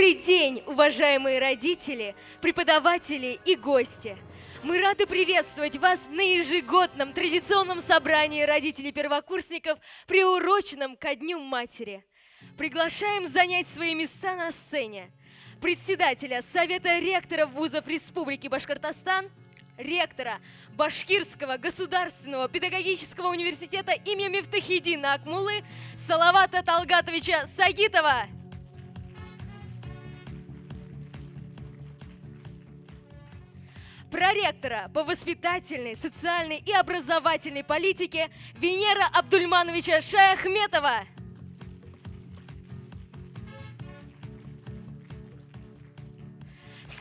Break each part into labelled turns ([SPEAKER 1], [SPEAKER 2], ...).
[SPEAKER 1] Добрый день, уважаемые родители, преподаватели и гости! Мы рады приветствовать вас на ежегодном традиционном собрании родителей-первокурсников, приуроченном ко Дню Матери. Приглашаем занять свои места на сцене председателя Совета ректоров вузов Республики Башкортостан, ректора Башкирского государственного педагогического университета имени Мифтахиддина Акмуллы Салавата Талгатовича Сагитова, проректора по воспитательной, социальной и образовательной политике Венера Абдульмановича Шаяхметова,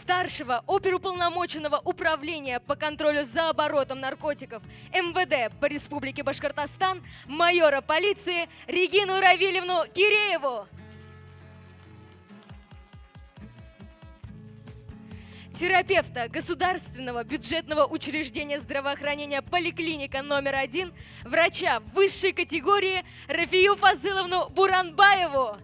[SPEAKER 1] старшего оперуполномоченного управления по контролю за оборотом наркотиков МВД по Республике Башкортостан майора полиции Регину Равильевну Кирееву, терапевта Государственного бюджетного учреждения здравоохранения поликлиника номер 1, врача высшей категории Рафию Фазыловну Буранбаеву,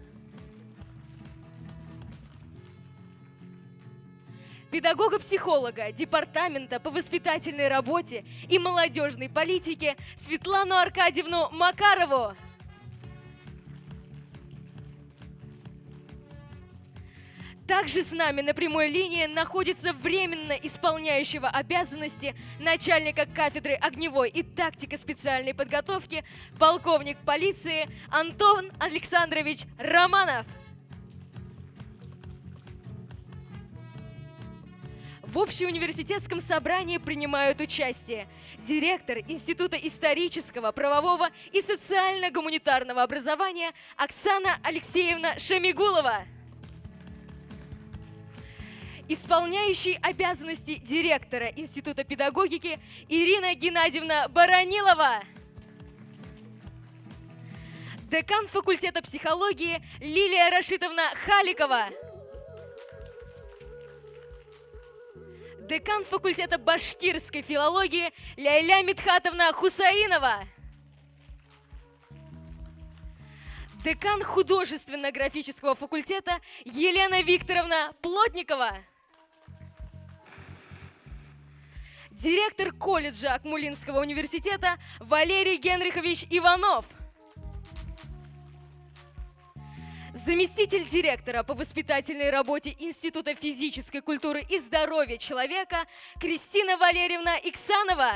[SPEAKER 1] педагога-психолога Департамента по воспитательной работе и молодежной политике Светлану Аркадьевну Макарову, также с нами на прямой линии находится временно исполняющего обязанности начальника кафедры огневой и тактико-специальной подготовки полковник полиции Антон Александрович Романов. В общеуниверситетском собрании принимают участие директор Института исторического, правового и социально-гуманитарного образования Оксана Алексеевна Шамигулова, исполняющий обязанности директора Института педагогики Ирина Геннадьевна Баранилова, декан факультета психологии Лилия Рашитовна Халикова, декан факультета башкирской филологии Ляйля Митхатовна Хусаинова, декан художественно-графического факультета Елена Викторовна Плотникова, директор колледжа Акмулинского университета Валерий Генрихович Иванов, заместитель директора по воспитательной работе Института физической культуры и здоровья человека Кристина Валерьевна Иксанова,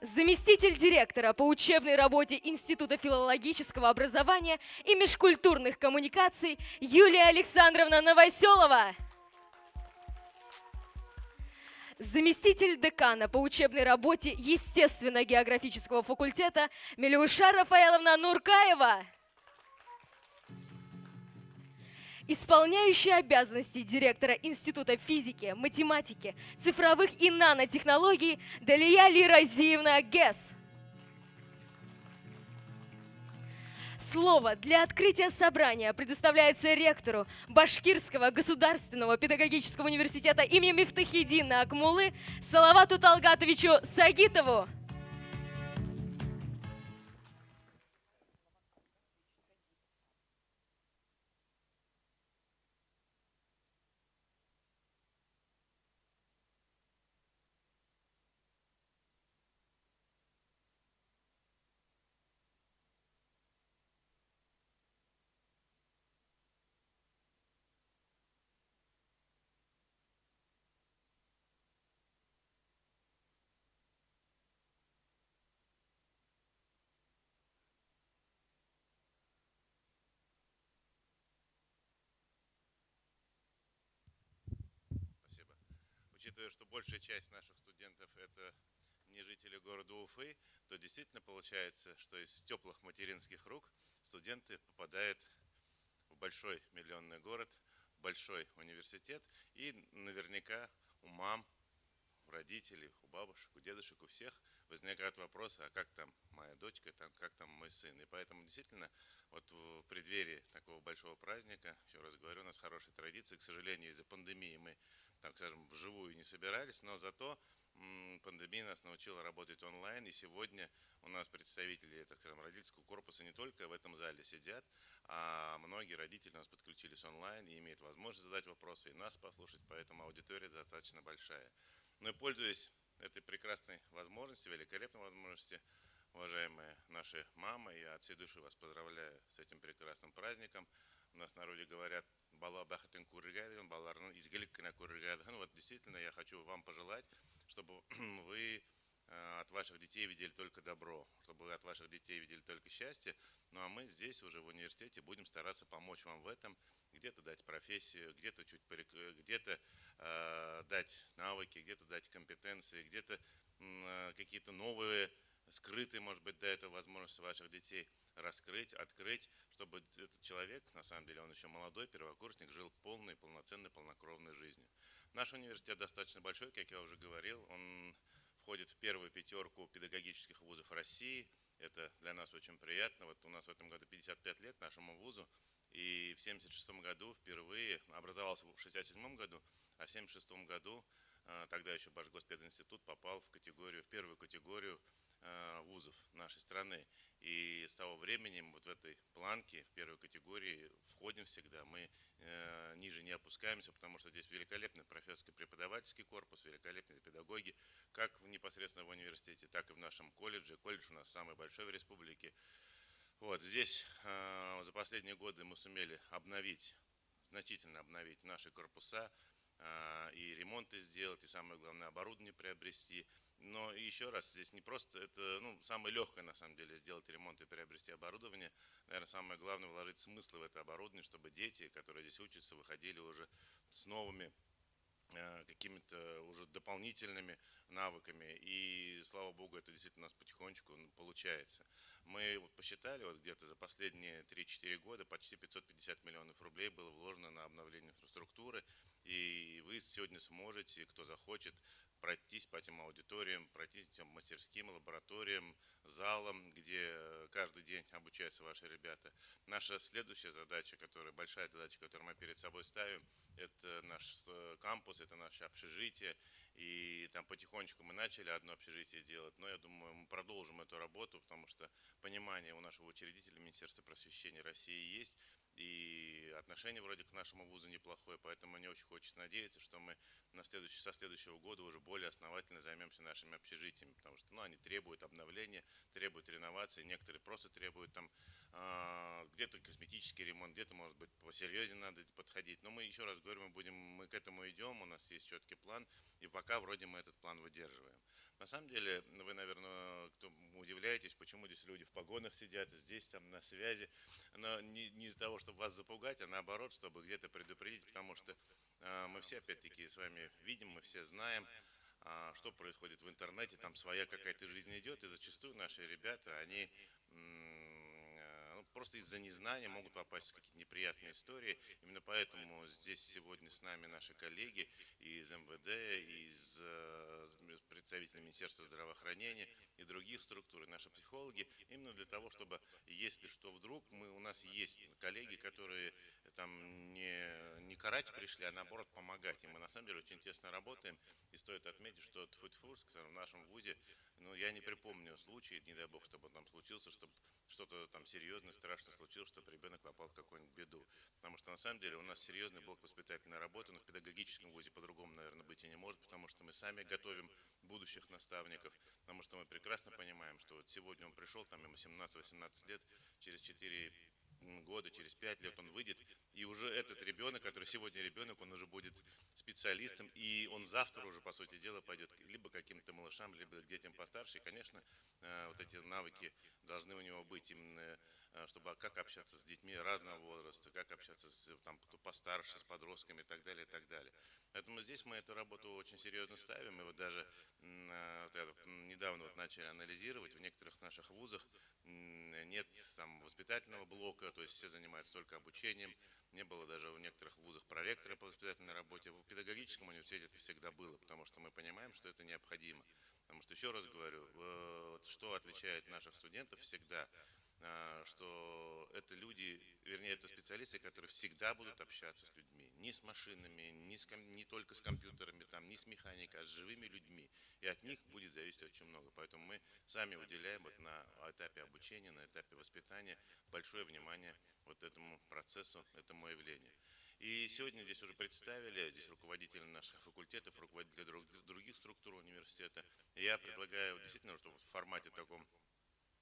[SPEAKER 1] заместитель директора по учебной работе Института филологического образования и межкультурных коммуникаций Юлия Александровна Новоселова, заместитель декана по учебной работе естественно-географического факультета Милюша Рафаэловна Нуркаева, исполняющий обязанности директора Института физики, математики, цифровых и нанотехнологий Далия Лиразиевна Гес. Слово для открытия собрания предоставляется ректору Башкирского государственного педагогического университета имени Мифтахиддина Акмуллы Салавату Талгатовичу Сагитову.
[SPEAKER 2] Учитывая, что большая часть наших студентов это не жители города Уфы, то действительно получается, что из теплых материнских рук студенты попадают в большой миллионный город, большой университет, и наверняка у мам, у родителей, у бабушек, у дедушек, у всех возникают вопросы, а как там моя дочка, как там мой сын. И поэтому действительно вот в преддверии такого большого праздника, еще раз говорю, у нас хорошая традиция, к сожалению, из-за пандемии мы, так скажем, вживую не собирались, но зато пандемия нас научила работать онлайн, и сегодня у нас представители, так скажем, родительского корпуса не только в этом зале сидят, а многие родители у нас подключились онлайн и имеют возможность задать вопросы и нас послушать, поэтому аудитория достаточно большая. Но и пользуясь этой прекрасной возможностью, великолепной возможностью, уважаемые наши мамы, я от всей души вас поздравляю с этим прекрасным праздником. У нас в народе говорят «Бала бахатын курригадын, баларның изгеликкина курригадын». Вот действительно я хочу вам пожелать, чтобы вы от ваших детей видели только добро, чтобы вы от ваших детей видели только счастье. Ну а мы здесь уже в университете будем стараться помочь вам в этом, где-то дать профессию, где-то где-то дать навыки, где-то дать компетенции, где-то какие-то новые, скрытые, может быть, до этого возможности ваших детей раскрыть, открыть, чтобы этот человек, на самом деле, он еще молодой, первокурсник, жил полной, полноценной, полнокровной жизнью. Наш университет достаточно большой, как я уже говорил, он входит в первую пятерку педагогических вузов России. Это для нас очень приятно. Вот у нас в этом году 55 лет нашему вузу, и в 1976 году впервые, образовался в 1967 году, а в 1976 году, тогда еще Башгоспединститут попал в первую категорию вузов нашей страны. И с того времени вот в этой планке, в первой категории входим всегда. Мы ниже не опускаемся, потому что здесь великолепный профессорский преподавательский корпус, великолепные педагоги, как непосредственно в университете, так и в нашем колледже. Колледж у нас самый большой в республике. Вот здесь за последние годы мы сумели значительно обновить наши корпуса, и ремонты сделать, и самое главное оборудование приобрести. Но еще раз, здесь не просто, это самое легкое на самом деле сделать ремонт и приобрести оборудование. Наверное, самое главное вложить смысл в это оборудование, чтобы дети, которые здесь учатся, выходили уже с новыми какими-то уже дополнительными навыками. И слава богу, это действительно у нас потихонечку получается. Мы посчитали, вот где-то за последние 3-4 года почти 550 миллионов рублей было вложено на обновление инфраструктуры. И вы сегодня сможете, кто захочет, пройтись по этим аудиториям, пройтись по этим мастерским, лабораториям, залам, где каждый день обучаются ваши ребята. Наша следующая задача, большая задача, которую мы перед собой ставим, это наш кампус, это наше общежитие. И там потихонечку мы начали одно общежитие делать, но я думаю, мы продолжим эту работу, потому что понимание у нашего учредителя Министерства просвещения России есть. И отношение вроде к нашему вузу неплохое, поэтому мне очень хочется надеяться, что мы со следующего года уже более основательно займемся нашими общежитиями, потому что они требуют обновления, требуют реновации, некоторые просто требуют там где-то косметический ремонт, где-то, может быть, посерьезнее надо подходить. Но мы еще раз говорю, мы к этому идем, у нас есть четкий план, и пока вроде мы этот план выдерживаем. На самом деле, вы, наверное, кто удивляетесь, почему здесь люди в погонах сидят, здесь там на связи, но не из-за того, чтобы вас запугать, а наоборот, чтобы где-то предупредить, потому что мы все, опять-таки, с вами видим, мы все знаем, что происходит в интернете, там своя какая-то жизнь идет, и зачастую наши ребята, они просто из-за незнания могут попасть в какие-то неприятные истории. Именно поэтому здесь сегодня с нами наши коллеги из МВД, из представителей Министерства здравоохранения и других структур, и наши психологи, именно для того, чтобы, если что вдруг, у нас есть коллеги, которые там не карать пришли, а наоборот помогать. И мы на самом деле очень тесно работаем. И стоит отметить, что в нашем вузе, я не припомню случая, не дай бог, чтобы он там случился, чтобы что-то там серьезное, страшно случилось, чтобы ребенок попал в какую-нибудь беду. Потому что на самом деле у нас серьезный блок воспитательной работы, но в педагогическом вузе по-другому, наверное, быть и не может, потому что мы сами готовим будущих наставников, потому что мы прекрасно понимаем, что вот сегодня он пришел, там ему 17-18 лет, через 4 года, через 5 лет он выйдет, и уже этот ребенок, который сегодня ребенок, он уже будет специалистом, и он завтра уже, по сути дела, пойдет либо каким-то малышам, либо к детям постарше, и, конечно, вот эти навыки должны у него быть, именно чтобы как общаться с детьми разного возраста, как общаться кто постарше, с подростками и так далее, и так далее. Поэтому здесь мы эту работу очень серьезно ставим, и вот даже недавно начали анализировать, в некоторых наших вузах нет воспитательного блока, то есть все занимаются только обучением, не было даже в некоторых вузах проректора по воспитательной работе. В педагогическом университете это всегда было, потому что мы понимаем, что это необходимо. Потому что, еще раз говорю, что отличает наших студентов всегда, что это люди, вернее, это специалисты, которые всегда будут общаться с людьми. не с машинами, не только с компьютерами, там, не с механикой, а с живыми людьми. И от них будет зависеть очень много. Поэтому мы сами уделяем вот на этапе обучения, на этапе воспитания большое внимание вот этому процессу, этому явлению. И сегодня здесь уже представили, здесь руководители наших факультетов, руководители других структур университета. И я предлагаю действительно, что в формате таком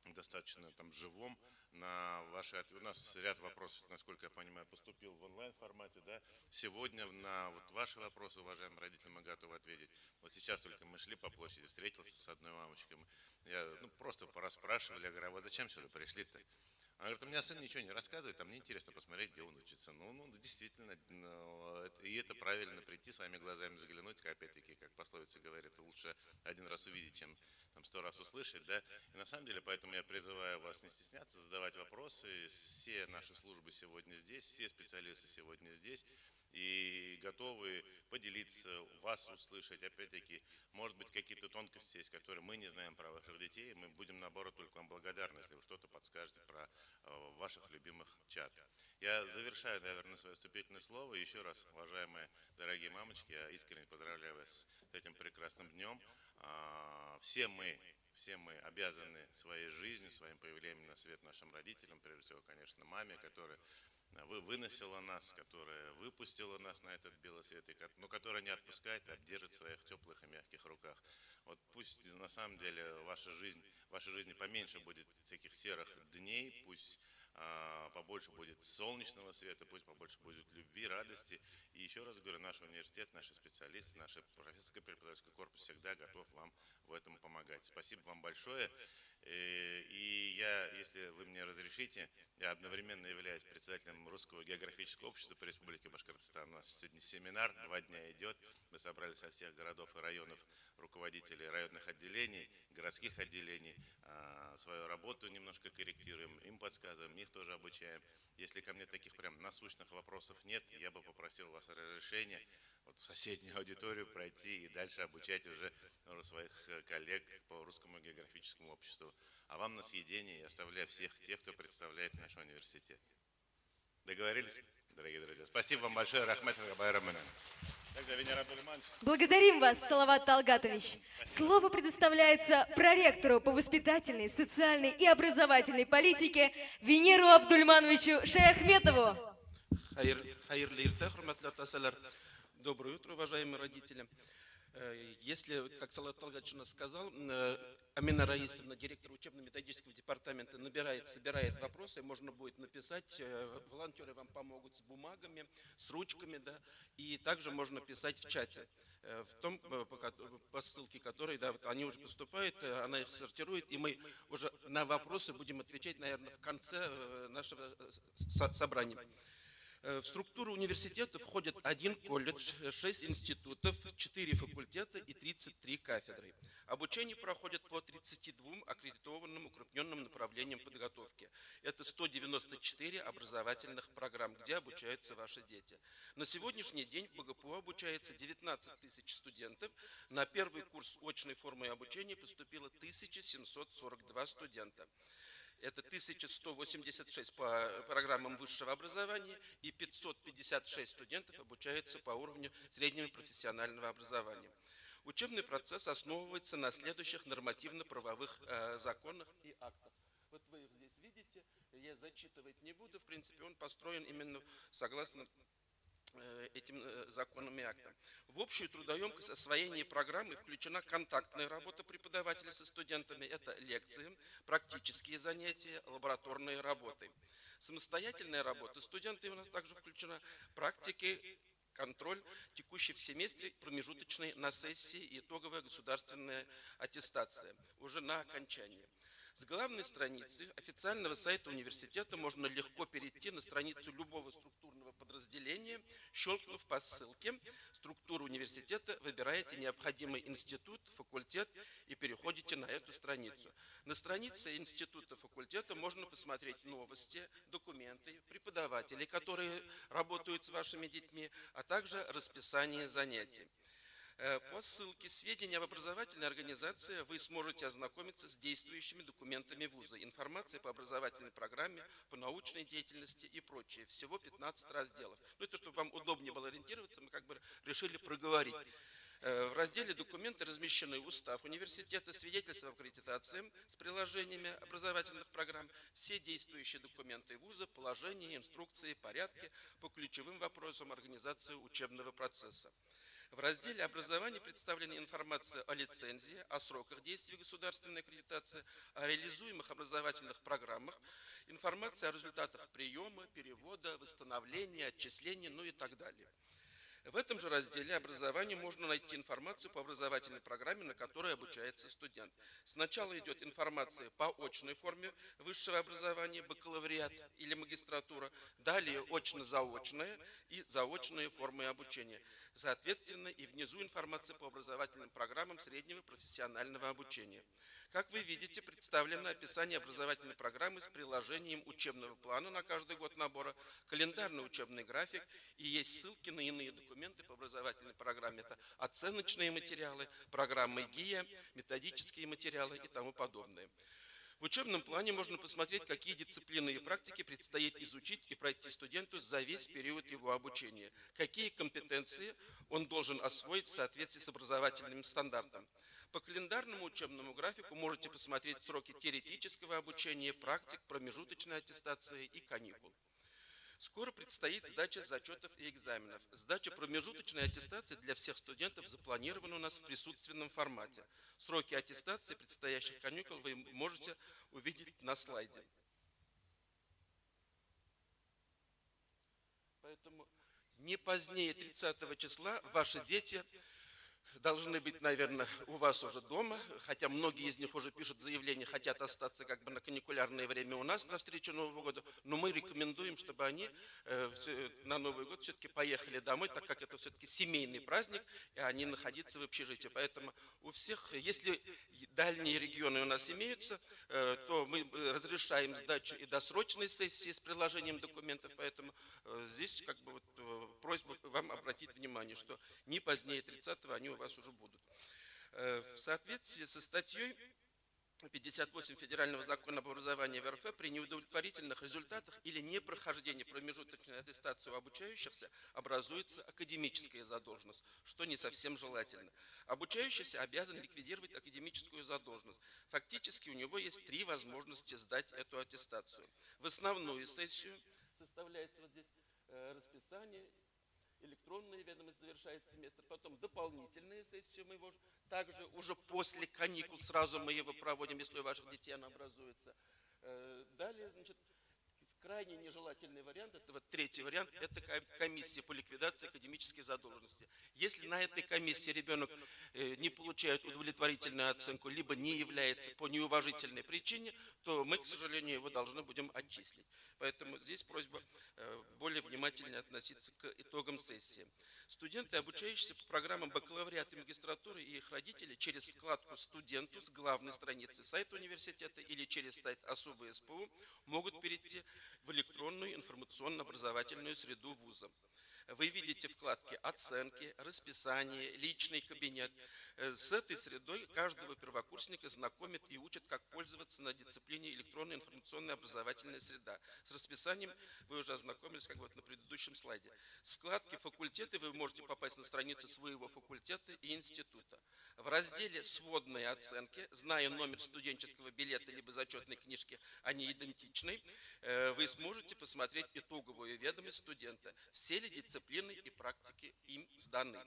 [SPEAKER 2] достаточно там живом на ваши ответы. У нас ряд вопросов, насколько я понимаю, поступил в онлайн-формате, да. Сегодня на вот ваши вопросы, уважаемые родители, мы готовы ответить. Вот сейчас только мы шли по площади, встретился с одной мамочкой. Я просто порасспрашивали, я говорю, а вот зачем сюда пришли-то? Она говорит, у меня сын ничего не рассказывает, а мне интересно посмотреть, где он учится. Действительно, и это правильно, прийти своими глазами взглянуть, опять-таки, как пословица говорит, лучше один раз увидеть, чем там 100 раз услышать, да. И на самом деле, поэтому я призываю вас не стесняться, задавать вопросы. Все наши службы сегодня здесь, все специалисты сегодня здесь. И готовы поделиться, вас услышать. Опять-таки, может быть, какие-то тонкости есть, которые мы не знаем про ваших детей. Мы будем, наоборот, только вам благодарны, если вы что-то подскажете про ваших любимых чат. Я завершаю, наверное, свое вступительное слово. Еще раз, уважаемые дорогие мамочки, я искренне поздравляю вас с этим прекрасным днем. Все мы обязаны своей жизнью, своим появлением на свет нашим родителям, прежде всего, конечно, маме, которая выносила нас, которая выпустила нас на этот белый свет, но которая не отпускает, а держит в своих теплых и мягких руках. Вот пусть на самом деле в вашей жизни поменьше будет всяких серых дней, пусть побольше будет солнечного света, пусть побольше будет любви, радости. И еще раз говорю, наш университет, наши специалисты, наш профессорско-преподавательский корпус всегда готов вам в этом помогать. Спасибо вам большое. И я, если вы мне разрешите, я одновременно являюсь председателем Русского географического общества по Республике Башкортостан. У нас сегодня семинар, 2 дня идет. Мы собрали со всех городов и районов руководителей районных отделений, городских отделений. Свою работу немножко корректируем, им подсказываем, их тоже обучаем. Если ко мне таких прям насущных вопросов нет, я бы попросил вас разрешения вот в соседнюю аудиторию пройти и дальше обучать уже своих коллег по Русскому географическому обществу. А вам на съедение я оставляю всех тех, кто представляет наш университет. Договорились, дорогие друзья? Спасибо вам большое, Рахмет Байрамына.
[SPEAKER 1] Благодарим вас, Салават Талгатович. Слово предоставляется проректору по воспитательной, социальной и образовательной политике Венеру Абдульмановичу Шаяхметову.
[SPEAKER 3] Доброе утро, уважаемые родители. Если, как Салават Талгатович у нас сказал, Амина Раисовна, директор учебно-методического департамента, собирает вопросы, можно будет написать, волонтеры вам помогут с бумагами, с ручками, да, и также можно писать в чате, по ссылке которой, да, вот они уже поступают, она их сортирует, и мы уже на вопросы будем отвечать, наверное, в конце нашего собрания. В структуру университета входят 1 колледж, 6 институтов, 4 факультета и 33 кафедры. Обучение проходит по 32 аккредитованным укрупненным направлениям подготовки. Это 194 образовательных программ, где обучаются ваши дети. На сегодняшний день в БГПУ обучается 19 тысяч студентов. На первый курс очной формы обучения поступило 1742 студента. Это 1186 по программам высшего образования и 556 студентов обучаются по уровню среднего профессионального образования. Учебный процесс основывается на следующих нормативно-правовых законах и актах. Вот вы их здесь видите, я зачитывать не буду, в принципе он построен именно согласно этим законам и актам. В общую трудоемкость освоения программы включена контактная работа преподавателя со студентами, это лекции, практические занятия, лабораторные работы. Самостоятельная работа студенты у нас также включена, практики, контроль, текущий в семестре, промежуточный на сессии, итоговая государственная аттестация, уже на окончании. С главной страницы официального сайта университета можно легко перейти на страницу любого структурного подразделения, щелкнув по ссылке «Структура университета», выбираете необходимый институт, факультет и переходите на эту страницу. На странице института, факультета можно посмотреть новости, документы, преподавателей, которые работают с вашими детьми, а также расписание занятий. По ссылке «Сведения об образовательной организации» вы сможете ознакомиться с действующими документами вуза, информацией по образовательной программе, по научной деятельности и прочее. Всего 15 разделов. Ну, это чтобы вам удобнее было ориентироваться, мы как бы решили проговорить. В разделе «Документы» размещены устав университета, свидетельство об аккредитации с приложениями образовательных программ, все действующие документы вуза, положения, инструкции, порядки по ключевым вопросам организации учебного процесса. В разделе «Образование» представлена информация о лицензии, о сроках действия государственной аккредитации, о реализуемых образовательных программах, информация о результатах приема, перевода, восстановления, отчисления, ну и так далее. В этом же разделе «Образование» можно найти информацию по образовательной программе, на которой обучается студент. Сначала идет информация по очной форме высшего образования, бакалавриат или магистратура, далее очно-заочная и заочные формы обучения. Соответственно, и внизу информация по образовательным программам среднего профессионального обучения. Как вы видите, представлено описание образовательной программы с приложением учебного плана на каждый год набора, календарный учебный график и есть ссылки на иные документы по образовательной программе. Это оценочные материалы, программы ГИА, методические материалы и тому подобное. В учебном плане можно посмотреть, какие дисциплины и практики предстоит изучить и пройти студенту за весь период его обучения, какие компетенции он должен освоить в соответствии с образовательным стандартом. По календарному учебному графику можете посмотреть сроки теоретического обучения, практик, промежуточной аттестации и каникул. Скоро предстоит сдача зачетов и экзаменов. Сдача промежуточной аттестации для всех студентов запланирована у нас в присутственном формате. Сроки аттестации предстоящих каникул вы можете увидеть на слайде. Поэтому не позднее 30 числа ваши дети должны быть, наверное, у вас уже дома, хотя многие из них уже пишут заявление, хотят остаться как бы на каникулярное время у нас на встречу Нового года, но мы рекомендуем, чтобы они на Новый год все-таки поехали домой, так как это все-таки семейный праздник, и они находятся в общежитии. Поэтому у всех, если дальние регионы у нас имеются, то мы разрешаем сдачу и досрочной сессии с приложением документов, поэтому здесь как бы вот просьба вам обратить внимание, что не позднее 30-го они у вас уже будут. В соответствии со статьей 58 Федерального закона об образовании в РФ при неудовлетворительных результатах или непрохождении промежуточной аттестации у обучающихся образуется академическая задолженность, что не совсем желательно. Обучающийся обязан ликвидировать академическую задолженность. Фактически у него есть 3 возможности сдать эту аттестацию. В основную сессию составляется вот здесь расписание, электронная ведомость завершает семестр, потом дополнительная сессия мы его также уже после каникул сразу мы его проводим, если у ваших детей она образуется. Далее, значит, крайне нежелательный вариант, это вот 3-й вариант, это комиссия по ликвидации академической задолженности. Если на этой комиссии ребенок не получает удовлетворительную оценку, либо не является по неуважительной причине, то мы, к сожалению, его должны будем отчислить. Поэтому здесь просьба более внимательно относиться к итогам сессии. Студенты, обучающиеся по программам бакалавриата и магистратуры, и их родители через вкладку «Студенту» с главной страницы сайта университета или через сайт особо СПУ могут перейти в электронную информационно-образовательную среду вуза. Вы видите вкладки «Оценки», «Расписание», «Личный кабинет». С этой средой каждого первокурсника знакомят и учат, как пользоваться на дисциплине электронная информационная образовательная среда. С расписанием вы уже ознакомились как вот на предыдущем слайде. С вкладки «Факультеты» вы можете попасть на страницу своего факультета и института. В разделе «Сводные оценки», зная номер студенческого билета либо зачетной книжки, они идентичны, вы сможете посмотреть итоговую ведомость студента, все ли дисциплины и практики им сданы.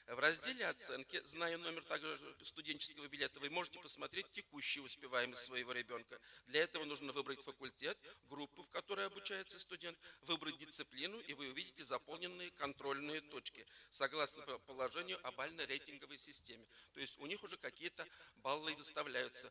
[SPEAKER 3] В разделе «Оценки», зная номер также студенческого билета, вы можете посмотреть текущую успеваемость своего ребенка. Для этого нужно выбрать факультет, группу, в которой обучается студент, выбрать дисциплину, и вы увидите заполненные контрольные точки, согласно положению о бально-рейтинговой системе. То есть у них уже какие-то баллы выставляются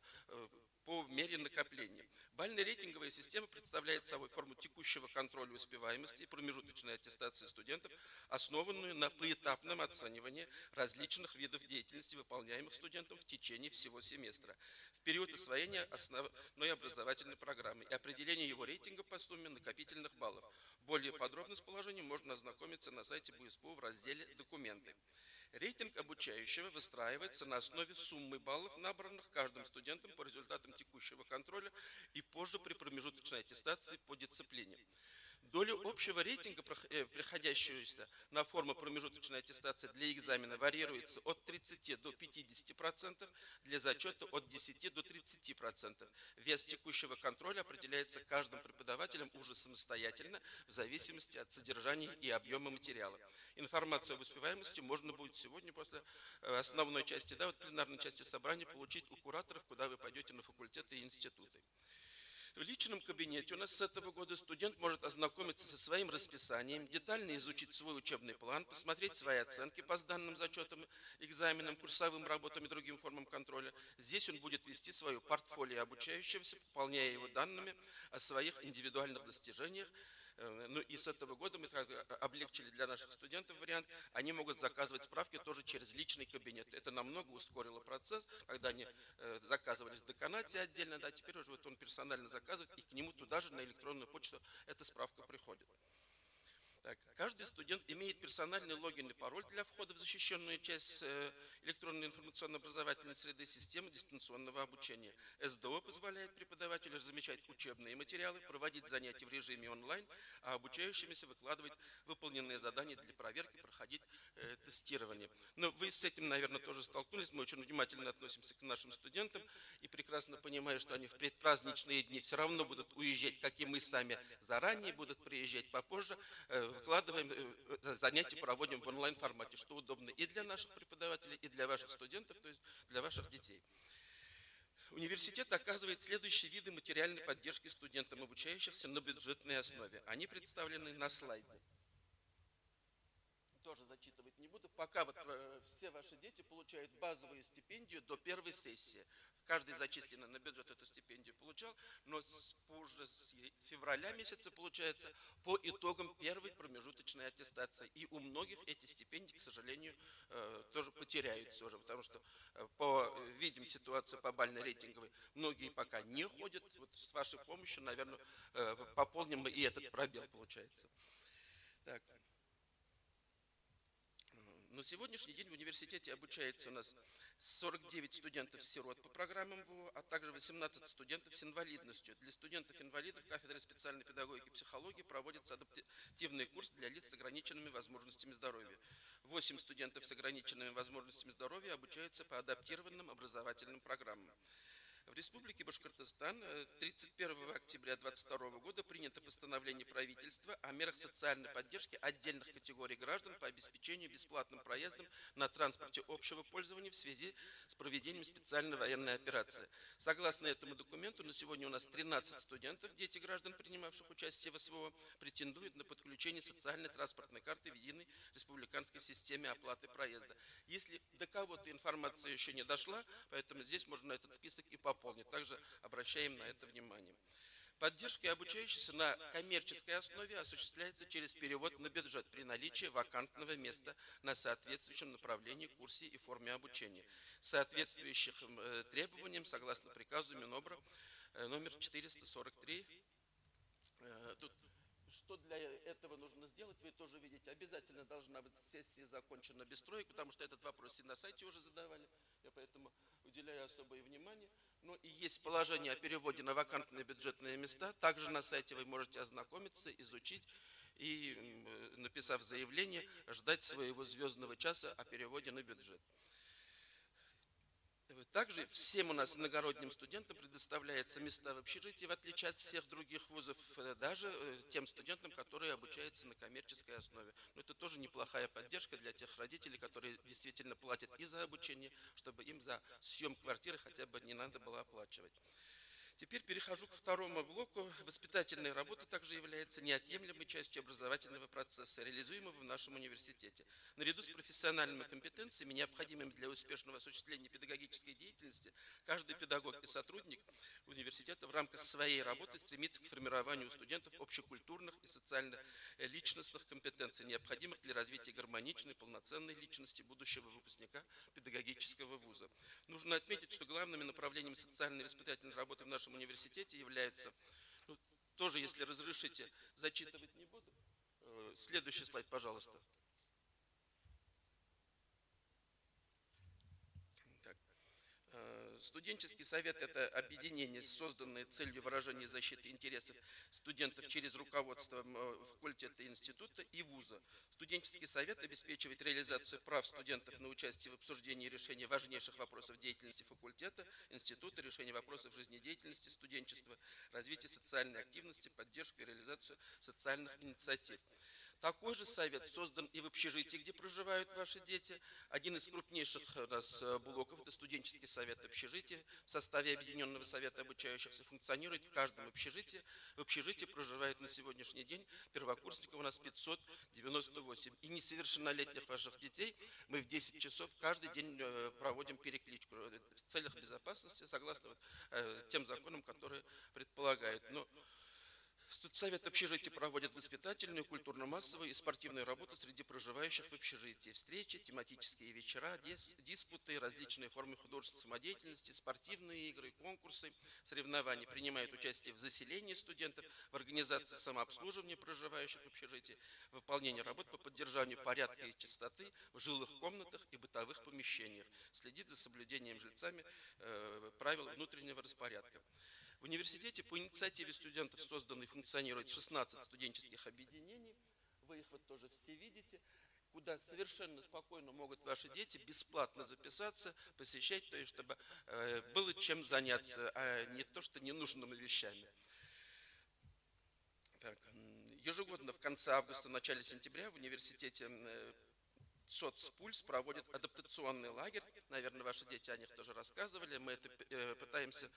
[SPEAKER 3] по мере накопления. Бально-рейтинговая система представляет собой форму текущего контроля успеваемости и промежуточной аттестации студентов, основанную на поэтапном оценивании различных видов деятельности, выполняемых студентом в течение всего семестра, в период освоения основной образовательной программы и определения его рейтинга по сумме накопительных баллов. Более подробно с положением можно ознакомиться на сайте БУСПУ в разделе «Документы». Рейтинг обучающего выстраивается на основе суммы баллов, набранных каждым студентом по результатам текущего контроля и позже при промежуточной аттестации по дисциплине. Доля общего рейтинга, приходящегося на форму промежуточной аттестации для экзамена, варьируется от 30 до 50%, для зачета от 10 до 30%. Вес текущего контроля определяется каждым преподавателем уже самостоятельно, в зависимости от содержания и объема материала. Информацию об успеваемости можно будет сегодня после основной части, пленарной части собрания получить у кураторов, куда вы пойдете на факультеты и институты. В личном кабинете у нас с этого года студент может ознакомиться со своим расписанием, детально изучить свой учебный план, посмотреть свои оценки по сданным зачетам, экзаменам, курсовым работам и другим формам контроля. Здесь он будет вести свое портфолио обучающегося, пополняя его данными о своих индивидуальных достижениях. Ну и с этого года мы облегчили для наших студентов вариант, они могут заказывать справки тоже через личный кабинет. Это намного ускорило процесс, когда они заказывались в деканате отдельно, теперь уже он персонально заказывает, и к нему туда же на электронную почту эта справка приходит. Так, каждый студент имеет персональный логин и пароль для входа в защищенную часть электронной информационно-образовательной среды системы дистанционного обучения. СДО позволяет преподавателю размещать учебные материалы, проводить занятия в режиме онлайн, а обучающимися выкладывать выполненные задания для проверки, проходить тестирование. Но вы с этим, наверное, тоже столкнулись. Мы очень внимательно относимся к нашим студентам и прекрасно понимаем, что они в предпраздничные дни все равно будут уезжать, как и мы сами заранее, будут приезжать попозже. Выкладываем, занятия проводим в онлайн-формате, что удобно и для наших преподавателей, и для ваших студентов, то есть для ваших детей. Университет оказывает следующие виды материальной поддержки студентам, обучающихся на бюджетной основе. Они представлены на слайде. Тоже зачитывать не буду. Пока все ваши дети получают базовую стипендию до первой сессии. Каждый зачисленный на бюджет эту стипендию получал, но позже с февраля месяца, получается, по итогам первой промежуточной аттестации. И у многих эти стипендии, к сожалению, тоже потеряются уже, потому что видим ситуацию по бально-рейтинговой, многие пока не ходят. Вот с вашей помощью, наверное, пополним мы и этот пробел, получается. Так. На сегодняшний день в университете обучается у нас 49 студентов-сирот по программам ВУ, а также 18 студентов с инвалидностью. Для студентов-инвалидов кафедрой специальной педагогики и психологии проводится адаптивный курс для лиц с ограниченными возможностями здоровья. 8 студентов с ограниченными возможностями здоровья обучаются по адаптированным образовательным программам. В Республике Башкортостан 31 октября 2022 года принято постановление правительства о мерах социальной поддержки отдельных категорий граждан по обеспечению бесплатным проездом на транспорте общего пользования в связи с проведением специальной военной операции. Согласно этому документу, на сегодня у нас 13 студентов, дети граждан, принимавших участие в СВО, претендуют на подключение социальной транспортной карты в единой республиканской системе оплаты проезда. Если до кого-то информация еще не дошла, поэтому здесь можно этот список и пополнить. Также обращаем на это внимание. Поддержка обучающихся на коммерческой основе осуществляется через перевод на бюджет при наличии вакантного места на соответствующем направлении, курсе и форме обучения, соответствующих требованиям согласно приказу Минобра номер 443. Тут что для этого нужно сделать, вы тоже видите. Обязательно должна быть сессия закончена без троек, потому что этот вопрос и на сайте уже задавали. Я поэтому уделяю особое внимание. Ну и есть положение о переводе на вакантные бюджетные места. Также на сайте вы можете ознакомиться, изучить и, написав заявление, ждать своего звездного часа о переводе на бюджет. Также всем у нас иногородним студентам предоставляются места в общежитии, в отличие от всех других вузов, даже тем студентам, которые обучаются на коммерческой основе. Но это тоже неплохая поддержка для тех родителей, которые действительно платят и за обучение, чтобы им за съем квартиры хотя бы не надо было оплачивать. Теперь перехожу к второму блоку. Воспитательная работа также является неотъемлемой частью образовательного процесса, реализуемого в нашем университете. Наряду с профессиональными компетенциями, необходимыми для успешного осуществления педагогической деятельности, каждый педагог и сотрудник университета в рамках своей работы стремится к формированию у студентов общекультурных и социально-личностных компетенций, необходимых для развития гармоничной, полноценной личности будущего выпускника педагогического вуза. Нужно отметить, что главными направлениями социальной и воспитательной работы в нашем университете являются, тоже, если разрешите, зачитывать не буду. Следующий слайд, пожалуйста. Студенческий совет – это объединение, созданное целью выражения и защиты интересов студентов через руководство факультета, института и вуза. Студенческий совет обеспечивает реализацию прав студентов на участие в обсуждении и решении важнейших вопросов деятельности факультета, института, решения вопросов жизнедеятельности студенчества, развития социальной активности, поддержку и реализацию социальных инициатив. Такой же совет создан и в общежитии, где проживают ваши дети. Один из крупнейших у нас блоков – это студенческий совет общежития. В составе Объединенного совета обучающихся функционирует в каждом общежитии. В общежитии проживает на сегодняшний день первокурсников у нас 598. И несовершеннолетних ваших детей мы в 10 часов каждый день проводим перекличку в целях безопасности, согласно тем законам, которые предполагают. Студсовет общежития проводит воспитательную, культурно-массовую и спортивную работу среди проживающих в общежитии. Встречи, тематические вечера, диспуты, различные формы художественной самодеятельности, спортивные игры, конкурсы, соревнования. Принимают участие в заселении студентов, в организации самообслуживания проживающих в общежитии, в выполнении работ по поддержанию порядка и чистоты в жилых комнатах и бытовых помещениях. Следит за соблюдением жильцами правил внутреннего распорядка. В университете по инициативе студентов созданы и функционирует 16 студенческих объединений. Вы их вот тоже все видите, куда совершенно спокойно могут ваши дети бесплатно записаться, посещать, то есть чтобы было чем заняться, а не то, что ненужными вещами. Так, ежегодно в конце августа, начале сентября в университете Соцпульс проводит адаптационный лагерь. Наверное, ваши дети о них тоже рассказывали. Мы это пытаемся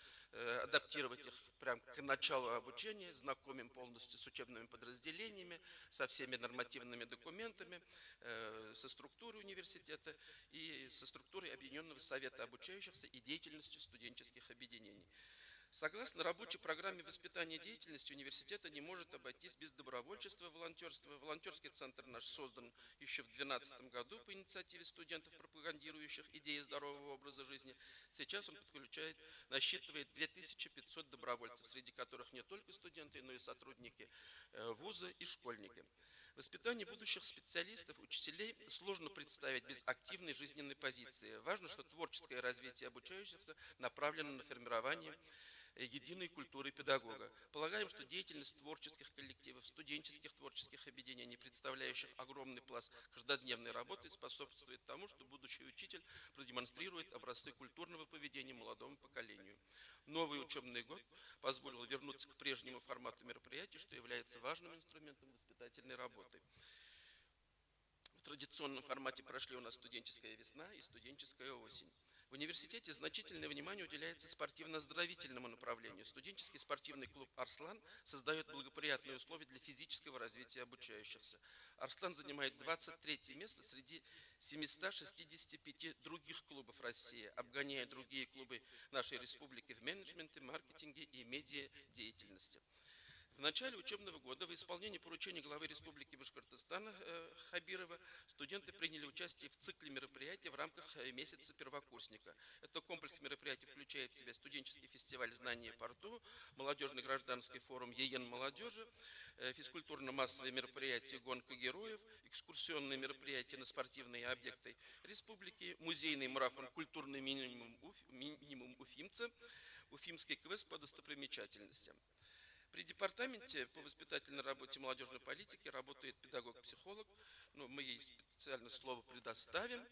[SPEAKER 3] адаптировать их прямо к началу обучения, знакомим полностью с учебными подразделениями, со всеми нормативными документами, со структурой университета и со структурой Объединенного совета обучающихся и деятельностью студенческих объединений. Согласно рабочей программе воспитания деятельности университета не может обойтись без добровольчества, волонтерства. Волонтерский центр наш создан еще в 2012 году по инициативе студентов, пропагандирующих идеи здорового образа жизни. Сейчас он насчитывает 2500 добровольцев, среди которых не только студенты, но и сотрудники вуза и школьники. Воспитание будущих специалистов, учителей сложно представить без активной жизненной позиции. Важно, что творческое развитие обучающихся направлено на формирование единой культуры педагога. Полагаем, что деятельность творческих коллективов, студенческих творческих объединений, представляющих огромный пласт каждодневной работы, способствует тому, что будущий учитель продемонстрирует образцы культурного поведения молодому поколению. Новый учебный год позволил вернуться к прежнему формату мероприятий, что является важным инструментом воспитательной работы. В традиционном формате прошли у нас студенческая весна и студенческая осень. В университете значительное внимание уделяется спортивно-оздоровительному направлению. Студенческий спортивный клуб «Арслан» создает благоприятные условия для физического развития обучающихся. «Арслан» занимает 23 место среди 765 других клубов России, обгоняя другие клубы нашей республики в менеджменте, маркетинге и медиадеятельности. В начале учебного года в исполнении поручений главы Республики Башкортостан Хабирова студенты приняли участие в цикле мероприятий в рамках месяца первокурсника. Это комплекс мероприятий включает в себя студенческий фестиваль «Знания по рту», молодежный гражданский форум «ЕЕН молодежи», физкультурно-массовые мероприятия «Гонка героев», экскурсионные мероприятия на спортивные объекты республики, музейный марафон «Культурный минимум уфимца», уфимский квест по достопримечательностям. При департаменте по воспитательной работе и молодежной политике работает педагог-психолог. Мы ей специально слово предоставим.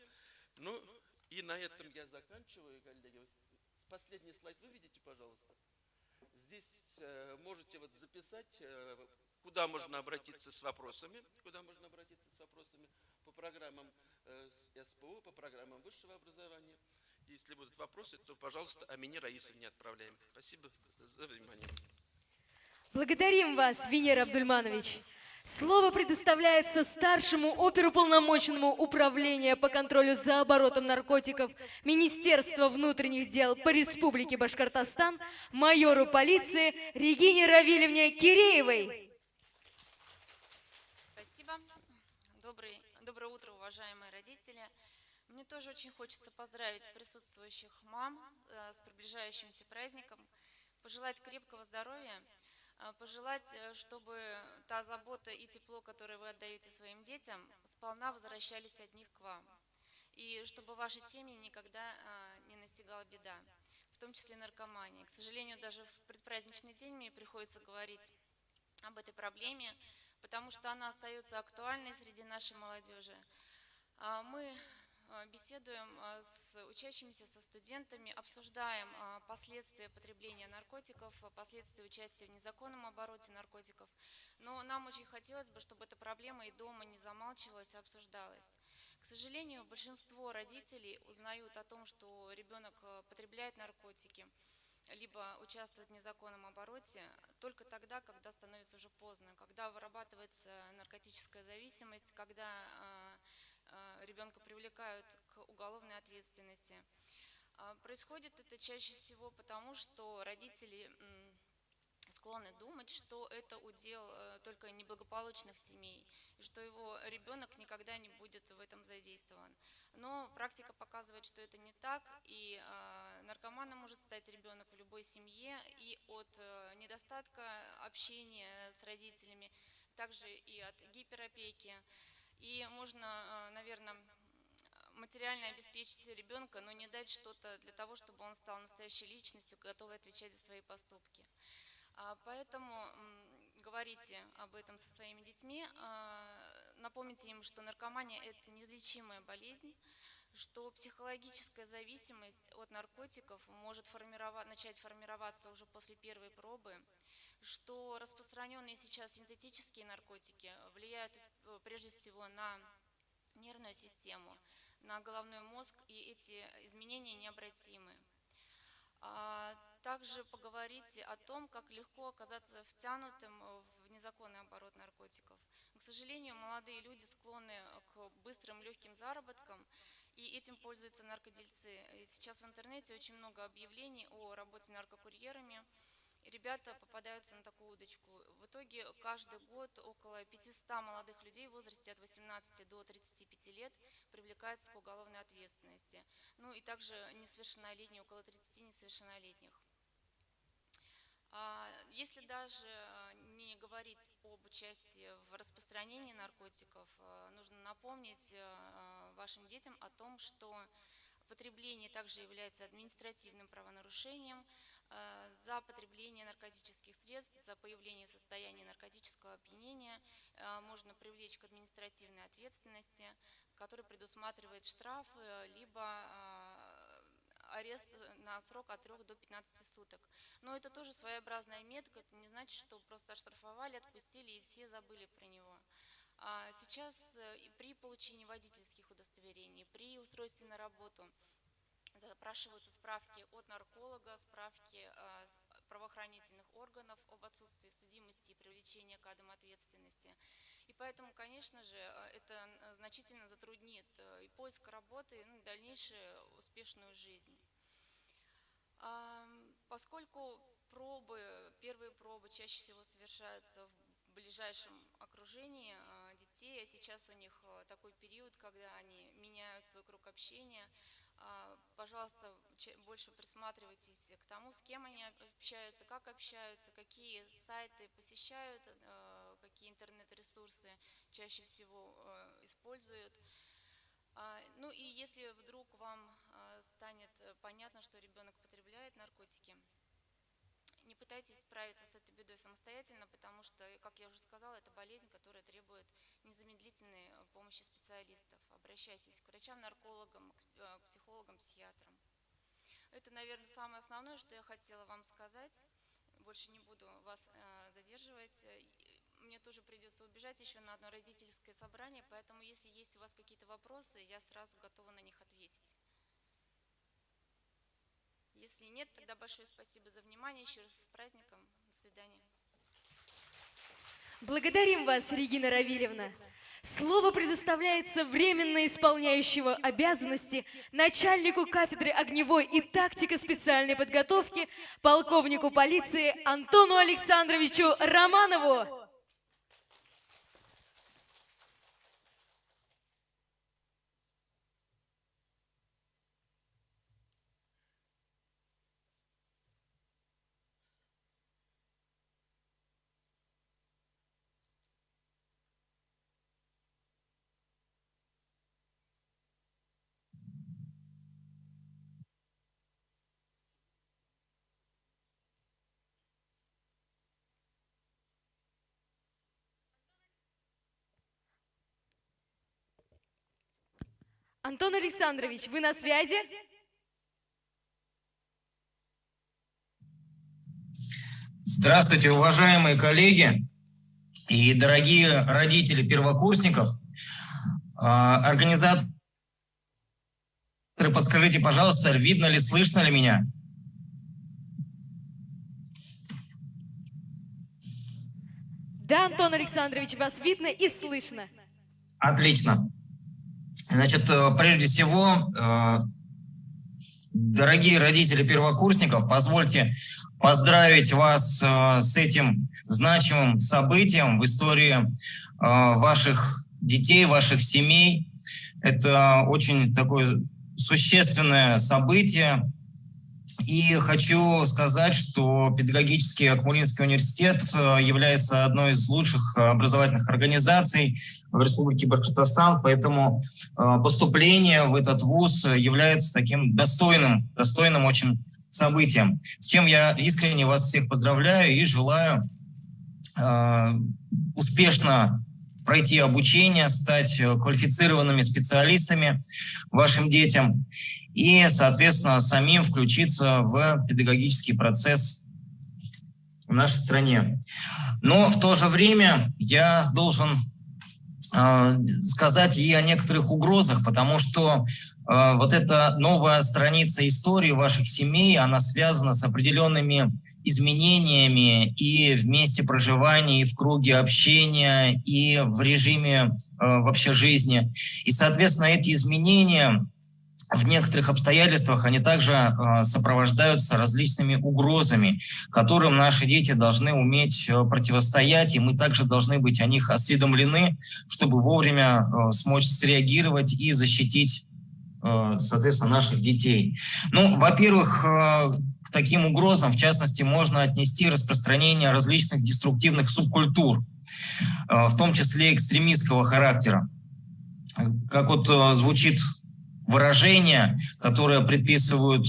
[SPEAKER 3] И на этом я заканчиваю, коллеги. Последний слайд вы видите, пожалуйста. Здесь можете записать, куда можно обратиться с вопросами, по программам СПО, по программам высшего образования. Если будут вопросы, то, пожалуйста, Амине Раисовне отправляем. Спасибо за внимание.
[SPEAKER 1] Благодарим вас, Венер Абдульманович. Слово предоставляется старшему оперуполномоченному управления по контролю за оборотом наркотиков Министерства внутренних дел по Республике Башкортостан майору полиции Регине Равильевне Киреевой.
[SPEAKER 4] Спасибо. Доброе утро, уважаемые родители. Мне тоже очень хочется поздравить присутствующих мам с приближающимся праздником, пожелать крепкого здоровья, пожелать, чтобы та забота и тепло, которое вы отдаете своим детям, сполна возвращались от них к вам. И чтобы ваши семьи никогда не настигала беда. том числе наркомании. К сожалению, даже в предпраздничный день мне приходится говорить об этой проблеме, потому что она остается актуальной среди нашей молодежи. Мы беседуем с учащимися, со студентами, обсуждаем последствия потребления наркотиков, последствия участия в незаконном обороте наркотиков. Но нам очень хотелось бы, чтобы эта проблема и дома не замалчивалась, а обсуждалась. К сожалению, большинство родителей узнают о том, что ребенок потребляет наркотики, либо участвует в незаконном обороте только тогда, когда становится уже поздно, когда вырабатывается наркотическая зависимость, когда ребенка привлекают к уголовной ответственности. Происходит это чаще всего потому, что родители склонны думать, что это удел только неблагополучных семей, и что его ребенок никогда не будет в этом задействован. Но практика показывает, что это не так, и наркоманом может стать ребенок в любой семье, и от недостатка общения с родителями, также и от гиперопеки. И можно, наверное, материально обеспечить ребенка, но не дать что-то для того, чтобы он стал настоящей личностью, готовой отвечать за свои поступки. Поэтому говорите об этом со своими детьми, напомните им, что наркомания – это неизлечимая болезнь, что психологическая зависимость от наркотиков может начать формироваться уже после первой пробы, что распространенные сейчас синтетические наркотики влияют прежде всего на нервную систему, на головной мозг, и эти изменения необратимы. Также поговорите о том, как легко оказаться втянутым в незаконный оборот наркотиков. К сожалению, молодые люди склонны к быстрым, легким заработкам, и этим пользуются наркодельцы. И сейчас в интернете очень много объявлений о работе наркокурьерами. И ребята попадаются на такую удочку. В итоге каждый год около 500 молодых людей в возрасте от 18 до 35 лет привлекаются к уголовной ответственности. Ну и также несовершеннолетние, около 30 несовершеннолетних. Если даже не говорить об участии в распространении наркотиков, нужно напомнить вашим детям о том, что потребление также является административным правонарушением. За потребление наркотических средств, за появление состояния наркотического опьянения можно привлечь к административной ответственности, которая предусматривает штраф, либо арест на срок от 3 до 15 суток. Но это тоже своеобразная метка, это не значит, что просто оштрафовали, отпустили и все забыли про него. Сейчас при получении водительских удостоверений, при устройстве на работу запрашиваются справки от нарколога, справки правоохранительных органов об отсутствии судимости и привлечения к ответственности. И поэтому, конечно же, это значительно затруднит и поиск работы, ну, и дальнейшую успешную жизнь. Поскольку первые пробы чаще всего совершаются в ближайшем окружении детей, а сейчас у них такой период, когда они меняют свой круг общения, пожалуйста, больше присматривайтесь к тому, с кем они общаются, какие сайты посещают, какие интернет-ресурсы чаще всего используют. Ну и если вдруг вам станет понятно, что ребенок потребляет наркотики, не пытайтесь справиться с этой бедой самостоятельно, потому что, как я уже сказала, это болезнь, которая требует незамедлительной помощи специалистов. Обращайтесь к врачам, наркологам, к психологам, психиатрам. Это, наверное, самое основное, что я хотела вам сказать. Больше не буду вас задерживать. Мне тоже придется убежать еще на одно родительское собрание, поэтому если есть у вас какие-то вопросы, я сразу готова на них ответить. Если нет, тогда большое спасибо за внимание. Еще раз с праздником. До свидания.
[SPEAKER 1] Благодарим вас, Регина Равильевна. Слово предоставляется временно исполняющему обязанности начальнику кафедры огневой и тактико-специальной подготовки полковнику полиции Антону Александровичу Романову. Антон Александрович, вы на связи?
[SPEAKER 5] Здравствуйте, уважаемые коллеги и дорогие родители первокурсников. Организаторы, подскажите, пожалуйста, видно ли, слышно ли меня?
[SPEAKER 1] Да, Антон Александрович, вас видно и слышно.
[SPEAKER 5] Отлично. Значит, прежде всего, дорогие родители первокурсников, позвольте поздравить вас с этим значимым событием в истории ваших детей, ваших семей. Это очень такое существенное событие. И хочу сказать, что Педагогический Акмолинский университет является одной из лучших образовательных организаций в Республике Башкортостан, поэтому поступление в этот вуз является таким достойным очень событием, с чем я искренне вас всех поздравляю и желаю успешно пройти обучение, стать квалифицированными специалистами вашим детям и, соответственно, самим включиться в педагогический процесс в нашей стране. Но в то же время я должен сказать и о некоторых угрозах, потому что вот эта новая страница истории ваших семей, она связана с определенными изменениями и в месте проживания, и в круге общения, и в режиме вообще жизни. И, соответственно, эти изменения в некоторых обстоятельствах, они также сопровождаются различными угрозами, которым наши дети должны уметь противостоять, и мы также должны быть о них осведомлены, чтобы вовремя смочь среагировать и защитить, соответственно, наших детей. Ну, во-первых, к таким угрозам, в частности, можно отнести распространение различных деструктивных субкультур, в том числе экстремистского характера. Как вот звучит выражение, которое предписывают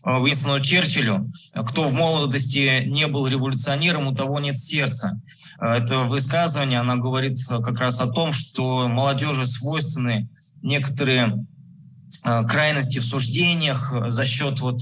[SPEAKER 5] Уинстону Черчиллю: кто в молодости не был революционером, у того нет сердца. Это высказывание, оно говорит как раз о том, что молодежи свойственны некоторые крайности в суждениях за счет вот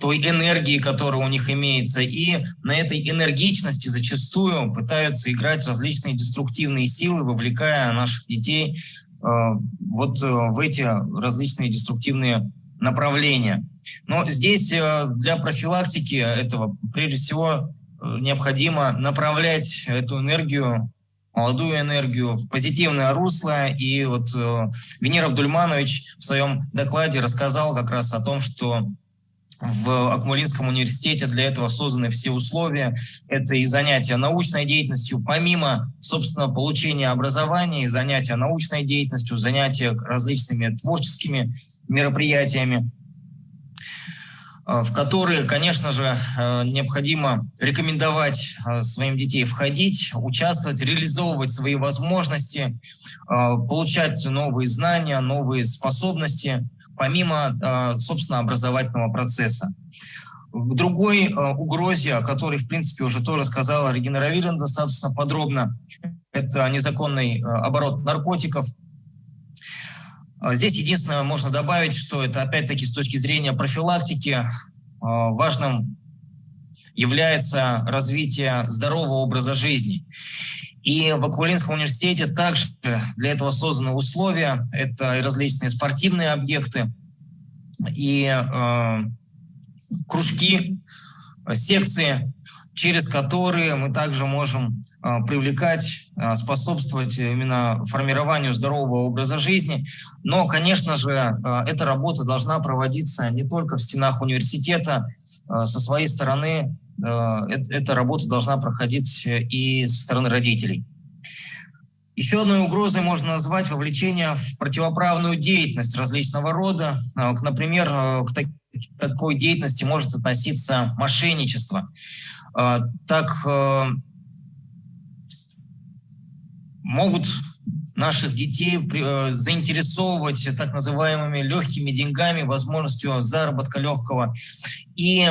[SPEAKER 5] той энергии, которая у них имеется, и на этой энергичности зачастую пытаются играть различные деструктивные силы, вовлекая наших детей вот в эти различные деструктивные направления. Но здесь для профилактики этого, прежде всего, необходимо направлять эту энергию, молодую энергию, в позитивное русло. И вот Венер Абдульманович в своем докладе рассказал как раз о том, что в Акмолинском университете для этого созданы все условия. Это и занятия научной деятельностью, помимо, собственно, получения образования, и занятия научной деятельностью, занятия различными творческими мероприятиями, в которые, конечно же, необходимо рекомендовать своим детей входить, участвовать, реализовывать свои возможности, получать новые знания, новые способности, помимо, собственно, образовательного процесса. К другой угрозе, о которой, в принципе, уже тоже сказала Регина Равильевна достаточно подробно, это незаконный оборот наркотиков. Здесь единственное можно добавить, что это, опять-таки, с точки зрения профилактики важным является развитие здорового образа жизни. И в Акмолинском университете также для этого созданы условия. Это и различные спортивные объекты, и кружки, секции, через которые мы также можем привлекать, способствовать именно формированию здорового образа жизни. Но, конечно же, эта работа должна проводиться не только в стенах университета. Со своей стороны эта работа должна проходить и со стороны родителей. Еще одной угрозой можно назвать вовлечение в противоправную деятельность различного рода. Например, к такой деятельности может относиться мошенничество. Так могут наших детей заинтересовывать так называемыми легкими деньгами, возможностью заработка легкого и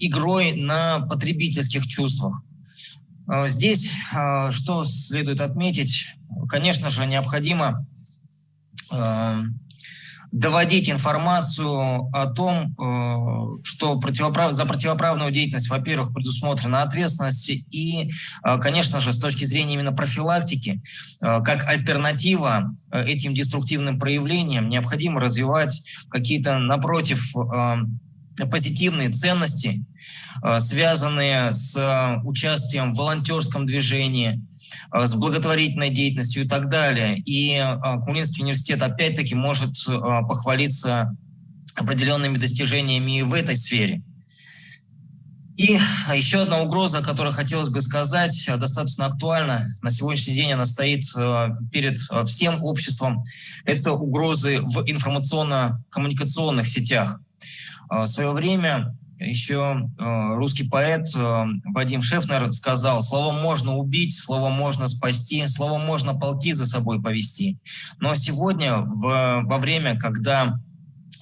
[SPEAKER 5] игрой на потребительских чувствах. Здесь, что следует отметить, конечно же, необходимо доводить информацию о том, что за противоправную деятельность, во-первых, предусмотрена ответственность, и, конечно же, с точки зрения именно профилактики, как альтернатива этим деструктивным проявлениям, необходимо развивать какие-то, напротив, позитивные ценности, связанные с участием в волонтерском движении, с благотворительной деятельностью и так далее. И Кумринский университет опять-таки может похвалиться определенными достижениями и в этой сфере. И еще одна угроза, о которой хотелось бы сказать, достаточно актуальна. На сегодняшний день она стоит перед всем обществом. Это угрозы в информационно-коммуникационных сетях. В свое время еще русский поэт Вадим Шефнер сказал: словом можно убить, словом можно спасти, словом можно полки за собой повести. Но сегодня, во время, когда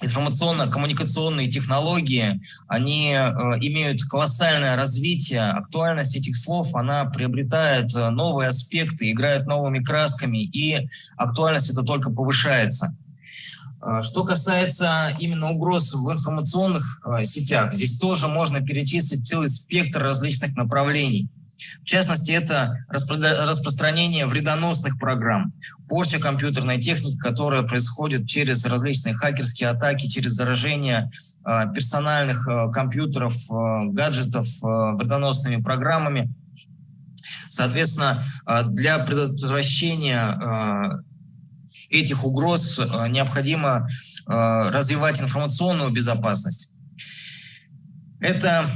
[SPEAKER 5] информационно-коммуникационные технологии, они имеют колоссальное развитие, актуальность этих слов, она приобретает новые аспекты, играет новыми красками, и актуальность это только повышается. Что касается именно угроз в информационных сетях, здесь тоже можно перечислить целый спектр различных направлений. В частности, это распространение вредоносных программ, порча компьютерной техники, которая происходит через различные хакерские атаки, через заражение персональных компьютеров, гаджетов вредоносными программами. Соответственно, для предотвращения этих угроз необходимо развивать информационную безопасность. Это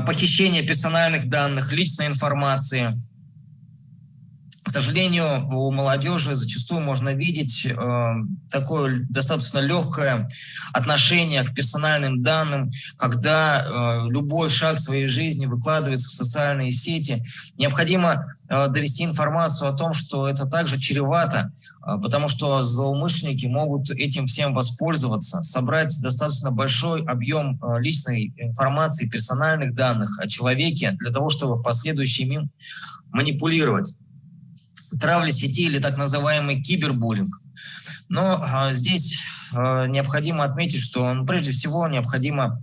[SPEAKER 5] похищение персональных данных, личной информации. К сожалению, у молодежи зачастую можно видеть такое достаточно легкое отношение к персональным данным, когда любой шаг в своей жизни выкладывается в социальные сети. Необходимо довести информацию о том, что это также чревато, потому что злоумышленники могут этим всем воспользоваться, собрать достаточно большой объем личной информации, персональных данных о человеке для того, чтобы в последующем им манипулировать. Травля сети или так называемый кибербуллинг. Но здесь необходимо отметить, что прежде всего необходимо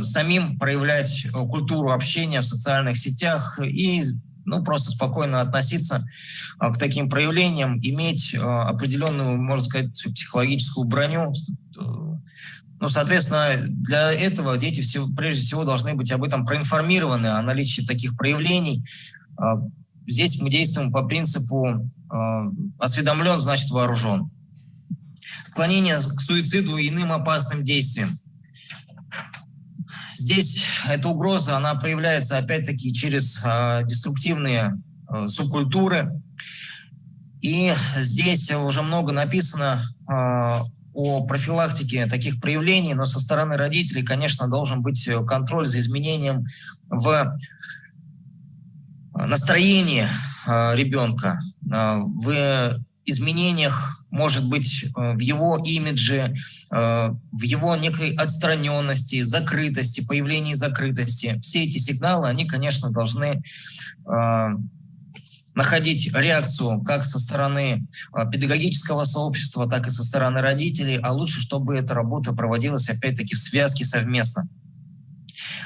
[SPEAKER 5] самим проявлять культуру общения в социальных сетях и просто спокойно относиться к таким проявлениям, иметь определенную, можно сказать, психологическую броню. Соответственно, для этого дети прежде всего должны быть об этом проинформированы, о наличии таких проявлений. Здесь мы действуем по принципу «осведомлен, значит вооружен». Склонение к суициду и иным опасным действиям. Здесь эта угроза, она проявляется опять-таки через деструктивные субкультуры. И здесь уже много написано о профилактике таких проявлений, но со стороны родителей, конечно, должен быть контроль за изменением в настроении ребенка, в изменениях, может быть, в его имидже, в его некой отстраненности, закрытости, появлении закрытости. Все эти сигналы, они, конечно, должны находить реакцию как со стороны педагогического сообщества, так и со стороны родителей, а лучше, чтобы эта работа проводилась, опять-таки, в связке совместно.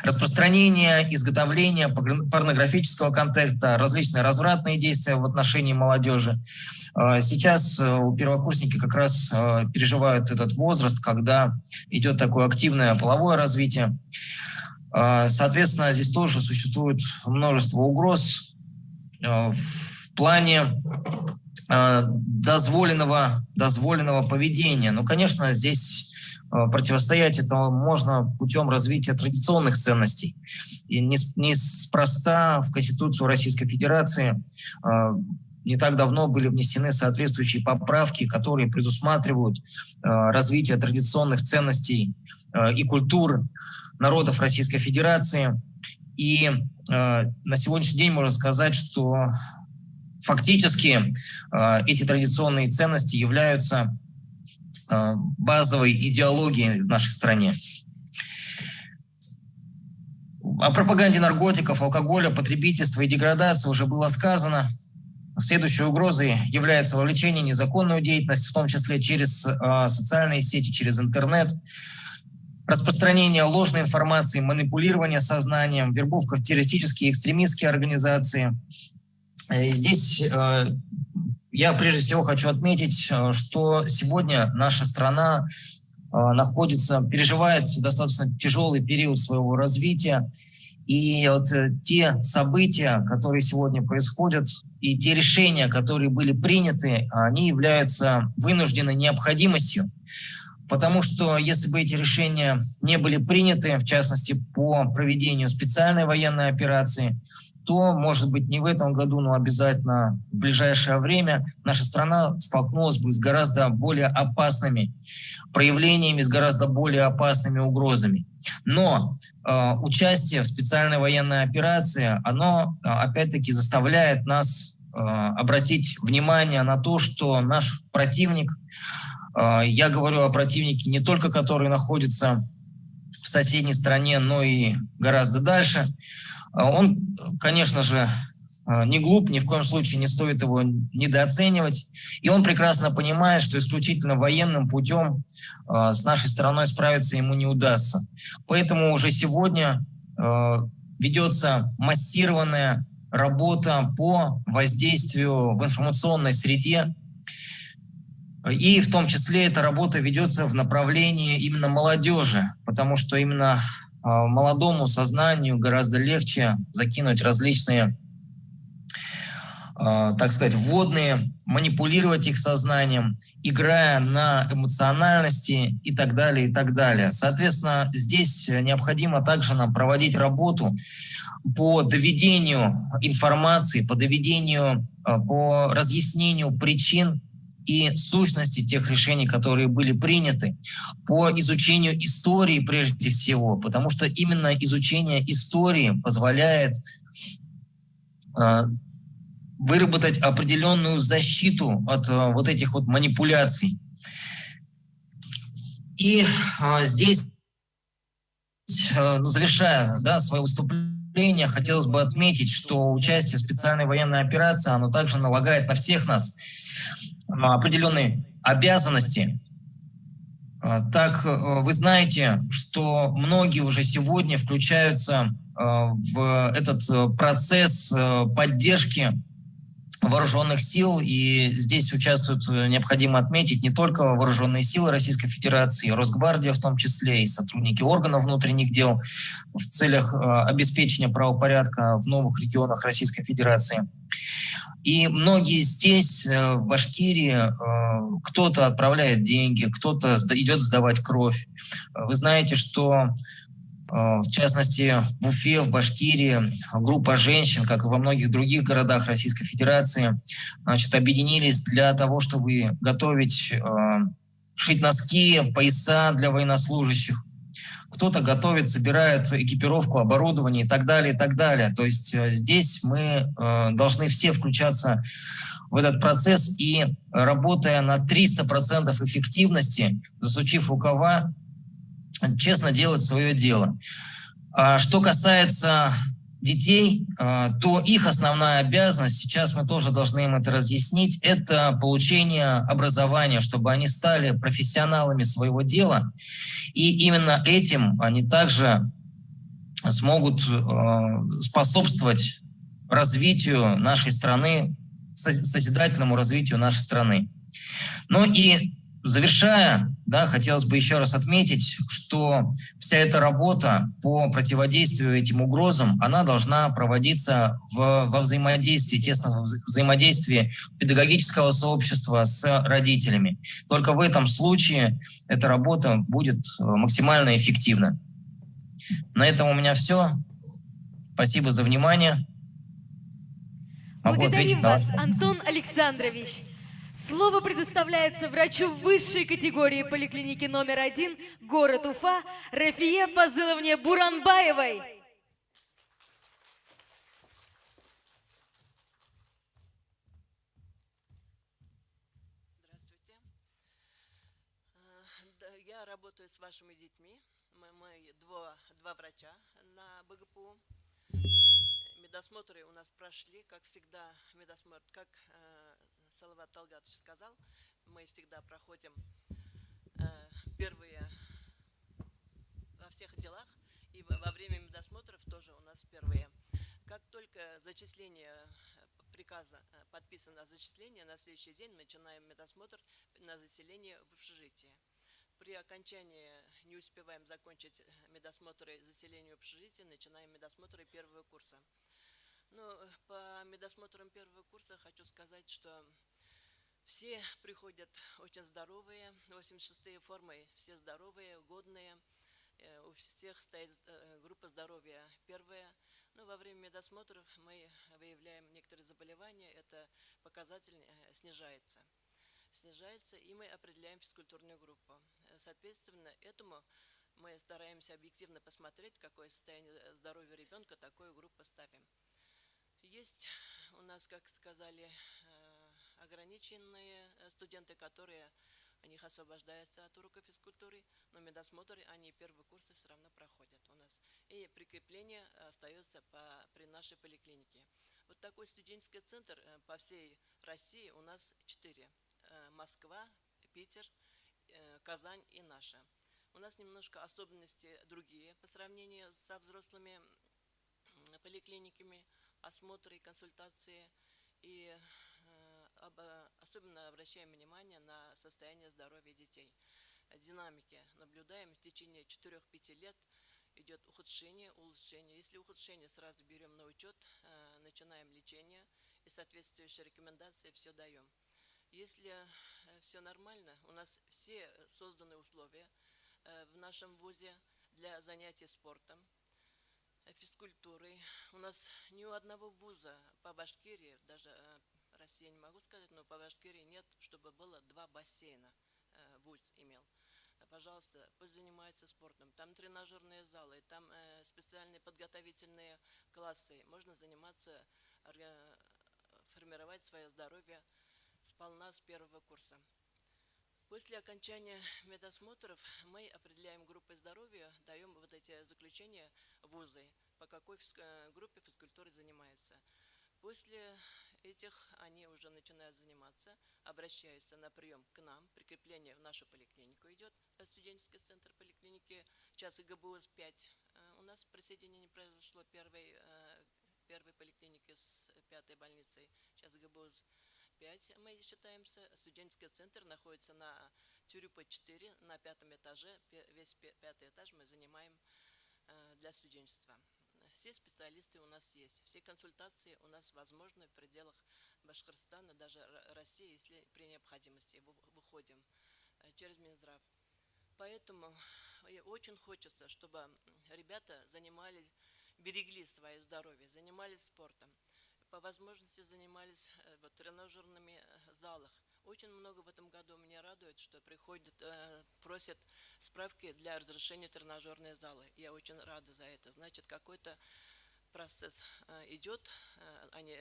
[SPEAKER 5] Распространение, изготовление порнографического контента, различные развратные действия в отношении молодежи. Сейчас первокурсники как раз переживают этот возраст, когда идет такое активное половое развитие. Соответственно, здесь тоже существует множество угроз в плане дозволенного поведения. Конечно, здесь противостоять этому можно путем развития традиционных ценностей. И неспроста в Конституцию Российской Федерации не так давно были внесены соответствующие поправки, которые предусматривают развитие традиционных ценностей и культур народов Российской Федерации. И на сегодняшний день можно сказать, что фактически эти традиционные ценности являются базовой идеологией в нашей стране. О пропаганде наркотиков, алкоголя, потребительства и деградации уже было сказано. Следующей угрозой является вовлечение в незаконную деятельность, в том числе через социальные сети, через интернет, распространение ложной информации, манипулирование сознанием, вербовка в террористические и экстремистские организации. И здесь я прежде всего хочу отметить, что сегодня наша страна переживает достаточно тяжелый период своего развития. И вот те события, которые сегодня происходят, и те решения, которые были приняты, они являются вынужденной необходимостью. Потому что если бы эти решения не были приняты, в частности, по проведению специальной военной операции, то, может быть, не в этом году, но обязательно в ближайшее время наша страна столкнулась бы с гораздо более опасными проявлениями, с гораздо более опасными угрозами. Но участие в специальной военной операции, оно, опять-таки, заставляет нас обратить внимание на то, что наш противник, я говорю о противнике не только, который находится в соседней стране, но и гораздо дальше. Он, конечно же, не глуп, ни в коем случае не стоит его недооценивать. И он прекрасно понимает, что исключительно военным путем с нашей страной справиться ему не удастся. Поэтому уже сегодня ведется массированная работа по воздействию в информационной среде. И в том числе эта работа ведется в направлении именно молодежи, потому что именно молодому сознанию гораздо легче закинуть различные, так сказать, вводные, манипулировать их сознанием, играя на эмоциональности и так далее, и так далее. Соответственно, здесь необходимо также нам проводить работу по доведению информации, по разъяснению причин и сущности тех решений, которые были приняты, по изучению истории прежде всего, потому что именно изучение истории позволяет выработать определенную защиту от вот этих вот манипуляций. И здесь, завершая свое выступление, хотелось бы отметить, что участие в специальной военной операции, оно также налагает на всех нас определенные обязанности. Так, вы знаете, что многие уже сегодня включаются в этот процесс поддержки вооруженных сил, и здесь участвуют, необходимо отметить, не только вооруженные силы Российской Федерации, Росгвардия в том числе, и сотрудники органов внутренних дел в целях обеспечения правопорядка в новых регионах Российской Федерации. И многие здесь, в Башкирии, кто-то отправляет деньги, кто-то идет сдавать кровь. Вы знаете, что в частности, в Уфе, в Башкирии группа женщин, как и во многих других городах Российской Федерации, объединились для того, чтобы готовить, шить носки, пояса для военнослужащих. Кто-то готовит, собирает экипировку, оборудование и так далее, и так далее. То есть здесь мы должны все включаться в этот процесс и, работая на 300% эффективности, засучив рукава, честно делать свое дело. Что касается детей, то их основная обязанность, сейчас мы тоже должны им это разъяснить, это получение образования, чтобы они стали профессионалами своего дела. И именно этим они также смогут способствовать развитию нашей страны, созидательному развитию нашей страны. Ну и завершая, хотелось бы еще раз отметить, что вся эта работа по противодействию этим угрозам, она должна проводиться во взаимодействии, тесном взаимодействии педагогического сообщества с родителями. Только в этом случае эта работа будет максимально эффективна. На этом у меня все. Спасибо за внимание. Могу ответить
[SPEAKER 1] Благодарим
[SPEAKER 5] на
[SPEAKER 1] вас,
[SPEAKER 5] вопросы.
[SPEAKER 1] Антон Александрович. Слово предоставляется врачу высшей категории поликлиники номер 1, город Уфа, Рафие Фазыловне Буранбаевой.
[SPEAKER 6] Здравствуйте. Я работаю с вашими детьми. Мы два врача на БГПУ. медосмотры у нас прошли, как всегда, медосмотр, как Салават Талгатович сказал, мы всегда проходим первые во всех делах, и во время медосмотров тоже у нас первые. Как только зачисление приказа подписано о зачислении, на следующий день начинаем медосмотр на заселение в общежитие. При окончании не успеваем закончить медосмотры заселения в общежитие, начинаем медосмотры первого курса. Но по медосмотрам первого курса хочу сказать, что все приходят очень здоровые, 86-е формы, все здоровые, годные. У всех стоит группа здоровья первая. Но во время медосмотров мы выявляем некоторые заболевания, это показатель снижается, и мы определяем физкультурную группу. Соответственно, этому мы стараемся объективно посмотреть, какое состояние здоровья ребенка, такую группу ставим. Есть у нас, как сказали, ограниченные студенты, которые у них освобождаются от урока физкультуры, но медосмотры они первые курсы все равно проходят у нас. И прикрепление остается при нашей поликлинике. Вот такой студенческий центр по всей России у нас 4. Москва, Питер, Казань и наша. У нас немножко особенности другие по сравнению со взрослыми поликлиниками, осмотры, консультации. И особенно обращаем внимание на состояние здоровья детей. Динамики наблюдаем в течение 4-5 лет. Идет ухудшение, улучшение. Если ухудшение, сразу берем на учет, начинаем лечение и соответствующие рекомендации все даем. Если все нормально, у нас все созданы условия в нашем вузе для занятий спортом, физкультурой. У нас ни у одного вуза по Башкирии, даже России не могу сказать, но по Башкирии нет, чтобы было 2 бассейна вуз имел. Пожалуйста, пусть занимаются спортом. Там тренажерные залы, там специальные подготовительные классы. Можно заниматься, формировать свое здоровье сполна с первого курса. После окончания медосмотров мы определяем группы здоровья, даем вот эти заключения вузы, по какой группе физкультуры занимаются. После этих они уже начинают заниматься, обращаются на прием к нам, прикрепление в нашу поликлинику идет, студенческий центр поликлиники, сейчас ИГБУЗ 5. У нас присоединение произошло первой поликлиники с 5-й больницей, сейчас ИГБУЗ 5 мы считаемся. Студенческий центр находится на Тюрюпа 4, на 5-м этаже, весь 5-й этаж мы занимаем для студенчества. Все специалисты у нас есть, все консультации у нас возможны в пределах Башкортостана, даже России, если при необходимости выходим через Минздрав. Поэтому очень хочется, чтобы ребята берегли свое здоровье, занимались спортом, по возможности занимались в тренажерными залах. Очень много в этом году меня радует, что приходят, просят справки для разрешения тренажерные залы. Я очень рада за это. Значит, какой-то процесс идет, они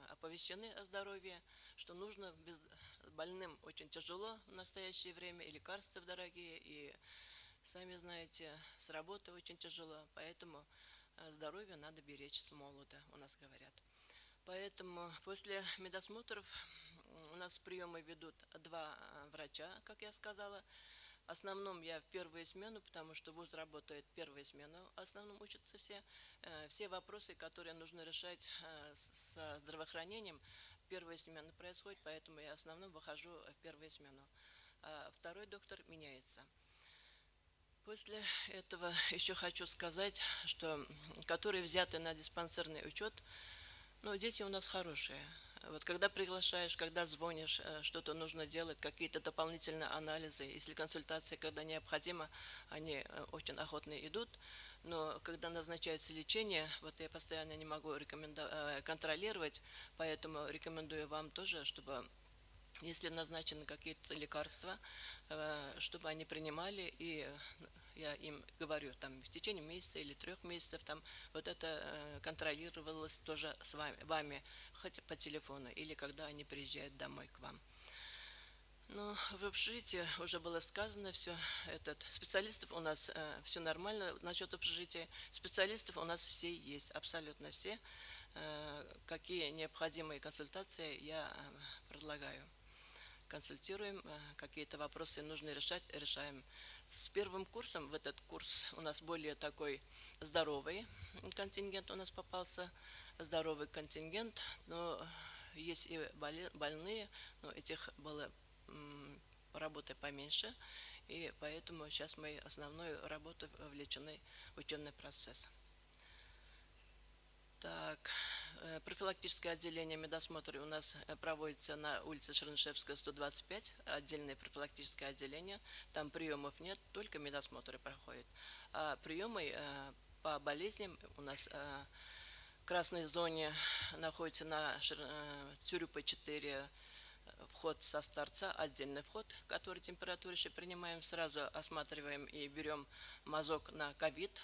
[SPEAKER 6] оповещены о здоровье, что нужно больным очень тяжело в настоящее время, и лекарства дорогие, и, сами знаете, с работы очень тяжело, поэтому здоровье надо беречь с молода, у нас говорят. Поэтому после медосмотров у нас приемы ведут 2 врача, как я сказала. В основном я в первую смену, потому что вуз работает первую смену, в основном учатся все. Все вопросы, которые нужно решать со здравоохранением, в первую смену происходит, поэтому я в основном выхожу в первую смену. А второй доктор меняется. После этого еще хочу сказать, что которые взяты на диспансерный учет, но дети у нас хорошие. Вот когда приглашаешь, когда звонишь, что-то нужно делать, какие-то дополнительные анализы, если консультация, когда необходимо, они очень охотно идут. Но когда назначается лечение, вот я постоянно не могу контролировать, поэтому рекомендую вам тоже, чтобы, если назначены какие-то лекарства, чтобы они принимали, и я им говорю, там в течение месяца или 3 месяцев, там вот это контролировалось тоже с вами, хоть по телефону, или когда они приезжают домой к вам. Ну, в общежитии уже было сказано все. Специалистов у нас все нормально насчет общежития. Специалистов у нас все есть, абсолютно все. Какие необходимые консультации я предлагаю. Консультируем, какие-то вопросы нужно решать, решаем. С первым курсом, в этот курс у нас более такой здоровый контингент у нас попался. Здоровый контингент, но есть и больные, но этих было работы поменьше, и поэтому сейчас мы основную работу вовлечены в учебный процесс. Так, профилактическое отделение медосмотра у нас проводится на улице Чернышевская, 125, отдельное профилактическое отделение. Там приемов нет, только медосмотры проходят. А приемы по болезням у нас в красной зоне находится на Тюрюпа 4, вход со торца, отдельный вход, который температурищи принимаем, сразу осматриваем и берем мазок на ковид.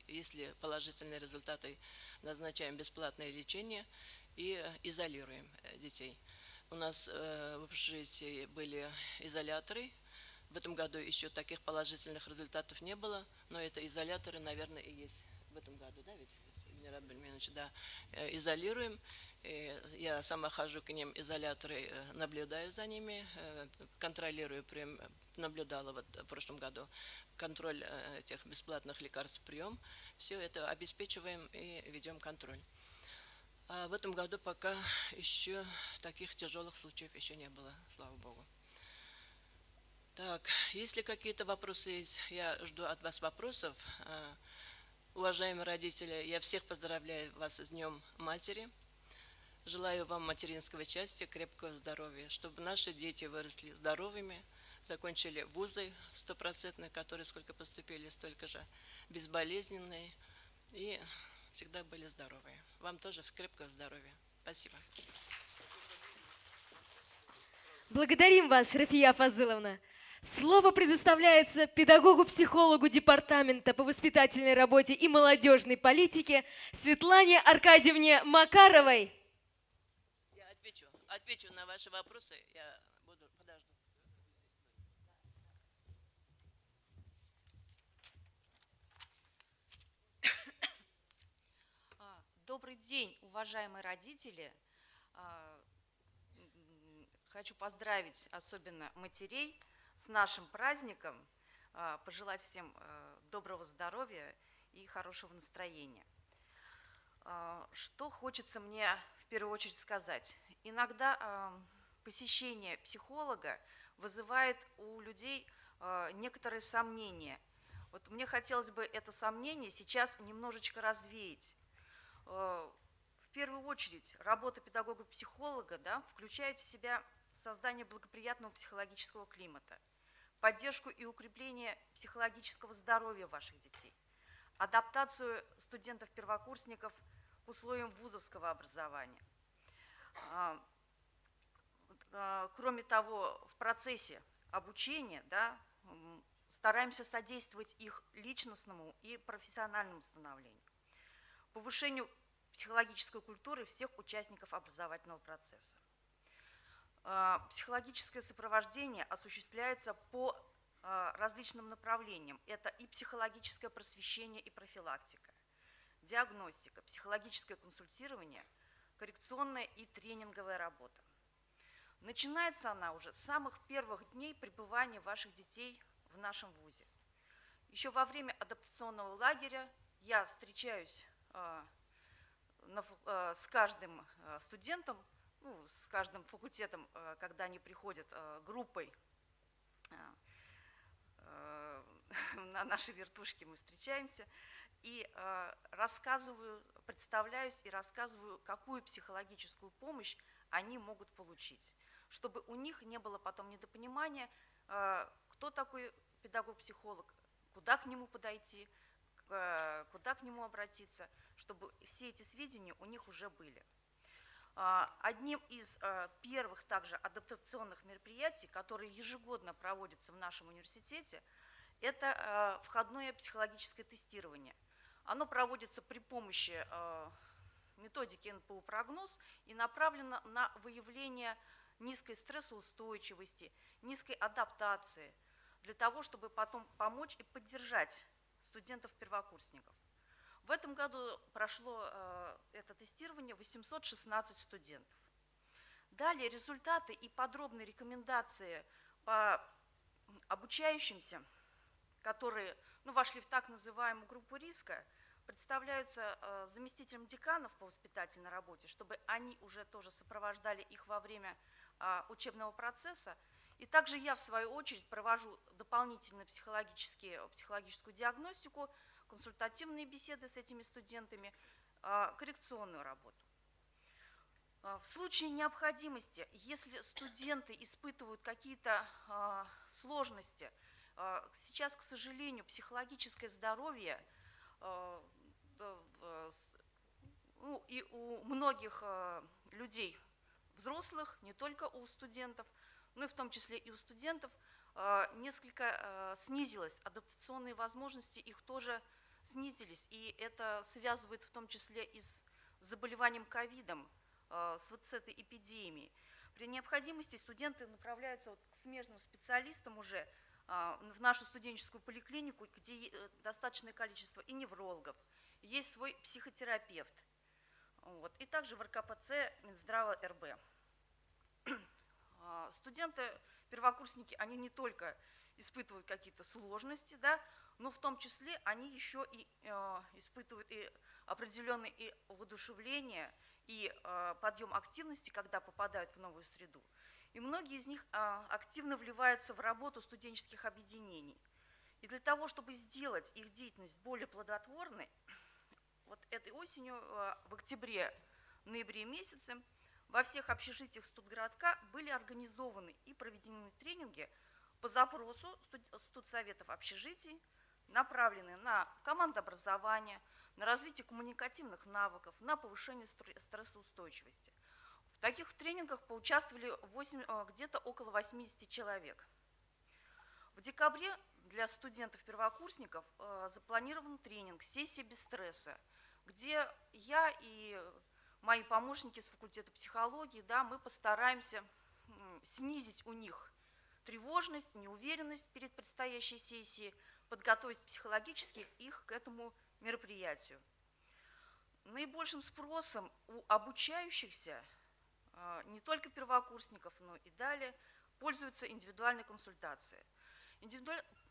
[SPEAKER 6] Если положительные результаты, назначаем бесплатное лечение и изолируем детей. У нас в общежитии были изоляторы. В этом году еще таких положительных результатов не было, но это изоляторы, наверное, и есть в этом году, да, ведь, Генерал Бельминович, да, изолируем. Я сама хожу к ним, изоляторы, наблюдаю за ними, контролирую, наблюдала вот в прошлом году контроль этих бесплатных лекарств, прием. Все это обеспечиваем и ведем контроль. А в этом году пока еще таких тяжелых случаев еще не было, слава Богу. Так, если какие-то вопросы есть, я жду от вас вопросов. Уважаемые родители, я всех поздравляю вас с Днем Матери. Желаю вам материнского счастья, крепкого здоровья, чтобы наши дети выросли здоровыми, закончили вузы 100%, которые сколько поступили, столько же безболезненные и всегда были здоровые. Вам тоже крепкого здоровья. Спасибо.
[SPEAKER 1] Благодарим вас, Рафия Фазыловна. Слово предоставляется педагогу-психологу Департамента по воспитательной работе и молодежной политике Светлане Аркадьевне Макаровой.
[SPEAKER 6] Я отвечу на ваши вопросы. Я подожду.
[SPEAKER 7] Добрый день, уважаемые родители. Хочу поздравить особенно матерей с нашим праздником, пожелать всем доброго здоровья и хорошего настроения. Что хочется мне в первую очередь сказать? Иногда посещение психолога вызывает у людей некоторые сомнения. Вот мне хотелось бы это сомнение сейчас немножечко развеять. В первую очередь работа педагога-психолога, да, включает в себя создание благоприятного психологического климата, поддержку и укрепление психологического здоровья ваших детей, адаптацию студентов-первокурсников к условиям вузовского образования. Кроме того, в процессе обучения, да, стараемся содействовать их личностному и профессиональному становлению, повышению психологической культуры всех участников образовательного процесса. Психологическое сопровождение осуществляется по различным направлениям. Это и психологическое просвещение и профилактика, диагностика, психологическое консультирование, коррекционная и тренинговая работа. Начинается она уже с самых первых дней пребывания ваших детей в нашем вузе. Еще во время адаптационного лагеря я встречаюсь с каждым студентом, ну, с каждым факультетом, когда они приходят группой на наши вертушки, мы встречаемся, и рассказываю, представляюсь и рассказываю, какую психологическую помощь они могут получить, чтобы у них не было потом недопонимания, кто такой педагог-психолог, куда к нему подойти, куда к нему обратиться, чтобы все эти сведения у них уже были. Одним из первых также адаптационных мероприятий, которые ежегодно проводятся в нашем университете, это входное психологическое тестирование. Оно проводится при помощи методики НПУ-прогноз и направлено на выявление низкой стрессоустойчивости, низкой адаптации, для того, чтобы потом помочь и поддержать студентов-первокурсников. В этом году прошло это тестирование 816 студентов. Далее результаты и подробные рекомендации по обучающимся, которые вошли в так называемую группу риска, представляются заместителем деканов по воспитательной работе, чтобы они уже тоже сопровождали их во время учебного процесса. И также я, в свою очередь, провожу дополнительную психологическую диагностику, консультативные беседы с этими студентами, коррекционную работу. В случае необходимости, если студенты испытывают какие-то сложности, сейчас, к сожалению, психологическое здоровье и у многих людей, взрослых, не только у студентов, но и в том числе и у студентов, несколько снизилось. Адаптационные возможности их тоже снизились, и это связывает в том числе и с заболеванием ковидом, с этой эпидемией. При необходимости студенты направляются к смежным специалистам уже в нашу студенческую поликлинику, где достаточное количество и неврологов, есть свой психотерапевт. И также в РКПЦ Минздрава РБ. Студенты-первокурсники, они не только испытывают какие-то сложности, да, но в том числе они еще и испытывают и определенное и воодушевление, и подъем активности, когда попадают в новую среду. И многие из них активно вливаются в работу студенческих объединений. И для того, чтобы сделать их деятельность более плодотворной, вот этой осенью, в октябре-ноябре месяце, во всех общежитиях студгородка были организованы и проведены тренинги по запросу студсоветов общежитий, направленные на командообразование, на развитие коммуникативных навыков, на повышение стрессоустойчивости. В таких тренингах поучаствовали где-то около 80 человек. В декабре для студентов-первокурсников запланирован тренинг «Сессия без стресса», где я и мои помощники с факультета психологии, да, мы постараемся снизить у них тревожность, неуверенность перед предстоящей сессией, подготовить психологически их к этому мероприятию. Наибольшим спросом у обучающихся, не только первокурсников, но и далее, пользуются индивидуальные консультации.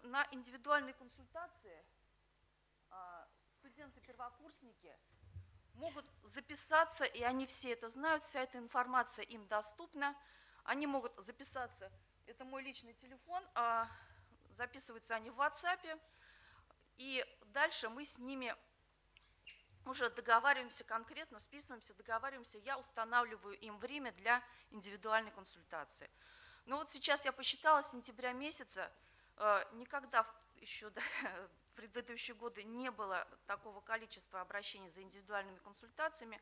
[SPEAKER 7] На индивидуальные консультации студенты-первокурсники могут записаться, и они все это знают, вся эта информация им доступна. Они могут записаться, это мой личный телефон, записываются они в WhatsApp, и дальше мы с ними уже договариваемся конкретно, списываемся, договариваемся, я устанавливаю им время для индивидуальной консультации. Но вот сейчас я посчитала, с сентября месяца, никогда еще в предыдущие годы не было такого количества обращений за индивидуальными консультациями.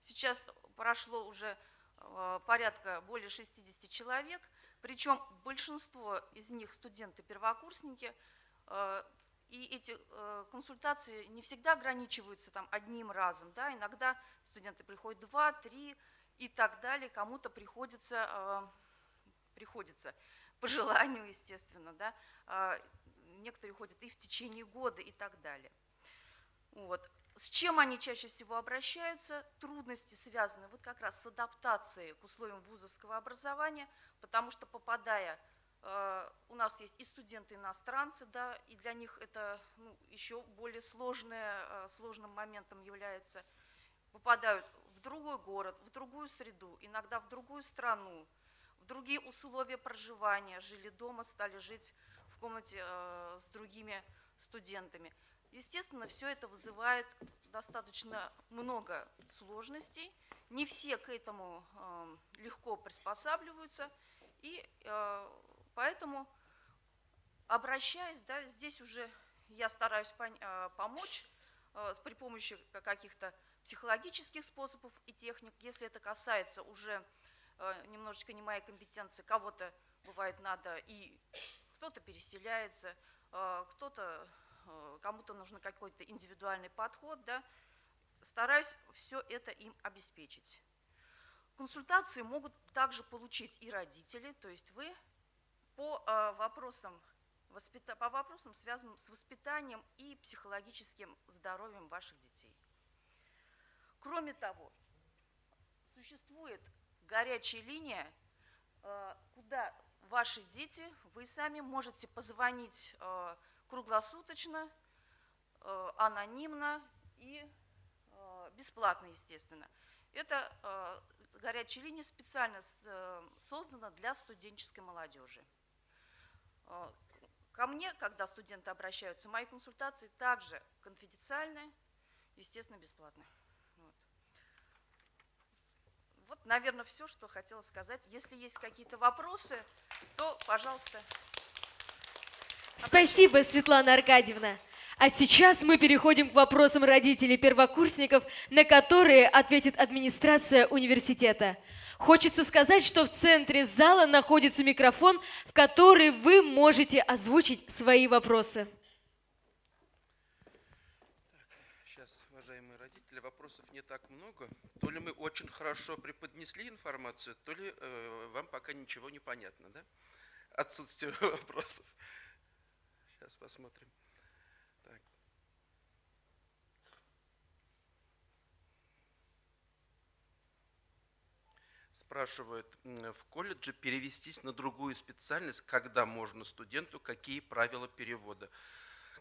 [SPEAKER 7] Сейчас прошло уже порядка более 60 человек, причем большинство из них студенты-первокурсники, и эти консультации не всегда ограничиваются одним разом, да, иногда студенты приходят 2, 3 и так далее, кому-то приходится по желанию, естественно, да, некоторые ходят и в течение года и так далее. Вот. С чем они чаще всего обращаются? Трудности связаны вот как раз с адаптацией к условиям вузовского образования, потому что попадая, у нас есть и студенты-иностранцы, да, и для них это еще более сложным моментом является, попадают в другой город, в другую среду, иногда в другую страну, в другие условия проживания, жили дома, стали жить в комнате с другими студентами. Естественно, все это вызывает достаточно много сложностей, не все к этому легко приспосабливаются, и поэтому, обращаясь, да, здесь уже я стараюсь помочь при помощи каких-то психологических способов и техник, если это касается уже немножечко не моей компетенции, кого-то бывает надо, и кто-то переселяется, кому-то нужен какой-то индивидуальный подход, да, стараюсь все это им обеспечить. Консультации могут также получить и родители, то есть вы, по вопросам, связанным с воспитанием и психологическим здоровьем ваших детей. Кроме того, существует горячая линия, куда ваши дети, вы сами можете позвонить круглосуточно, анонимно и бесплатно, естественно. Это горячая линия специально создана для студенческой молодежи. Ко мне, когда студенты обращаются, мои консультации также конфиденциальные, естественно, бесплатные. Вот, наверное, все, что хотела сказать. Если есть какие-то вопросы, то, пожалуйста.
[SPEAKER 1] Спасибо, Светлана Аркадьевна. А сейчас мы переходим к вопросам родителей первокурсников, на которые ответит администрация университета. Хочется сказать, что в центре зала находится микрофон, в который вы можете озвучить свои вопросы.
[SPEAKER 3] Сейчас, уважаемые родители, вопросов не так много. То ли мы очень хорошо преподнесли информацию, то ли вам пока ничего не понятно, да? Отсутствие вопросов. Сейчас посмотрим. Так. Спрашивают, в колледже перевестись на другую специальность, когда можно студенту, какие правила перевода?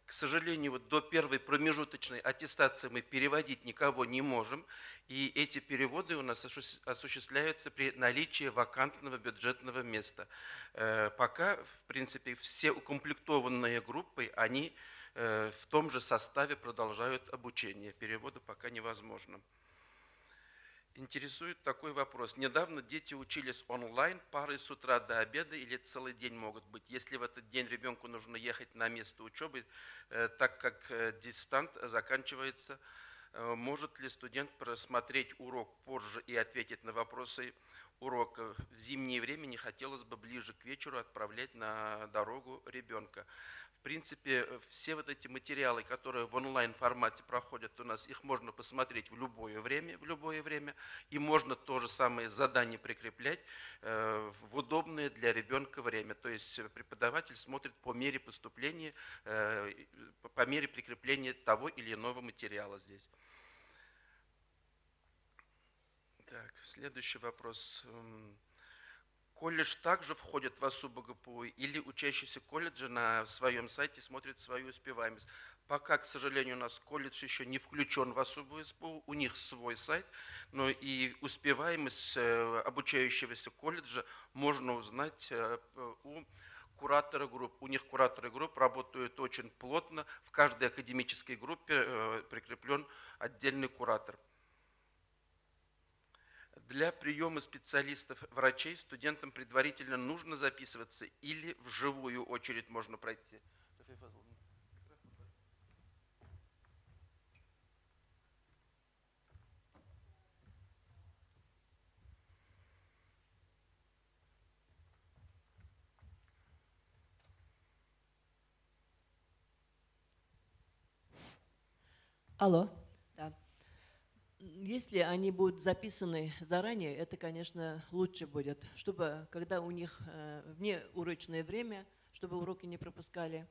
[SPEAKER 3] К сожалению, вот до первой промежуточной аттестации мы переводить никого не можем, и эти переводы у нас осуществляются при наличии вакантного бюджетного места. Пока, в принципе, все укомплектованные группы, они в том же составе продолжают обучение. Перевода пока невозможно. Интересует такой вопрос. Недавно дети учились онлайн, пары с утра до обеда или целый день могут быть. Если в этот день ребенку нужно ехать на место учебы, так как дистант заканчивается, может ли студент просмотреть урок позже и ответить на вопросы урока? В зимнее время не хотелось бы ближе к вечеру отправлять на дорогу ребенка. В принципе, все вот эти материалы, которые в онлайн-формате проходят у нас, их можно посмотреть в любое время, и можно то же самое задание прикреплять в удобное для ребенка время. То есть преподаватель смотрит по мере поступления, по мере прикрепления того или иного материала здесь. Так, следующий вопрос. Колледж также входит в АСУ БГПУ или учащийся колледжа на своем сайте смотрит свою успеваемость? Пока, к сожалению, у нас колледж еще не включен в АСУ БГПУ, у них свой сайт, но и успеваемость обучающегося колледжа можно узнать у куратора групп. У них кураторы групп работают очень плотно, в каждой академической группе прикреплен отдельный куратор. Для приема специалистов-врачей студентам предварительно нужно записываться или в живую очередь можно пройти?
[SPEAKER 6] Алло. Да. Если они будут записаны заранее, это, конечно, лучше будет, чтобы, когда у них внеурочное время, чтобы уроки не пропускали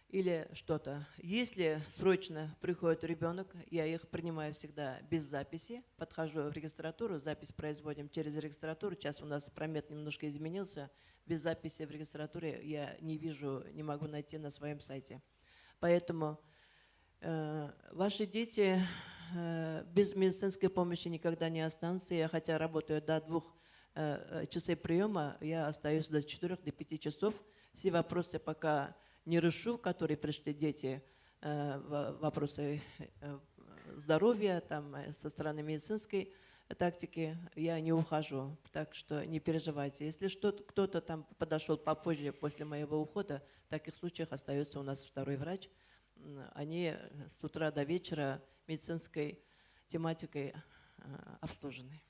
[SPEAKER 6] или что-то. Если срочно приходит ребенок, я их принимаю всегда без записи, подхожу в регистратуру, запись производим через регистратуру. Сейчас у нас промет немножко изменился, без записи в регистратуре я не вижу, не могу найти на своем сайте. Поэтому ваши дети без медицинской помощи никогда не останутся. Я хотя работаю до 2 часов приема, я остаюсь до 4-5 часов. Все вопросы пока не решу, которые пришли дети, вопросы здоровья, там, со стороны медицинской тактики, я не ухожу. Так что не переживайте. Если кто-то там подошел попозже, после моего ухода, в таких случаях остается у нас второй врач. Они с утра до вечера медицинской тематикой обслужены.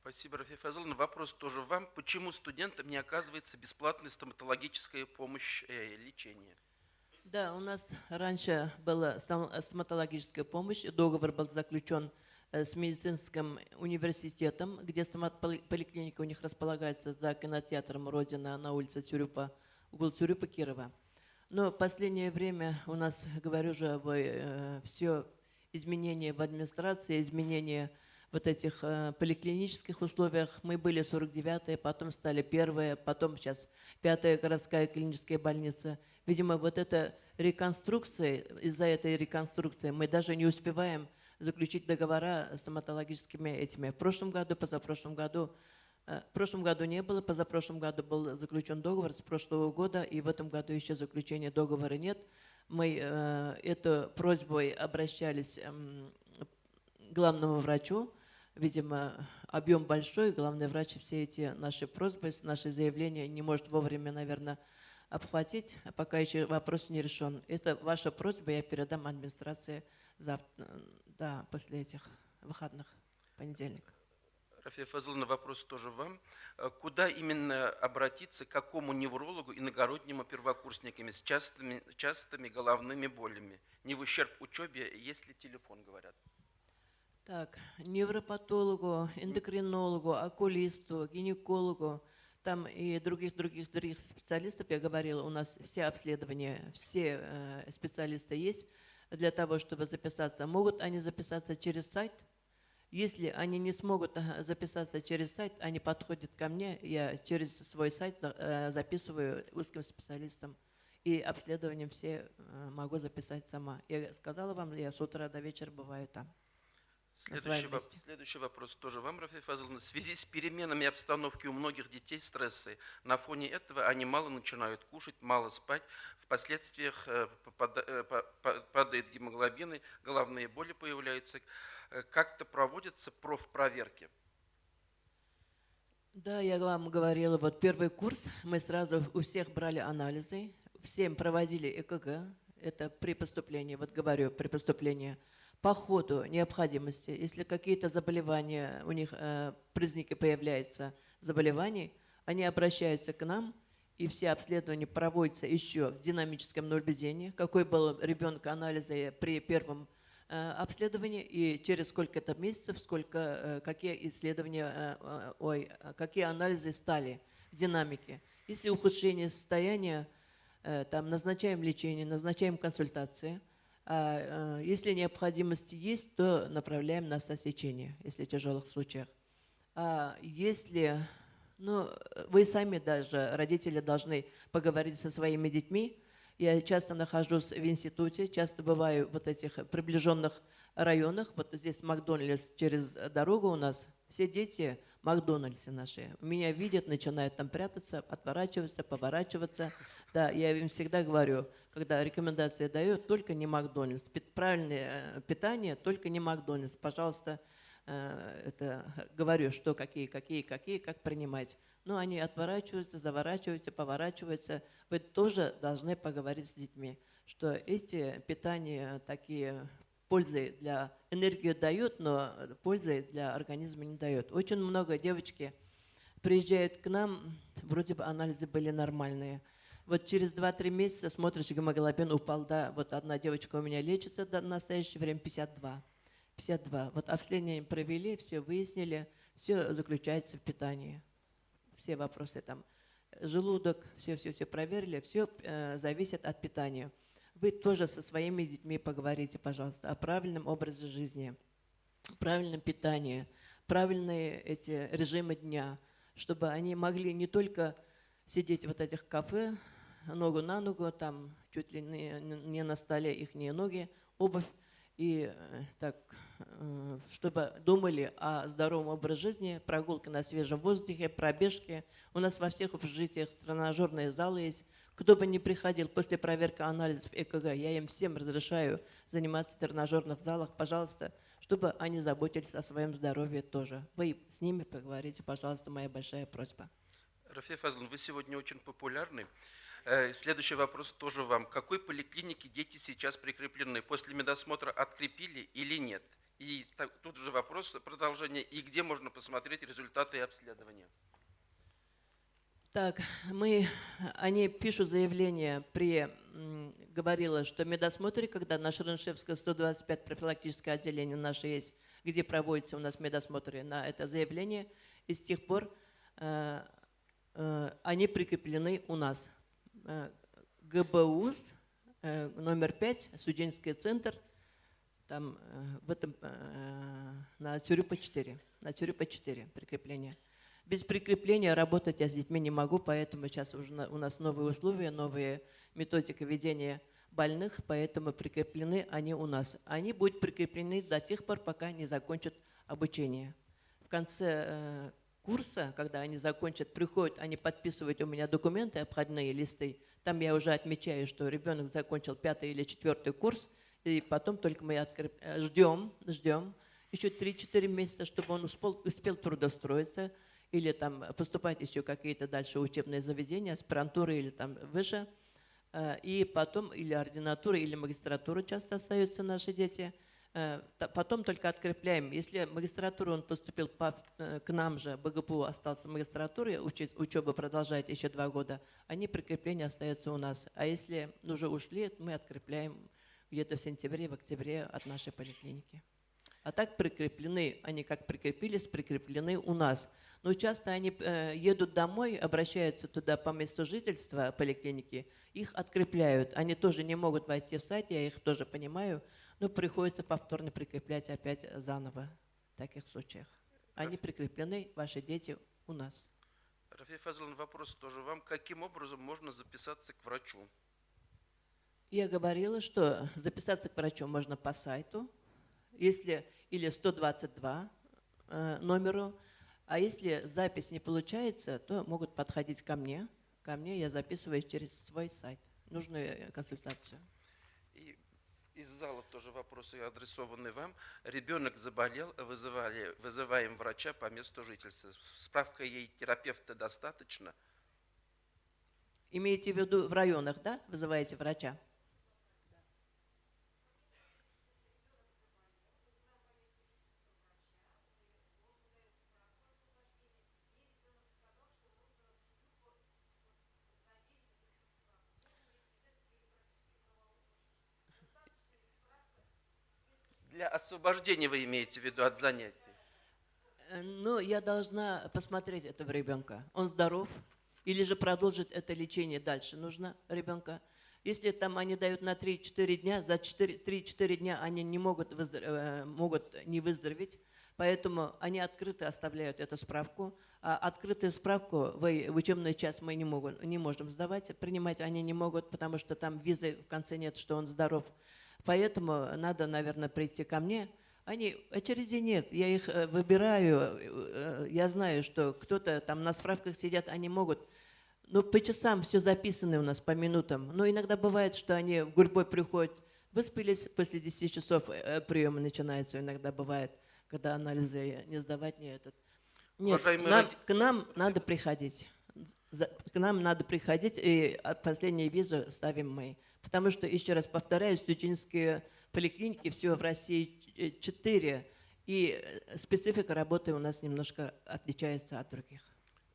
[SPEAKER 3] Спасибо, Рафия Фазыловна. Вопрос тоже вам. Почему студентам не оказывается бесплатная стоматологическая помощь лечения?
[SPEAKER 6] Да, у нас раньше была стоматологическая помощь, договор был заключен с медицинским университетом, где стоматполиклиника у них располагается за кинотеатром «Родина» на улице Тюрюпа, угол Тюрюпа, Кирова. Но в последнее время у нас, говорю же, все изменения в администрации, изменения вот этих поликлинических условиях. Мы были 49-е, потом стали 1-е, потом сейчас 5-я городская клиническая больница. Видимо, вот эта реконструкция, из-за этой реконструкции мы даже не успеваем заключить договора с стоматологическими этими. В прошлом году, позапрошлом году, в прошлом году не было, позапрошлом году был заключен договор с прошлого года, и в этом году еще заключения договора нет. Мы эту просьбой обращались к главному врачу. Видимо, объем большой, главный врач все эти наши просьбы, наши заявления не может вовремя, наверное, обхватить, пока еще вопрос не решен. Это ваша просьба, я передам администрации завтра, да, после этих выходных, понедельник.
[SPEAKER 3] Рафия Фазыловна, вопрос тоже вам. Куда именно обратиться, к какому неврологу иногородним первокурсниками с частыми головными болями? Не в ущерб учебе, если телефон, говорят.
[SPEAKER 6] Так, невропатологу, эндокринологу, окулисту, гинекологу, там и других специалистов, я говорила, у нас все обследования, все специалисты есть для того, чтобы записаться. Могут они записаться через сайт? Если они не смогут записаться через сайт, они подходят ко мне, я через свой сайт записываю узким специалистам. И обследованием все могу записать сама. Я сказала вам, я с утра до вечера бываю там.
[SPEAKER 3] Следующий вопрос тоже вам, Рафия Фазыловна. В связи с переменами обстановки у многих детей стрессы, на фоне этого они мало начинают кушать, мало спать, в последствиях падает гемоглобин, головные боли появляются. Как-то проводятся профпроверки?
[SPEAKER 6] Да, я вам говорила, вот первый курс, мы сразу у всех брали анализы, всем проводили ЭКГ, это при поступлении, вот говорю, при поступлении. По ходу необходимости, если какие-то заболевания, у них признаки появляются заболеваний, они обращаются к нам, и все обследования проводятся еще в динамическом наблюдении, какой был ребенок анализы при первом обследовании, и через сколько-то месяцев, какие исследования, какие анализы стали в динамике. Если ухудшение состояния, там назначаем лечение, назначаем консультации. Если необходимость есть, то направляем на стаз-лечение, если в тяжелых случаях. Если, вы сами даже, родители, должны поговорить со своими детьми. Я часто нахожусь в институте, часто бываю в вот этих приближенных районах. Вот здесь Макдональдс через дорогу у нас. Все дети Макдональдсы наши. Меня видят, начинают там прятаться, отворачиваться, поворачиваться. Да, я им всегда говорю, когда рекомендации даю, только не Макдональдс. Правильное питание, только не Макдональдс. Пожалуйста, говорю, что какие, как принимать. Но они отворачиваются, заворачиваются, поворачиваются. Вы тоже должны поговорить с детьми, что эти питания такие пользы для энергию дают, но пользы для организма не дают. Очень много девочки приезжают к нам, вроде бы анализы были нормальные. Вот через 2-3 месяца смотришь, гемоглобин упал, да, вот одна девочка у меня лечится в настоящее время 52. Вот обследование провели, все выяснили, все заключается в питании. Все вопросы там, желудок, все проверили, все зависит от питания. Вы тоже со своими детьми поговорите, пожалуйста, о правильном образе жизни, правильном питании, правильные эти режимы дня, чтобы они могли не только сидеть в вот этих кафе, ногу на ногу, там чуть ли не на столе их ноги, обувь, и так, чтобы думали о здоровом образе жизни, прогулки на свежем воздухе, пробежки. У нас во всех общежитиях тренажерные залы есть. Кто бы ни приходил после проверки анализов ЭКГ, я им всем разрешаю заниматься в тренажерных залах, пожалуйста, чтобы они заботились о своем здоровье тоже. Вы с ними поговорите, пожалуйста, моя большая просьба.
[SPEAKER 3] Рафия Фазыловна, вы сегодня очень популярны. Следующий вопрос тоже вам. В какой поликлинике дети сейчас прикреплены? После медосмотра открепили или нет? И тут же вопрос, продолжение. И где можно посмотреть результаты обследования?
[SPEAKER 6] Так, они пишут заявление при говорила, что в медосмотре, когда на Шерншевского 125 профилактическое отделение наше есть, где проводятся у нас медосмотры на это заявление, и с тех пор они прикреплены у нас. ГБУС, номер 5, студенческий центр, там в этом, на Цюрюпа 4. На Цюрюпа 4 прикрепление. Без прикрепления работать я с детьми не могу, поэтому сейчас уже у нас новые условия, новые методики ведения больных, поэтому прикреплены они у нас. Они будут прикреплены до тех пор, пока не закончат обучение. В конце курса, когда они закончат, приходят, они подписывают у меня документы, обходные листы. Там я уже отмечаю, что ребенок закончил 5-й или 4-й курс, и потом только мы ждем еще 3-4 месяца, чтобы он успел трудоустроиться, или там поступать еще какие-то дальше учебные заведения, аспирантуры или там выше, и потом или ординатура, или магистратура часто остаются наши дети. Потом только открепляем. Если магистратуру он поступил к нам же, БГПУ остался в магистратуре, учеба продолжает еще 2 года, они прикрепления остаются у нас. А если уже ушли, мы открепляем где-то в сентябре, в октябре от нашей поликлиники. А так прикреплены, они как прикрепились, прикреплены у нас. Но часто они едут домой, обращаются туда по месту жительства поликлиники, их открепляют. Они тоже не могут войти в сайт, я их тоже понимаю, но приходится повторно прикреплять опять заново в таких случаях. Они прикреплены, ваши дети, у нас.
[SPEAKER 3] Рафия Фазыловна, вопрос тоже вам. Каким образом можно записаться к врачу?
[SPEAKER 6] Я говорила, что записаться к врачу можно по сайту, если или 122 номеру, а если запись не получается, то могут подходить ко мне. Ко мне я записываюсь через свой сайт. Нужную консультацию.
[SPEAKER 3] И из зала тоже вопросы адресованы вам. Ребенок заболел, вызываем врача по месту жительства. Справка ей терапевта достаточно?
[SPEAKER 6] Имеете в виду в районах, да, вызываете врача?
[SPEAKER 3] Для освобождения вы имеете в виду от занятий?
[SPEAKER 6] Ну, я должна посмотреть этого ребенка. Он здоров? Или же продолжить это лечение дальше нужно ребенка? Если там они дают на 3-4 дня, за 3-4 дня они не могут не выздороветь, поэтому они открыто оставляют эту справку. А открытую справку в учебный час мы не можем сдавать, принимать они не могут, потому что там визы в конце нет, что он здоров. Поэтому надо, наверное, прийти ко мне. Очереди нет, я их выбираю, я знаю, что кто-то там на справках сидят, они могут. Но по часам все записано у нас, по минутам. Но иногда бывает, что они в гурьбой приходят, выспались, после 10 часов приемы начинаются, иногда бывает, когда анализы не сдавать, не этот. Нет, к нам надо приходить. К нам надо приходить, и последнюю визу ставим мы. Потому что, еще раз повторяю, студенческие поликлиники всего в России 4, и специфика работы у нас немножко отличается от других.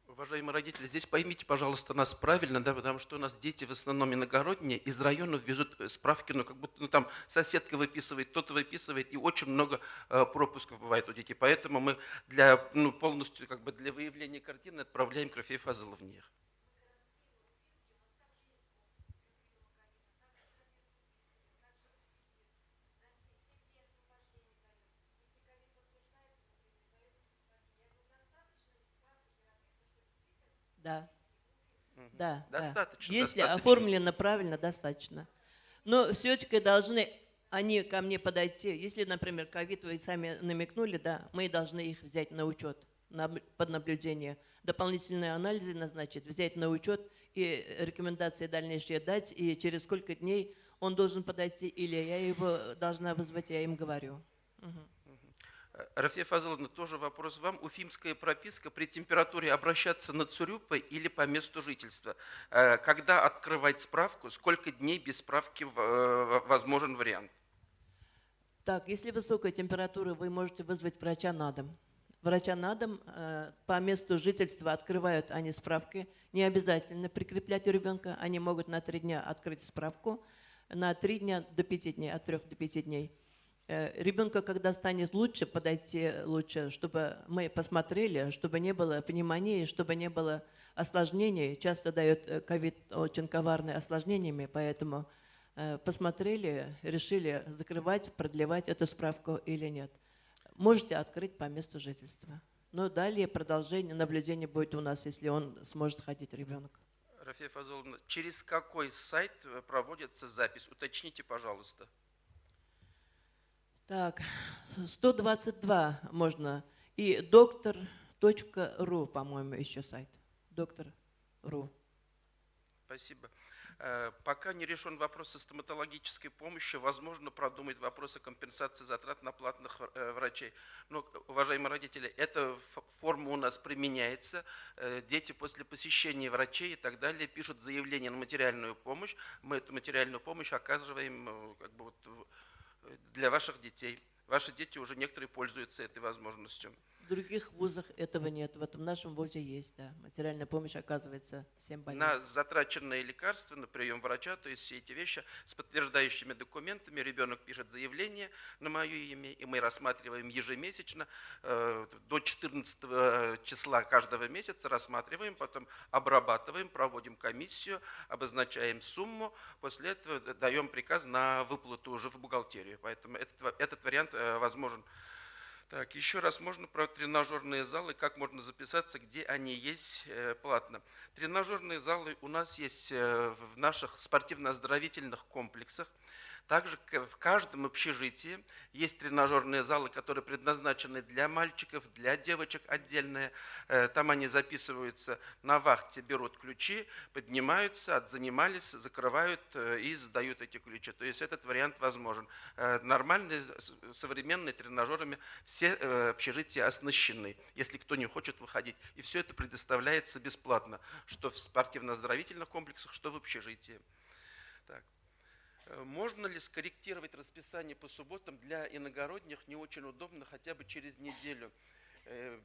[SPEAKER 3] Уважаемые родители, здесь поймите, пожалуйста, нас правильно, да, потому что у нас дети в основном иногородние, из районов везут справки, как будто там соседка выписывает, кто-то выписывает, и очень много пропусков бывает у детей. Поэтому мы полностью для выявления картины отправляем к Рафии Фазыловне.
[SPEAKER 6] Да.
[SPEAKER 3] Достаточно.
[SPEAKER 6] Если оформлено правильно, достаточно. Но все-таки должны они ко мне подойти. Если, например, ковид вы сами намекнули, да, мы должны их взять на учет, под наблюдение. Дополнительные анализы назначить, взять на учет и рекомендации дальнейшие дать. И через сколько дней он должен подойти, или я его должна вызвать, я им говорю.
[SPEAKER 3] Рафия Фазыловна, тоже вопрос вам. Уфимская прописка при температуре обращаться на Цюрюпа или по месту жительства? Когда открывать справку? Сколько дней без справки возможен вариант?
[SPEAKER 6] Так, если высокая температура, вы можете вызвать врача на дом. врача на дом, по месту жительства открывают они справки. Не обязательно прикреплять у ребенка, они могут на 3 дня открыть справку, на 3 дня до 5 дней, от 3 до 5 дней. Ребенку, когда станет лучше, подойти лучше, чтобы мы посмотрели, чтобы не было пневмонии, чтобы не было осложнений. Часто дает ковид очень коварные осложнениями, поэтому посмотрели, решили закрывать, продлевать эту справку или нет. Можете открыть по месту жительства. Но далее продолжение наблюдения будет у нас, если он сможет ходить, ребенок.
[SPEAKER 3] Рафия Фазоловна, через какой сайт проводится запись? Уточните, пожалуйста.
[SPEAKER 6] Так, 122 можно. И доктор.ру, по-моему, еще сайт. Доктор.ру.
[SPEAKER 3] Спасибо. Пока не решен вопрос со стоматологической помощью, возможно продумать вопрос о компенсации затрат на платных врачей. Но, уважаемые родители, эта форма у нас применяется. Дети после посещения врачей и так далее пишут заявление на материальную помощь. Мы эту материальную помощь оказываем как бы, для ваших детей. Ваши дети уже некоторые пользуются этой возможностью.
[SPEAKER 6] В других вузах этого нет. В этом нашем вузе есть, да. Материальная помощь оказывается всем больным.
[SPEAKER 3] На затраченные лекарства, на прием врача, то есть все эти вещи с подтверждающими документами. Ребенок пишет заявление на мое имя, и мы рассматриваем ежемесячно. До 14 числа каждого месяца рассматриваем, потом обрабатываем, проводим комиссию, обозначаем сумму. После этого даем приказ на выплату уже в бухгалтерию. Поэтому этот вариант возможен. Так, еще раз можно про тренажерные залы, как можно записаться, где они есть платно. Тренажерные залы у нас есть в наших спортивно-оздоровительных комплексах. Также в каждом общежитии есть тренажерные залы, которые предназначены для мальчиков, для девочек отдельные. Там они записываются на вахте, берут ключи, поднимаются, отзанимались, закрывают и сдают эти ключи. То есть этот вариант возможен. Нормальные, современные тренажерами все общежития оснащены, если кто не хочет выходить. И все это предоставляется бесплатно, что в спортивно-оздоровительных комплексах, что в общежитии. Так. Можно ли скорректировать расписание по субботам для иногородних? Не очень удобно, хотя бы через неделю.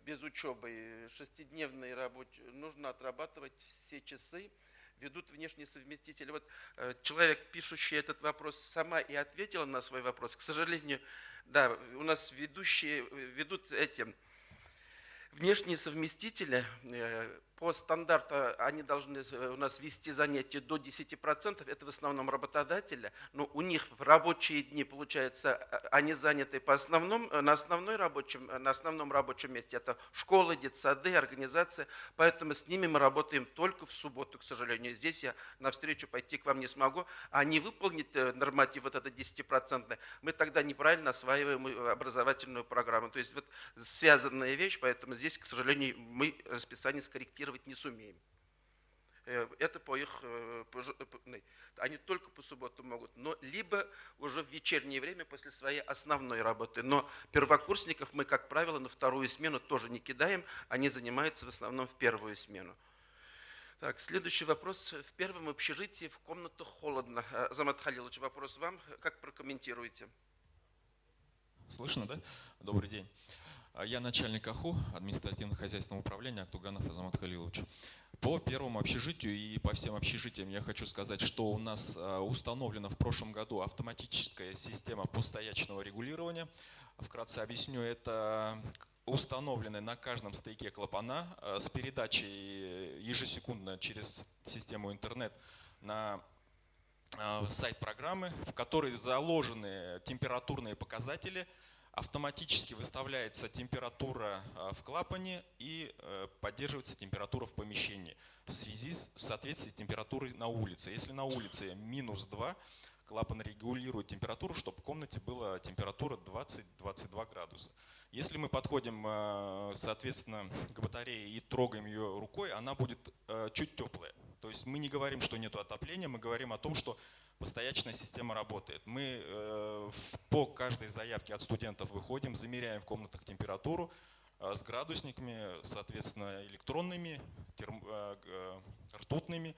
[SPEAKER 3] Без учебы, 6-дневной работы. Нужно отрабатывать все часы. Ведут внешние совместители. Вот человек, пишущий этот вопрос, сама и ответила на свой вопрос. К сожалению, да, у нас ведущие ведут эти внешние совместители. По стандарту они должны у нас вести занятия до 10%, это в основном работодатели, но у них в рабочие дни, получается, они заняты на основном рабочем месте, это школы, детсады, организации, поэтому с ними мы работаем только в субботу, к сожалению. Здесь я навстречу пойти к вам не смогу, а не выполнить норматив вот это 10%, мы тогда неправильно осваиваем образовательную программу. То есть вот связанная вещь, поэтому здесь, к сожалению, мы расписание скорректировать не сумеем. Это по их... Они только по субботу могут, но либо уже в вечернее время после своей основной работы. Но первокурсников мы, как правило, на вторую смену тоже не кидаем, они занимаются в основном в первую смену. Так, следующий вопрос. В первом общежитии в комнатах холодно. Азамат Халилович, вопрос вам. Как прокомментируете?
[SPEAKER 8] Слышно, да? Добрый день. Я начальник АХУ, административно-хозяйственного управления Актуганов Азамат Халилович. По первому общежитию и по всем общежитиям я хочу сказать, что у нас установлена в прошлом году автоматическая система постоячного регулирования. Вкратце объясню, это установлены на каждом стояке клапана с передачей ежесекундно через систему интернет на сайт программы, в которой заложены температурные показатели. Автоматически выставляется температура в клапане и поддерживается температура в помещении в соответствии с температурой на улице. Если на улице -2, клапан регулирует температуру, чтобы в комнате была температура 20-22 градуса. Если мы подходим, соответственно, к батарее и трогаем ее рукой, она будет чуть теплая. То есть мы не говорим, что нет отопления, мы говорим о том, что постоячная система работает. Мы по каждой заявке от студентов выходим, замеряем в комнатах температуру с градусниками, соответственно, электронными, ртутными.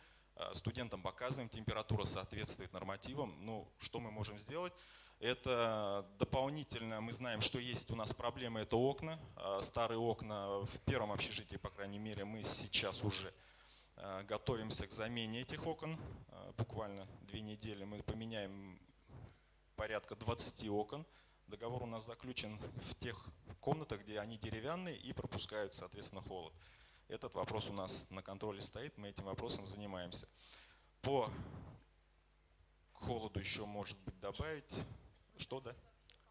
[SPEAKER 8] Студентам показываем, температура соответствует нормативам. Ну, что мы можем сделать? Это дополнительно, мы знаем, что есть у нас проблема, это окна. Старые окна в первом общежитии, по крайней мере, мы сейчас уже готовимся к замене этих окон. Буквально 2 недели мы поменяем порядка 20 окон. Договор у нас заключен в тех комнатах, где они деревянные и пропускают, соответственно, холод. Этот вопрос у нас на контроле стоит, мы этим вопросом занимаемся. По холоду еще, может быть, добавить. Что, да?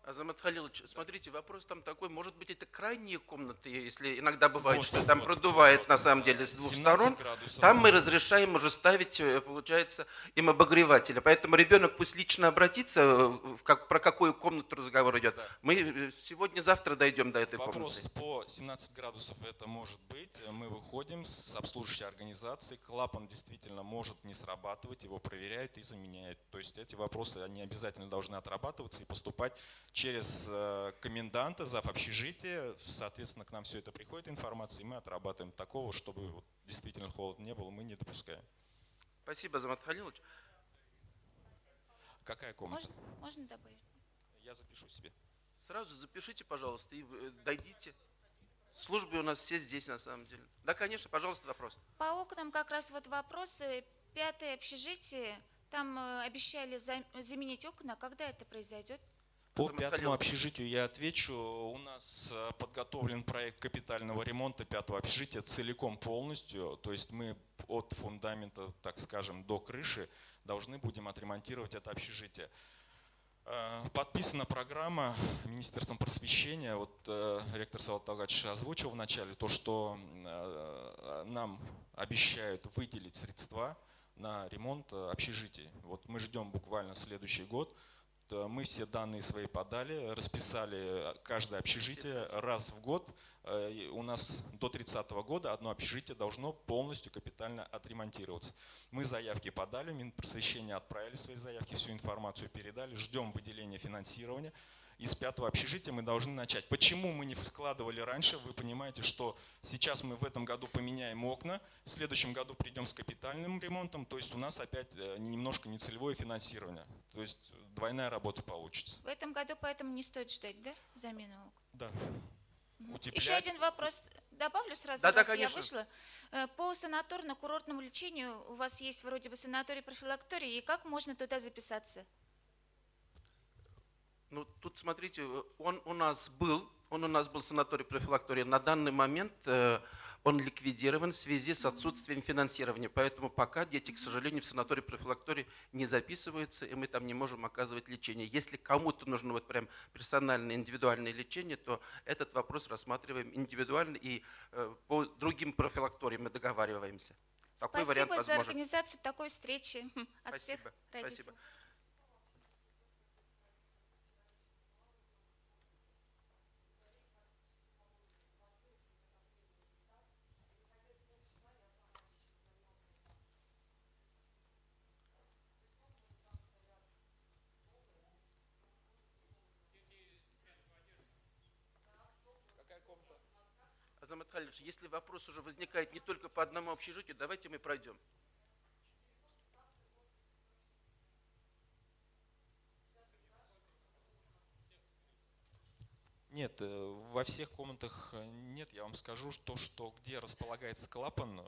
[SPEAKER 3] Азамат Халилович, смотрите, вопрос там такой, может быть, это крайние комнаты, если иногда бывает,
[SPEAKER 8] Вот,
[SPEAKER 3] что там
[SPEAKER 8] вот,
[SPEAKER 3] продувает
[SPEAKER 8] вот,
[SPEAKER 3] на самом деле с
[SPEAKER 8] 17
[SPEAKER 3] двух сторон,
[SPEAKER 8] градусов.
[SPEAKER 3] там мы разрешаем уже ставить, получается, им обогревателя. Поэтому ребенок пусть лично обратится, про какую комнату разговор идет.
[SPEAKER 8] Да.
[SPEAKER 3] Мы сегодня-завтра дойдем до этой
[SPEAKER 8] Вопрос
[SPEAKER 3] комнаты.
[SPEAKER 8] по 17 градусов это может быть. Мы выходим с обслуживающей организации. Клапан действительно может не срабатывать, его проверяют и заменяют. То есть эти вопросы, они обязательно должны отрабатываться и поступать через коменданта, зав. Общежития. Соответственно, к нам все это приходит информация, и мы отрабатываем такого, чтобы вот действительно холод не было, мы не допускаем.
[SPEAKER 3] Спасибо, Азамат Халилович.
[SPEAKER 8] Какая комната?
[SPEAKER 4] Можно добавить?
[SPEAKER 8] Я запишу себе.
[SPEAKER 3] Сразу запишите, пожалуйста, и дойдите. Службы у нас все здесь на самом деле. Да, конечно, пожалуйста, вопрос.
[SPEAKER 9] По окнам как раз вот вопросы. 5-е общежитие, там обещали заменить окна. Когда это произойдет?
[SPEAKER 8] По
[SPEAKER 3] Азамат
[SPEAKER 8] 5-му
[SPEAKER 3] Халилович.
[SPEAKER 8] общежитию я отвечу. У нас подготовлен проект капитального ремонта 5-го общежития целиком полностью. То есть мы от фундамента, так скажем, до крыши должны будем отремонтировать это общежитие. Подписана программа Министерством просвещения. Вот ректор Сават Талгатович озвучил в начале то, что нам обещают выделить средства на ремонт общежитий. Вот мы ждем буквально следующий год. Мы все данные свои подали, расписали каждое общежитие раз в год. У нас до 30-го года одно общежитие должно полностью капитально отремонтироваться. Мы заявки подали, Минпросвещение отправили свои заявки, всю информацию передали, ждем выделения финансирования. Из 5-го общежития мы должны начать. Почему мы не вкладывали раньше? Вы понимаете, что сейчас мы в этом году поменяем окна, в следующем году придем с капитальным ремонтом, то есть у нас опять немножко нецелевое финансирование. То есть двойная работа получится.
[SPEAKER 9] В этом году поэтому не стоит ждать, да, замену окон?
[SPEAKER 8] Да. Утеплять.
[SPEAKER 9] Еще один вопрос. Добавлю сразу,
[SPEAKER 3] Да,
[SPEAKER 9] раз
[SPEAKER 3] конечно.
[SPEAKER 9] я вышла. По санаторно-курортному лечению у вас есть вроде бы санаторий-профилакторий, и как можно туда записаться?
[SPEAKER 3] Ну, тут смотрите, он у нас был санаторий-профилакторий. На данный момент он ликвидирован в связи с отсутствием финансирования. Поэтому пока дети, к сожалению, в санаторий-профилакторий не записываются, и мы там не можем оказывать лечение. Если кому-то нужно вот прям персональное, индивидуальное лечение, то этот вопрос рассматриваем индивидуально, и по другим профилакториям мы договариваемся. Такой вариант
[SPEAKER 9] Спасибо за
[SPEAKER 3] возможен.
[SPEAKER 9] организацию такой встречи от всех
[SPEAKER 3] Спасибо.
[SPEAKER 9] родителей.
[SPEAKER 3] Спасибо. Азамат Халилович, если вопрос уже возникает не только по одному общежитию, давайте мы пройдем.
[SPEAKER 8] Нет, во всех комнатах нет. Я вам скажу, что где располагается клапан,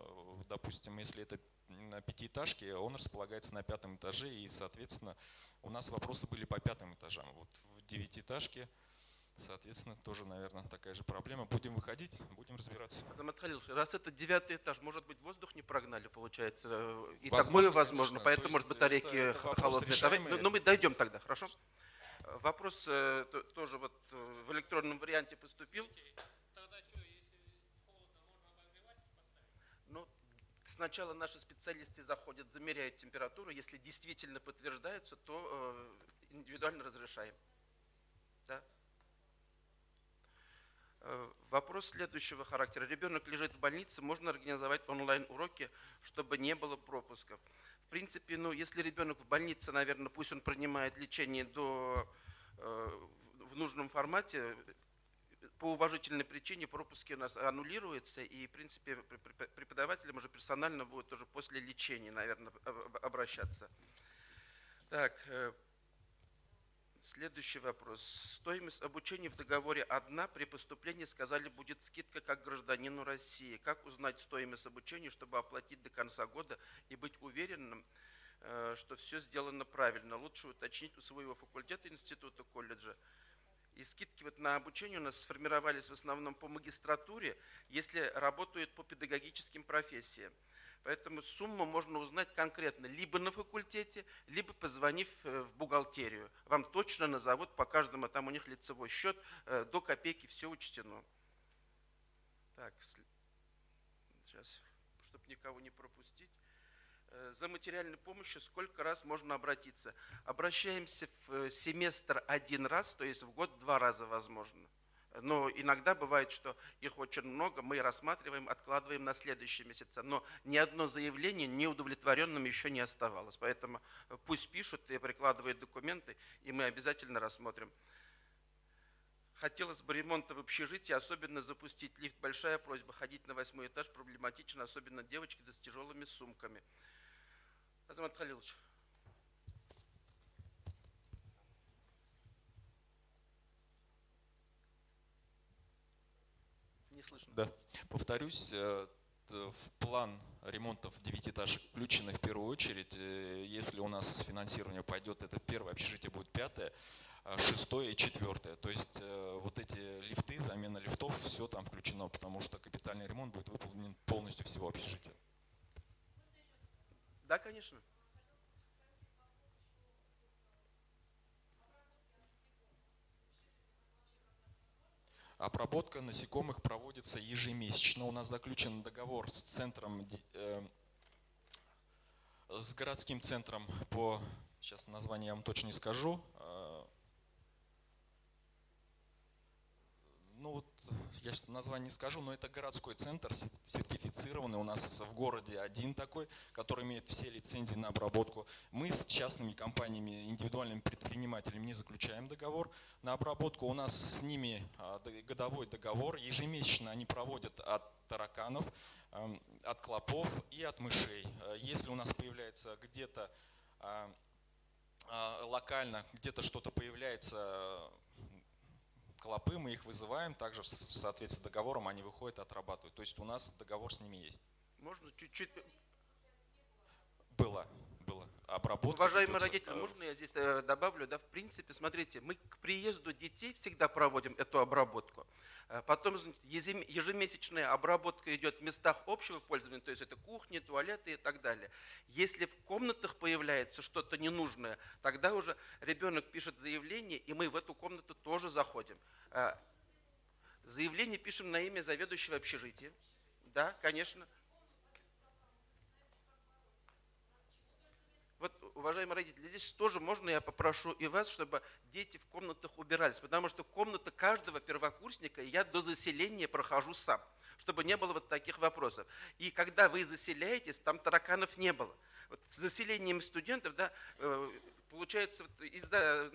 [SPEAKER 8] допустим, если это на 5-этажке, он располагается на 5-м этаже, и, соответственно, у нас вопросы были по 5-м этажам. Вот в 9-этажке, соответственно, тоже, наверное, такая же проблема. Будем выходить, будем разбираться.
[SPEAKER 3] Азамат Халилович, раз это 9-й этаж, может быть, воздух не прогнали, получается? И
[SPEAKER 8] Возможно,
[SPEAKER 3] такое возможно,
[SPEAKER 8] конечно.
[SPEAKER 3] поэтому,
[SPEAKER 8] То
[SPEAKER 3] может,
[SPEAKER 8] есть
[SPEAKER 3] батарейки
[SPEAKER 8] это вопрос
[SPEAKER 3] холодные.
[SPEAKER 8] решаемый.
[SPEAKER 3] Давайте, но мы дойдем тогда, хорошо? Вопрос тоже вот в электронном варианте поступил. Ну, сначала наши специалисты заходят, замеряют температуру. Если действительно подтверждается, то индивидуально разрешаем. Да? Вопрос следующего характера. Ребенок лежит в больнице, можно организовать онлайн-уроки, чтобы не было пропусков. В принципе, ну, если ребенок в больнице, наверное, пусть он принимает лечение в нужном формате, по уважительной причине пропуски у нас аннулируются, и, в принципе, преподавателям уже персонально будет уже после лечения, наверное, обращаться. Так, Следующий вопрос. Стоимость обучения в договоре одна, при поступлении сказали, будет скидка как гражданину России. Как узнать стоимость обучения, чтобы оплатить до конца года и быть уверенным, что все сделано правильно? Лучше уточнить у своего факультета, института, колледжа. И скидки вот на обучение у нас сформировались в основном по магистратуре, если работают по педагогическим профессиям. Поэтому сумму можно узнать конкретно либо на факультете, либо позвонив в бухгалтерию. Вам точно назовут по каждому, там у них лицевой счет, до копейки все учтено. Так, сейчас, чтобы никого не пропустить. За материальной помощью сколько раз можно обратиться? Обращаемся в семестр один раз, то есть в год 2 раза возможно. Но иногда бывает, что их очень много, мы рассматриваем, откладываем на следующие месяцы. Но ни одно заявление неудовлетворенным еще не оставалось. Поэтому пусть пишут и прикладывают документы, и мы обязательно рассмотрим. Хотелось бы ремонта в общежитии, особенно запустить лифт. Большая просьба, ходить на 8-й этаж проблематично, особенно девочки да с тяжелыми сумками. Азамат Халилович. Не слышно.
[SPEAKER 8] Да, повторюсь, в план ремонтов 9-этажек включено в первую очередь, если у нас финансирование пойдет, это первое общежитие будет 5-е, 6-е и 4-е. То есть вот эти лифты, замена лифтов, все там включено, потому что капитальный ремонт будет выполнен полностью всего общежития.
[SPEAKER 3] Да, конечно.
[SPEAKER 8] Обработка насекомых проводится ежемесячно. У нас заключен договор с центром, с городским центром по, сейчас название я вам точно не скажу. Ну вот, я сейчас название не скажу, но это городской центр, сертифицированный. У нас в городе один такой, который имеет все лицензии на обработку. Мы с частными компаниями, индивидуальными предпринимателями не заключаем договор на обработку. У нас с ними годовой договор. Ежемесячно они проводят от тараканов, от клопов и от мышей. Если у нас появляется где-то локально, где-то что-то появляется, клопы, мы их вызываем, также в соответствии с договором они выходят, отрабатывают. То есть у нас договор с ними есть.
[SPEAKER 3] Можно чуть-чуть?
[SPEAKER 8] Было. Обработка.
[SPEAKER 3] Уважаемые родители, можно я здесь добавлю? Да, в принципе, смотрите, мы к приезду детей всегда проводим эту обработку. Потом ежемесячная обработка идет в местах общего пользования, то есть это кухни, туалеты и так далее. Если в комнатах появляется что-то ненужное, тогда уже ребенок пишет заявление, и мы в эту комнату тоже заходим. Заявление пишем на имя заведующего общежития. Да, конечно. Вот, уважаемые родители, здесь тоже можно, я попрошу и вас, чтобы дети в комнатах убирались, потому что комната каждого первокурсника я до заселения прохожу сам, чтобы не было вот таких вопросов. И когда вы заселяетесь, там тараканов не было. Вот с заселением студентов, да, получается, вот из-за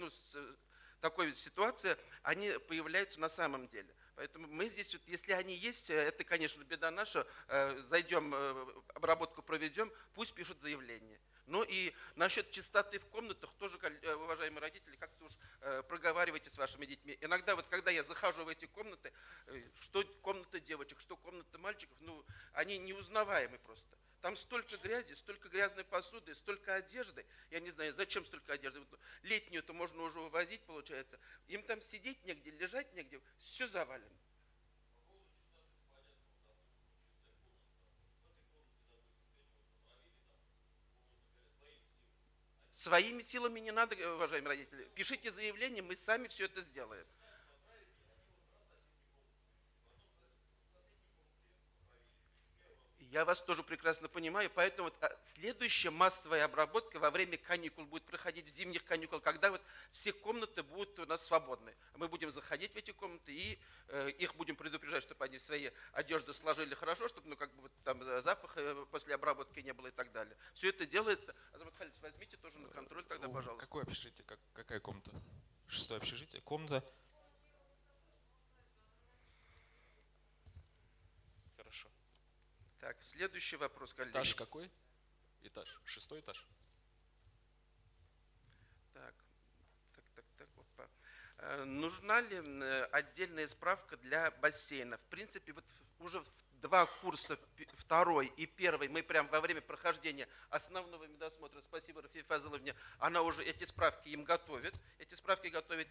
[SPEAKER 3] такой ситуации они появляются на самом деле. Поэтому мы здесь, вот, если они есть, это, конечно, беда наша, зайдем, обработку проведем, пусть пишут заявление. Ну и насчет чистоты в комнатах тоже, уважаемые родители, как-то уж проговаривайте с вашими детьми. Иногда вот когда я захожу в эти комнаты, что комната девочек, что комната мальчиков, ну они неузнаваемы просто. Там столько грязи, столько грязной посуды, столько одежды. Я не знаю, зачем столько одежды. Летнюю-то можно уже увозить, получается. Им там сидеть негде, лежать негде, все завалено. Своими силами не надо, уважаемые родители. Пишите заявление, мы сами все это сделаем. Я вас тоже прекрасно понимаю, поэтому вот следующая массовая обработка во время каникул будет проходить, зимних каникул, когда вот все комнаты будут у нас свободны. Мы будем заходить в эти комнаты и их будем предупреждать, чтобы они свои одежды сложили хорошо, чтобы ну, как бы, вот, там запаха после обработки не было и так далее. Все это делается. Азамат Халилович, возьмите тоже на контроль тогда, пожалуйста.
[SPEAKER 8] Какое общежитие? Какая комната? 6-е общежитие? Комната? Хорошо.
[SPEAKER 3] Так, следующий вопрос, коллеги.
[SPEAKER 8] Этаж какой? Этаж. 6-й этаж.
[SPEAKER 3] Так. Вот. Нужна ли отдельная справка для бассейна? В принципе, вот уже два курса, второй и первый, мы прям во время прохождения основного медосмотра, спасибо Рафии Фазыловне, она уже эти справки им готовит,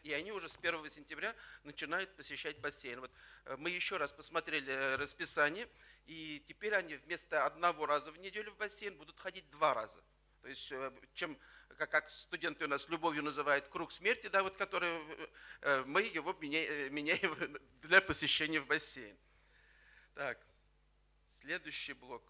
[SPEAKER 3] и они уже с 1 сентября начинают посещать бассейн. Вот мы еще раз посмотрели расписание, и теперь они вместо одного раза в неделю в бассейн будут ходить 2 раза. То есть, чем, как студенты у нас любовью называют, круг смерти, да, вот, который мы его меняем для посещения в бассейн. Так, следующий блок.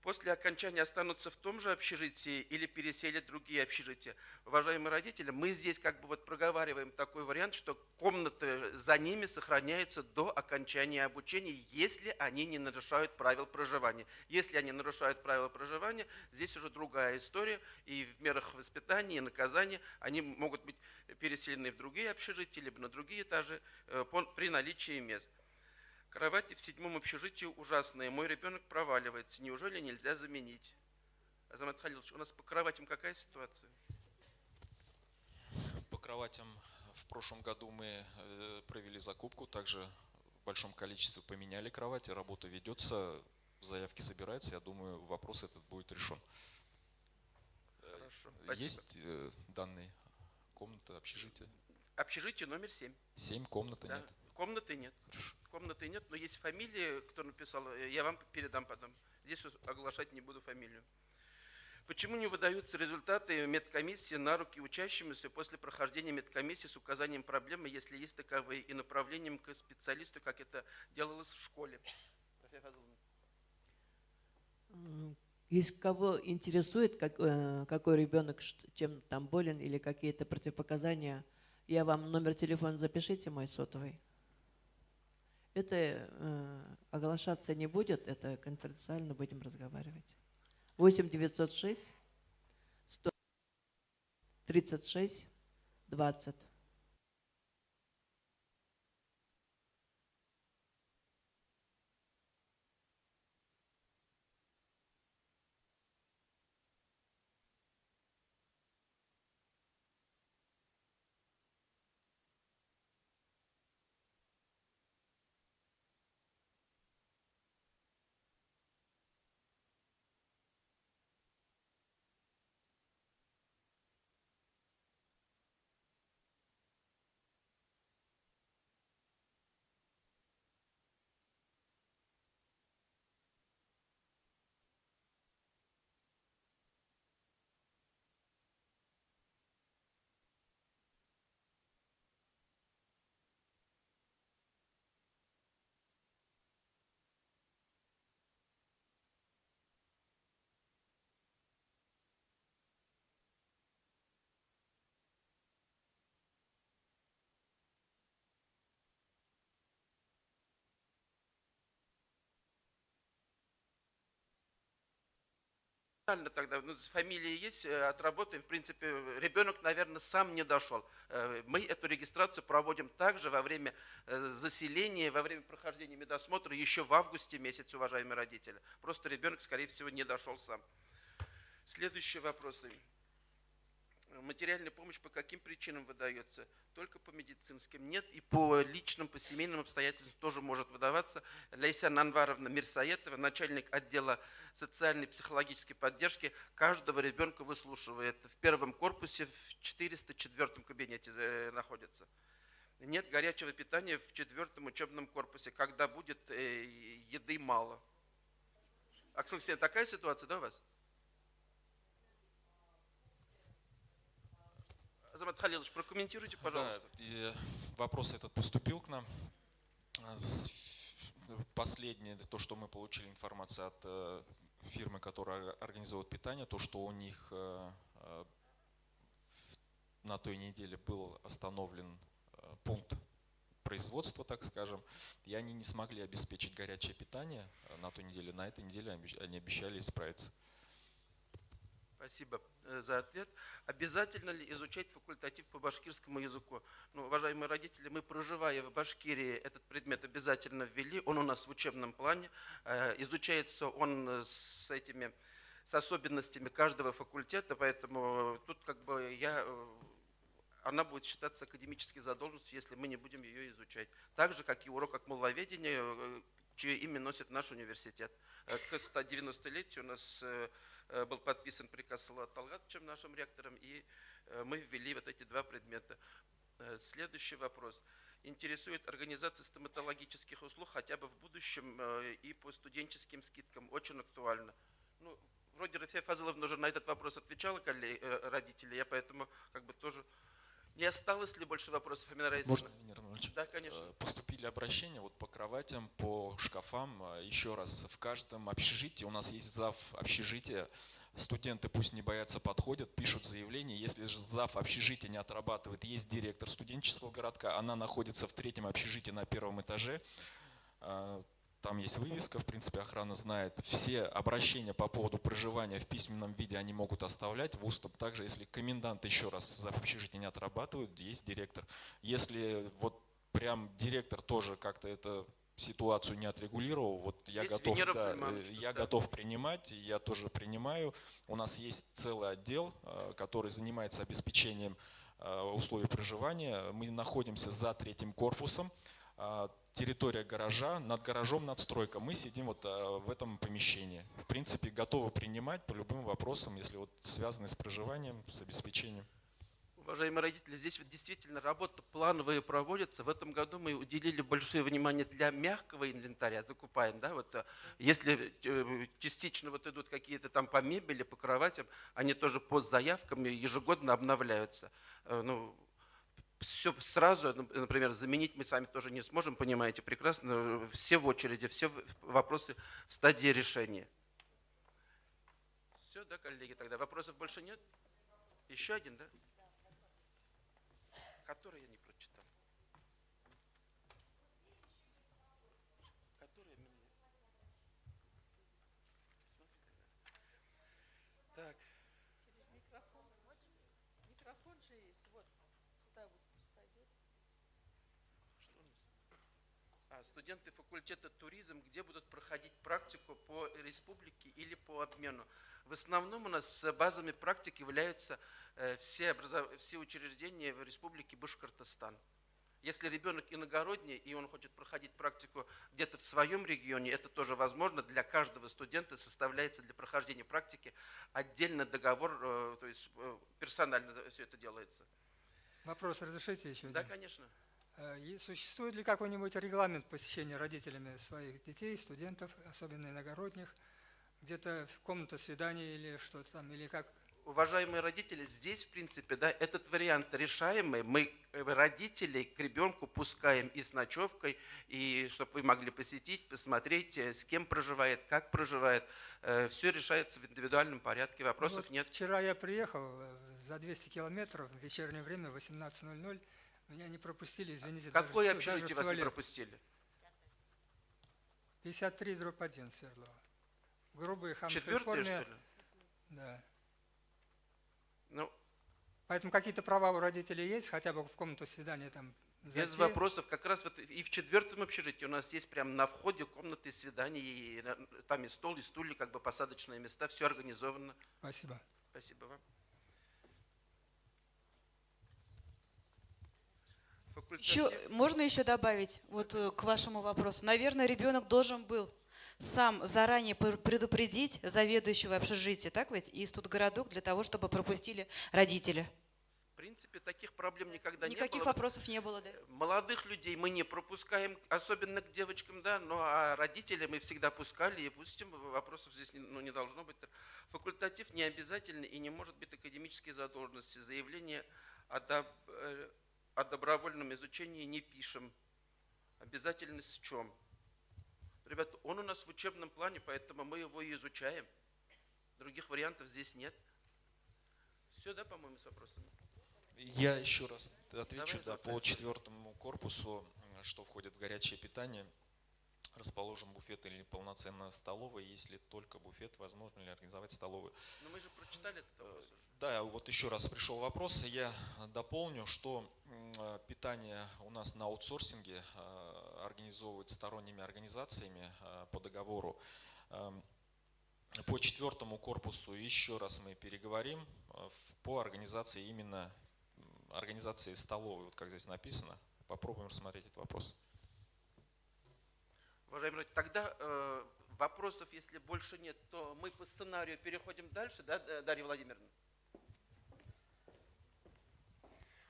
[SPEAKER 3] После окончания останутся в том же общежитии или переселят другие общежития? Уважаемые родители, мы здесь как бы вот проговариваем такой вариант, что комнаты за ними сохраняются до окончания обучения, если они не нарушают правил проживания. Если они нарушают правила проживания, здесь уже другая история, и в мерах воспитания и наказания они могут быть переселены в другие общежития, либо на другие этажи при наличии мест. Кровати в 7 общежитии ужасные. Мой ребенок проваливается. Неужели нельзя заменить? Азамат Халилович, у нас по кроватям какая ситуация?
[SPEAKER 8] По кроватям в прошлом году мы провели закупку. Также в большом количестве поменяли кровати. Работа ведется, заявки собираются. Я думаю, вопрос этот будет решен.
[SPEAKER 3] Хорошо.
[SPEAKER 8] Есть данные комнаты, общежития?
[SPEAKER 3] Общежитие номер 7.
[SPEAKER 8] 7, комнаты
[SPEAKER 3] Да.
[SPEAKER 8] нет.
[SPEAKER 3] Комнаты нет.
[SPEAKER 8] Хорошо.
[SPEAKER 3] Комнаты нет, но есть фамилии, кто написал, я вам передам потом. Здесь оглашать не буду фамилию. Почему не выдаются результаты медкомиссии на руки учащимся после прохождения медкомиссии с указанием проблемы, если есть таковые, и направлением к специалисту, как это делалось в школе?
[SPEAKER 6] Если кого интересует, какой ребенок чем там болен или какие-то противопоказания, я вам номер телефона запишите, мой сотовый. Это оглашаться не будет, это конфиденциально будем разговаривать. 8 906 136 20.
[SPEAKER 3] Тогда, фамилия есть, отработаем. В принципе, ребенок, наверное, сам не дошел. Мы эту регистрацию проводим также во время заселения, во время прохождения медосмотра еще в августе месяце, уважаемые родители. Просто ребенок, скорее всего, не дошел сам. Следующие вопросы. Материальная помощь по каким причинам выдается? Только по медицинским? Нет, и по личным, по семейным обстоятельствам тоже может выдаваться. Лейсан Анваровна Мирсаетова, начальник отдела социальной и психологической поддержки, каждого ребенка выслушивает. В первом корпусе в 404 кабинете находится. Нет горячего питания в 4-м учебном корпусе, когда будет еды мало. Аксел Алексеевна, такая ситуация, да, у вас? Азамат Халилович, прокомментируйте, пожалуйста.
[SPEAKER 8] Да, вопрос этот поступил к нам. Последнее, то, что мы получили информацию от фирмы, которая организовывает питание, то, что у них на той неделе был остановлен пункт производства, так скажем, и они не смогли обеспечить горячее питание на той неделе. На этой неделе они обещали исправиться.
[SPEAKER 3] Спасибо за ответ. Обязательно ли изучать факультатив по башкирскому языку? Ну, уважаемые родители, мы, проживая в Башкирии, этот предмет обязательно ввели. Он у нас в учебном плане. Изучается он с особенностями каждого факультета, поэтому тут как бы я она будет считаться академической задолженностью, если мы не будем ее изучать. Так же, как и урок акмулловедения, чье имя носит наш университет. К 190-летию у нас был подписан приказ Салавата Талгатовичем, нашим ректором, и мы ввели вот эти два предмета. Следующий вопрос. Интересует организация стоматологических услуг хотя бы в будущем и по студенческим скидкам. Очень актуально. Ну, вроде Рафия Фазыловна уже на этот вопрос отвечала, родители, я поэтому как бы тоже... Не осталось ли больше вопросов, Амина Раисовна?
[SPEAKER 8] Можно, Венера Иванович?
[SPEAKER 3] Да, конечно.
[SPEAKER 8] Поступили обращения вот по кроватям, по шкафам. Еще раз, в каждом общежитии у нас есть зав. Общежития. Студенты пусть не боятся, подходят, пишут заявление. Если же зав. Общежития не отрабатывает, есть директор студенческого городка. Она находится в 3-м общежитии на 1-м этаже. Там есть вывеска, в принципе, охрана знает. Все обращения по поводу проживания в письменном виде они могут оставлять в уступ. Также, если комендант еще раз за общежитие не отрабатывает, есть директор. Если вот прям директор тоже как-то эту ситуацию не отрегулировал, вот я готов, готов принимать, я тоже принимаю. У нас есть целый отдел, который занимается обеспечением условий проживания. Мы находимся за 3-м корпусом. Территория гаража, над гаражом надстройка. Мы сидим вот в этом помещении. В принципе, готовы принимать по любым вопросам, если вот связаны с проживанием, с обеспечением.
[SPEAKER 3] Уважаемые родители, здесь вот действительно работа плановая проводится. В этом году мы уделили большое внимание для мягкого инвентаря, закупаем, да, вот если частично вот идут какие-то там по мебели, по кроватям, они тоже по заявкам ежегодно обновляются. Ну, все сразу, например, заменить мы сами тоже не сможем, понимаете прекрасно, все в очереди, все вопросы в стадии решения. Все, да, коллеги, тогда вопросов больше нет? Еще один, да? Который я не прочитал. Который мне... Так.
[SPEAKER 7] Микрофон же есть, вот. Сюда вот пойдет.
[SPEAKER 3] Что у нас? Студенты факультета туризм, где будут проходить практику по республике или по обмену. В основном у нас базами практик являются все учреждения в республике Башкортостан. Если ребенок иногородний и он хочет проходить практику где-то в своем регионе, это тоже возможно. Для каждого студента составляется для прохождения практики отдельный договор, то есть персонально все это делается.
[SPEAKER 10] Вопрос разрешите еще?
[SPEAKER 3] Да, конечно.
[SPEAKER 10] Существует ли какой-нибудь регламент посещения родителями своих детей, студентов, особенно иногородних, где-то в комната свиданий или что-то там, или как?
[SPEAKER 3] Уважаемые родители, здесь, в принципе, да, этот вариант решаемый. Мы родителей к ребенку пускаем и с ночевкой, и чтобы вы могли посетить, посмотреть, с кем проживает, как проживает. Все решается в индивидуальном порядке, вопросов нет.
[SPEAKER 10] Вчера я приехал за 200 километров, в вечернее время, 18:00. Меня не пропустили, извините.
[SPEAKER 3] Какое общежитие вас не пропустили?
[SPEAKER 10] 53/1 Свердлова. Грубые хамские формы.
[SPEAKER 3] 4-е, что ли?
[SPEAKER 10] Да.
[SPEAKER 3] Ну,
[SPEAKER 10] поэтому какие-то права у родителей есть, хотя бы в комнату свидания там зайти?
[SPEAKER 3] Без вопросов. Как раз вот и в 4-м общежитии у нас есть прямо на входе комнаты свиданий, и там и стол, и стулья, как бы посадочные места, все организовано.
[SPEAKER 10] Спасибо.
[SPEAKER 3] Спасибо вам.
[SPEAKER 11] Можно еще добавить вот к вашему вопросу? Наверное, ребенок должен был сам заранее предупредить заведующего общежития, так ведь, и студгородок для того, чтобы пропустили родители.
[SPEAKER 3] В принципе, таких проблем никогда не было.
[SPEAKER 11] Никаких вопросов не было, да?
[SPEAKER 3] Молодых людей мы не пропускаем, особенно к девочкам, да, но а родителей мы всегда пускали и пустим, вопросов здесь не должно быть. Факультатив не обязательный и не может быть академической задолженности. Заявление о добровольном изучении не пишем. Обязательность в чем? Ребята, он у нас в учебном плане, поэтому мы его и изучаем. Других вариантов здесь нет. Все, да, по-моему, с вопросами?
[SPEAKER 8] Я еще раз отвечу.
[SPEAKER 3] Давай,
[SPEAKER 8] по 4-му корпусу, что входит в горячее питание. Расположен буфет или полноценная столовая. Если только буфет, возможно ли организовать столовую?
[SPEAKER 3] Но мы же прочитали этот вопрос уже.
[SPEAKER 8] Да, вот еще раз пришел вопрос. Я дополню, что питание у нас на аутсорсинге организовывают сторонними организациями по договору. По 4-му корпусу еще раз мы переговорим по организации именно организации столовой, вот как здесь написано. Попробуем рассмотреть этот вопрос.
[SPEAKER 3] Уважаемый родитель, тогда вопросов, если больше нет, то мы по сценарию переходим дальше, да, Дарья Владимировна?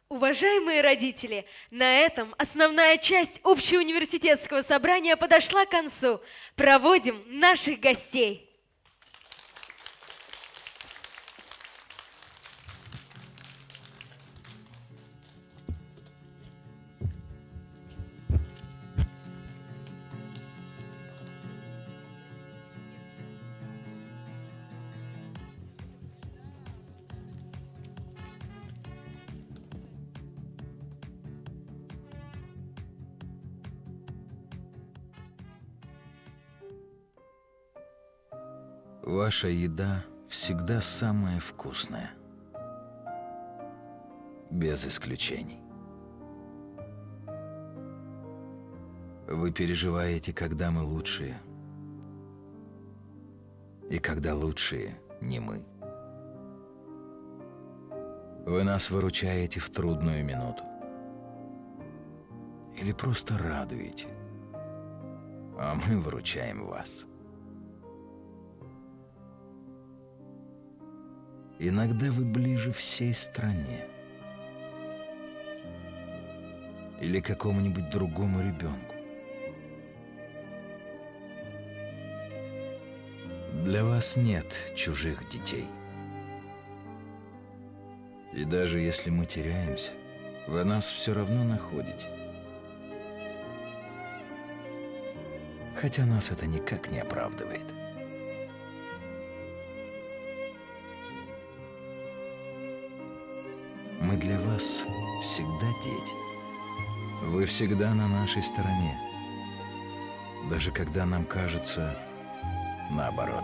[SPEAKER 1] Уважаемые родители, на этом основная часть общеуниверситетского собрания подошла к концу. Проводим наших гостей.
[SPEAKER 12] Ваша еда всегда самая вкусная. Без исключений. Вы переживаете, когда мы лучшие. И когда лучшие не мы. Вы нас выручаете в трудную минуту. Или просто радуете. А мы выручаем вас. Иногда вы ближе всей стране. Или какому-нибудь другому ребенку. Для вас нет чужих детей. И даже если мы теряемся, вы нас все равно находите. Хотя нас это никак не оправдывает. Мы для вас всегда дети. Вы всегда на нашей стороне. Даже когда нам кажется наоборот.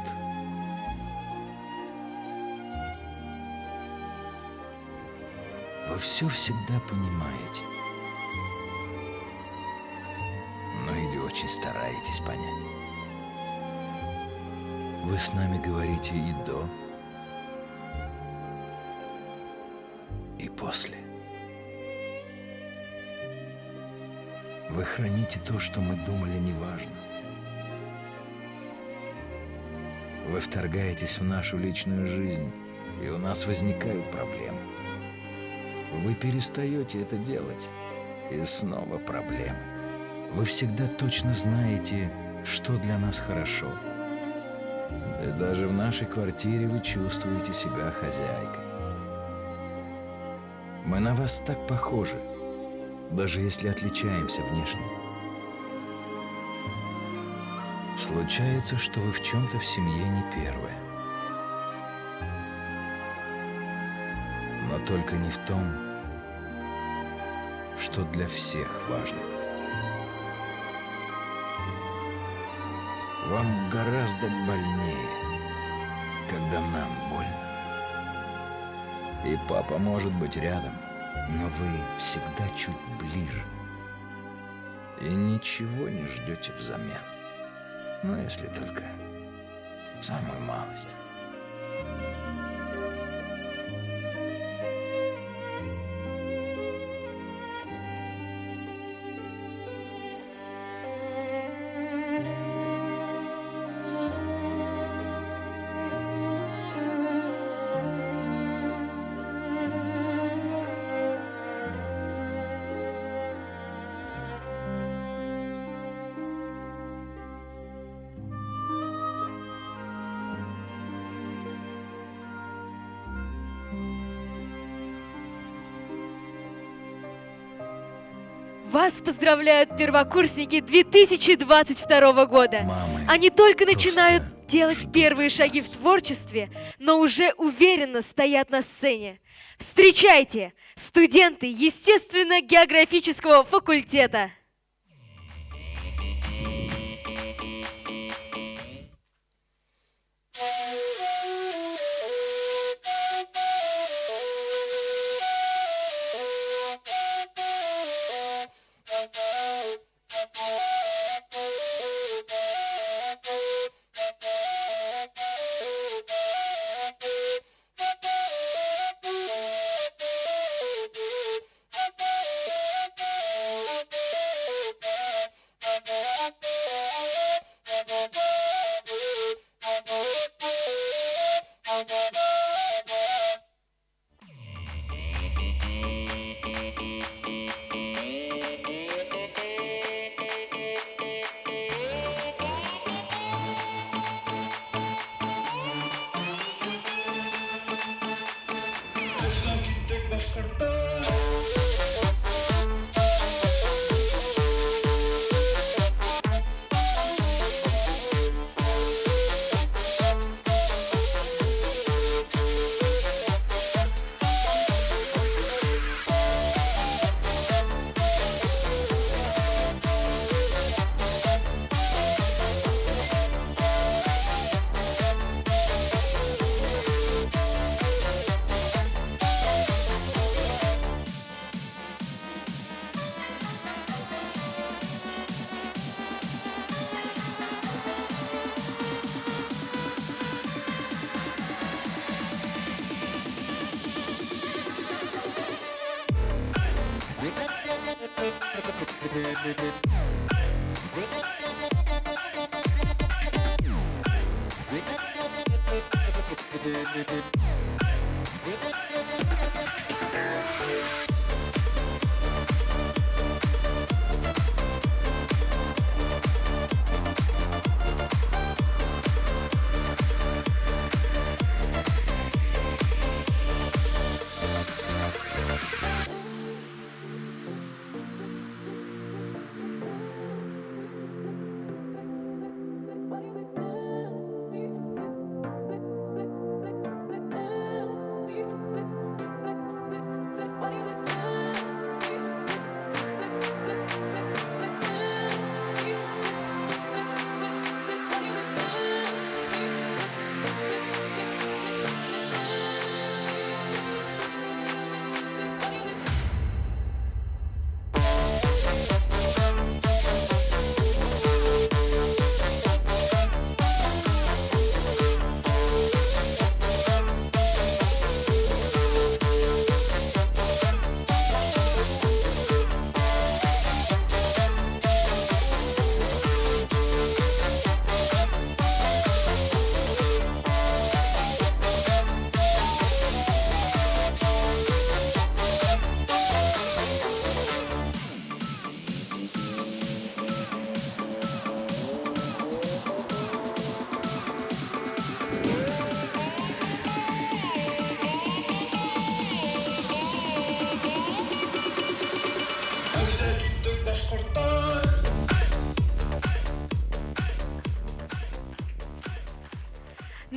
[SPEAKER 12] Вы все всегда понимаете. Но или очень стараетесь понять. Вы с нами говорите и до, и после. Вы храните то, что мы думали неважно. Вы вторгаетесь в нашу личную жизнь, и у нас возникают проблемы. Вы перестаете это делать, и снова проблемы. Вы всегда точно знаете, что для нас хорошо. И даже в нашей квартире вы чувствуете себя хозяйкой. Мы на вас так похожи, даже если отличаемся внешне. Случается, что вы в чем-то в семье не первые. Но только не в том, что для всех важно. Вам гораздо больнее, когда нам больно. И папа может быть рядом, но вы всегда чуть ближе. И ничего не ждете взамен. Ну, если только самую малость.
[SPEAKER 1] Вас поздравляют первокурсники 2022 года.
[SPEAKER 12] Мамы
[SPEAKER 1] Они только
[SPEAKER 12] просто
[SPEAKER 1] начинают делать
[SPEAKER 12] ждут
[SPEAKER 1] первые шаги в
[SPEAKER 12] нас.
[SPEAKER 1] творчестве, но уже уверенно стоят на сцене. Встречайте, студенты естественно-географического факультета.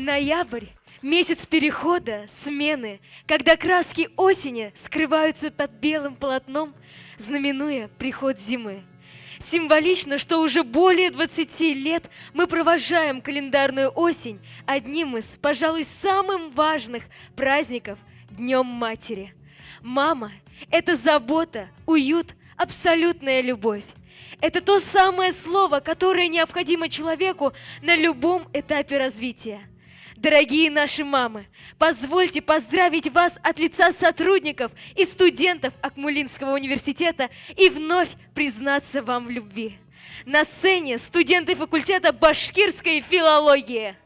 [SPEAKER 1] Ноябрь – месяц перехода, смены, когда краски осени скрываются под белым полотном, знаменуя приход зимы. Символично, что уже более 20 лет мы провожаем календарную осень одним из, пожалуй, самых важных праздников – Днем Матери. Мама – это забота, уют, абсолютная любовь. Это то самое слово, которое необходимо человеку на любом этапе развития. Дорогие наши мамы, позвольте поздравить вас от лица сотрудников и студентов Акмулинского университета и вновь признаться вам в любви. На сцене студенты факультета башкирской филологии.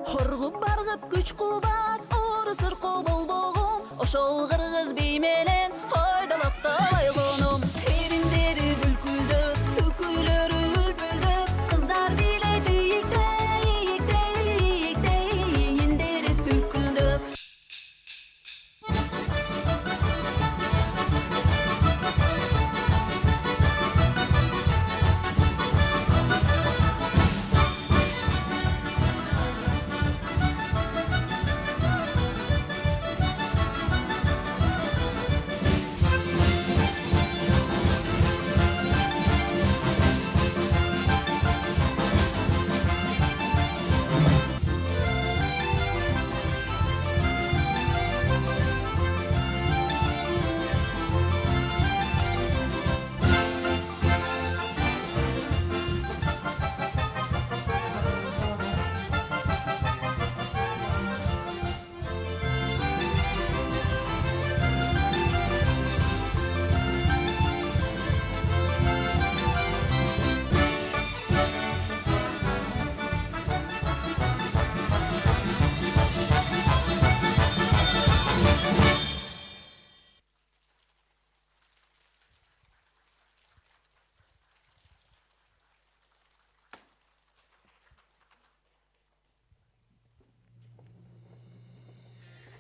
[SPEAKER 13] Horg'ub barg'ib kuch quvvat urusir bolbogon oshol qirg'iz beymelen haydalab qalaygonim erimderi bülküldüüküylörü ülbüldü kızlar bileydi yekte yenderi sülküldü.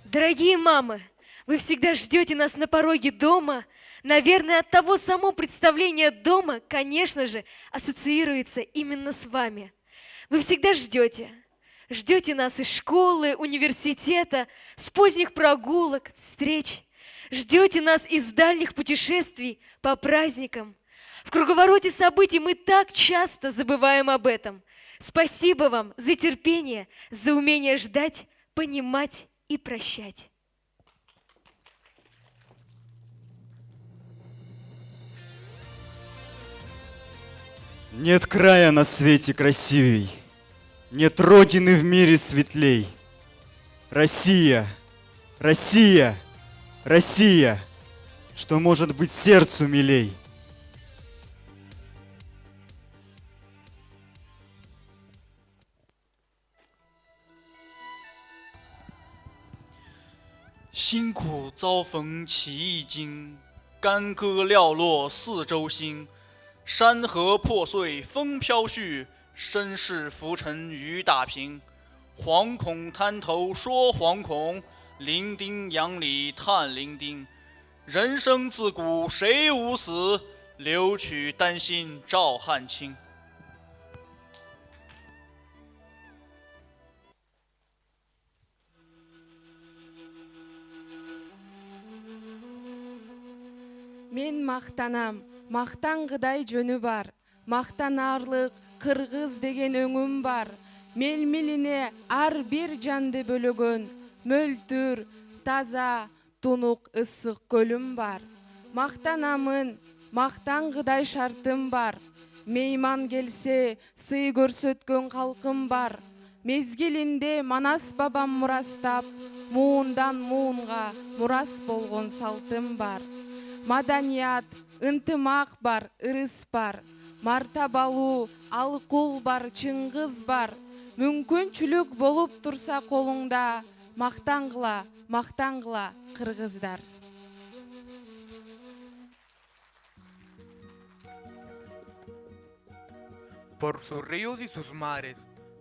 [SPEAKER 1] Дорогие мамы, вы всегда ждете нас на пороге дома. Наверное, от того само представление дома, конечно же, ассоциируется именно с вами. Вы всегда ждете. Ждете нас из школы, университета, с поздних прогулок, встреч. ждете нас из дальних путешествий по праздникам. В круговороте событий мы так часто забываем об этом. Спасибо вам за терпение, за умение ждать, понимать и прощать.
[SPEAKER 14] Нет края на свете красивей, нет родины в мире светлей. Россия, Россия, Россия, что может быть сердцу милей.
[SPEAKER 15] 辛苦遭逢起义经，干戈寥落四周星。山河破碎风飘絮，身世浮沉雨打萍。惶恐滩头说惶恐，零丁洋里叹零丁。人生自古谁无死，留取丹心照汗青。
[SPEAKER 16] Мен мақтанам, мақтанғыдай жөнү бар, мақтанарлық қырғыз деген өңім бар. Мелмилине ар бир жанды бөлөгөн, мөлтүр, таза, тунук ысык көлүм бар. Мақтанамын, мақтанғыдай шартым бар. Мейман келсе, сый көрсөткөн калкым бар. Мезгилинде Манас бабам мурастап, муундан муунга мурас болгон салтым бар. Маданият, ынтымак бар, ырыс бар. Мартабалуу, алкул бар, чыңгыз бар. Мүмкүнчүлүк болуп турса колуңда, мактангыла, мактангыла, кыргыздар.
[SPEAKER 17] Por sus ríos y sus mares,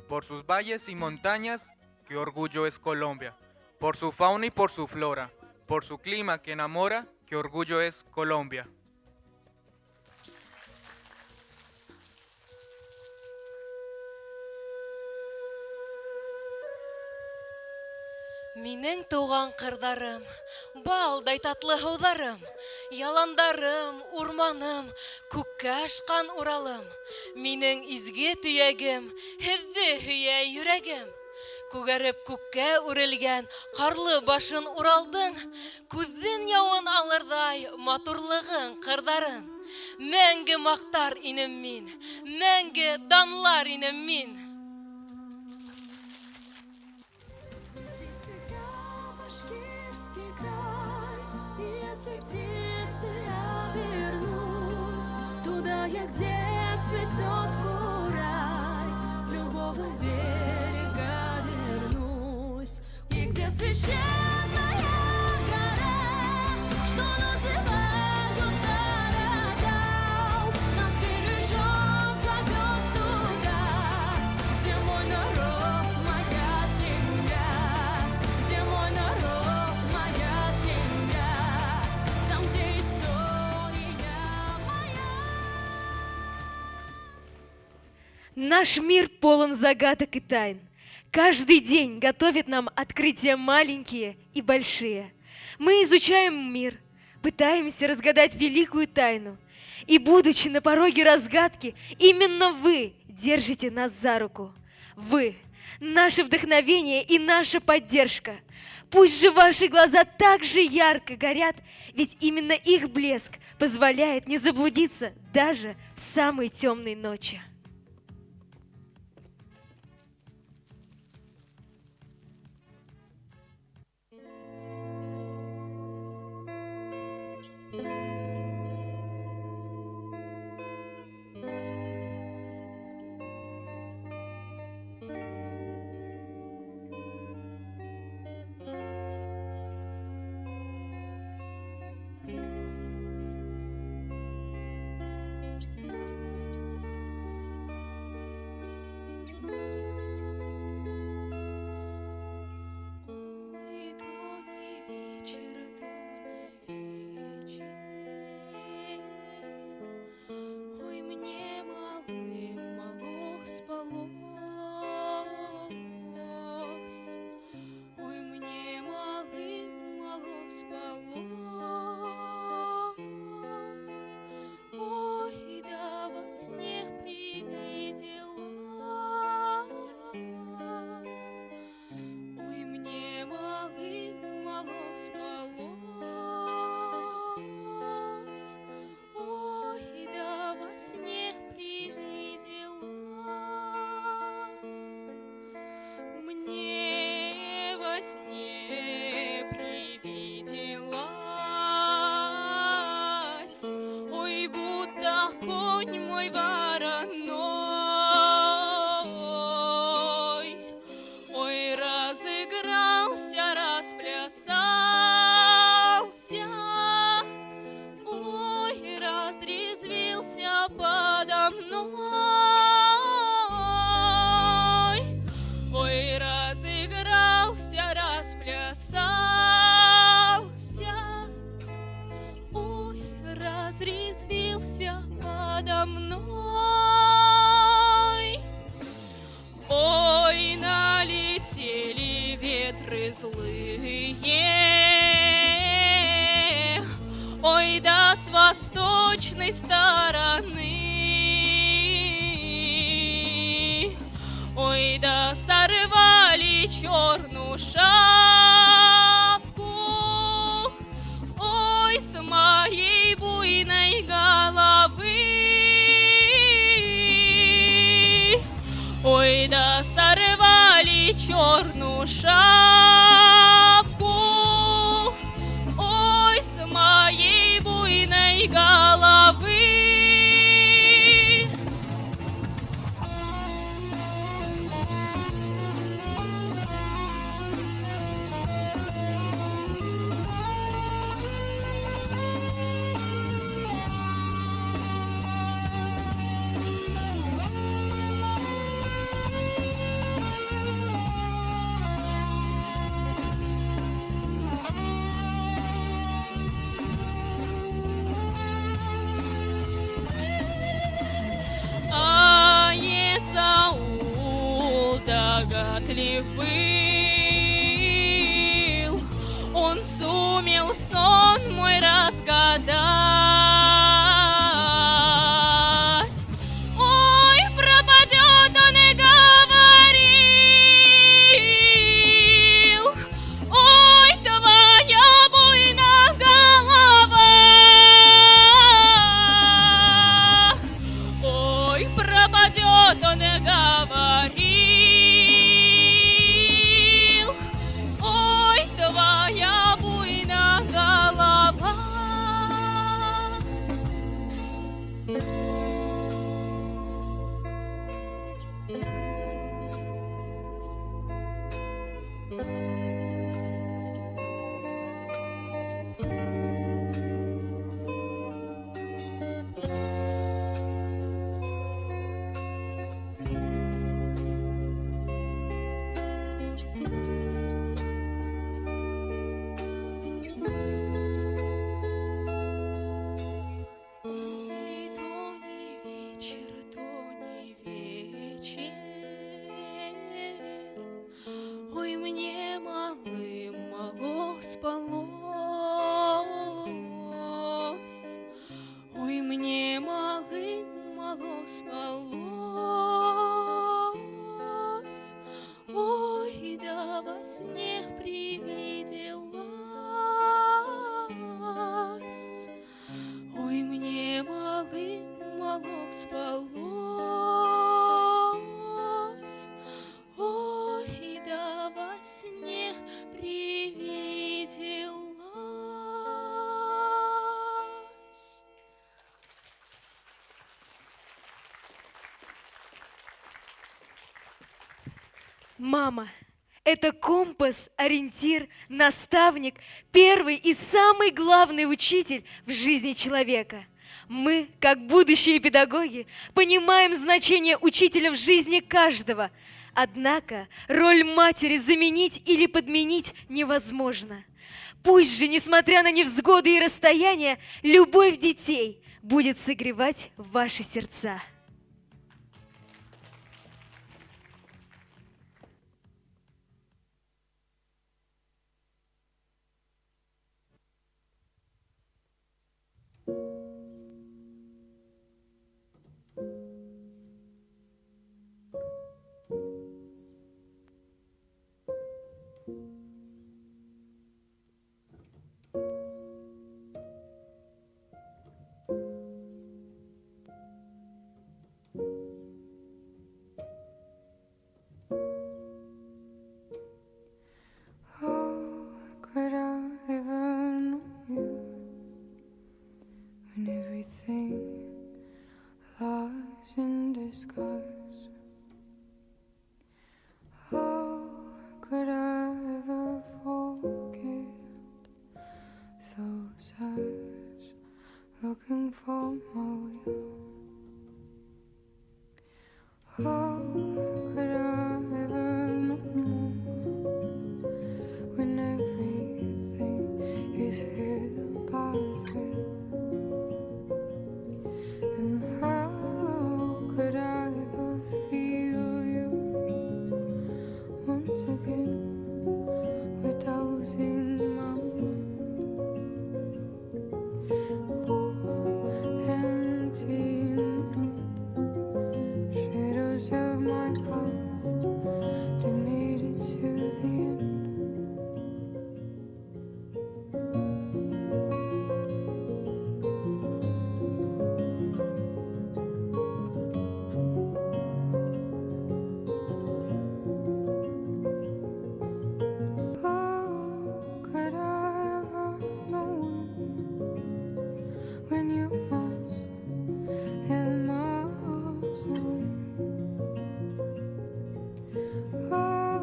[SPEAKER 17] por sus valles y montañas, qué orgullo es Colombia. Por su fauna y por su flora, por su clima que enamora, qué orgullo es Colombia.
[SPEAKER 1] Минең туган кырдарым, балдай татлы һыуҙарым, яландарым, урманым, күккә ашҡан Уралым. Минең изге төйәгем, һеҙҙе һөйә йөрәгем. Күгәреп күккә үрелгән ҡарлы башын Уралдың, күҙҙең яуын алырҙай матурлығың ҡырҙарын. Мәңге маҡтар инем мин, мәңге данлар инем мин.
[SPEAKER 13] Где цветет курай, с любого берега вернусь. И где священная гора, что называют городом, нас бережет, зовет туда, где мой народ, моя семья, где мой народ, моя семья, там, где история моя.
[SPEAKER 1] Наш мир полон загадок и тайн. Каждый день готовит нам открытия маленькие и большие. Мы изучаем мир, пытаемся разгадать великую тайну. И, будучи на пороге разгадки, именно вы держите нас за руку. Вы – наше вдохновение и наша поддержка. Пусть же ваши глаза так же ярко горят, ведь именно их блеск позволяет не заблудиться даже в самой темной ночи.
[SPEAKER 13] подо мной. Ой, разыгрался, расплясался, ой, разрезвился подо мной. Ой, налетели ветры злые, ой, да с восточной стороны, ой, да сорвали черную шапку, ой, с моей буйной головы, ой, да сорвали черную шапку, ой, с моей буйной головы. А Есаул догадлив был, он сумел сон мой разгадать. Ой, пропадет он и говорил, ой, твоя буйная голова, ой, пропадет он и говорил, ой, твоя буйная голова. Ой, то не вечер, ой, мне малым мало спалось, ой, мне малым мало спалось, ой, да во сне привиделась, ой, мне малым мало спалось, ой, да во сне привиделась.
[SPEAKER 1] Мама – это компас, ориентир, наставник, первый и самый главный учитель в жизни человека. Мы, как будущие педагоги, понимаем значение учителя в жизни каждого. Однако роль матери заменить или подменить невозможно. Пусть же, несмотря на невзгоды и расстояния, любовь детей будет согревать ваши сердца.
[SPEAKER 13] Could I ever know you when everything lies in disguise? Oh, could I ever forget those eyes looking for my will?
[SPEAKER 18] How could I ever know more when everything is held by a thread? And how could I ever feel you once again without losing my mind? Oh, empty shadows of my past, they made it to the end. How could I ever know when you must and miles away? How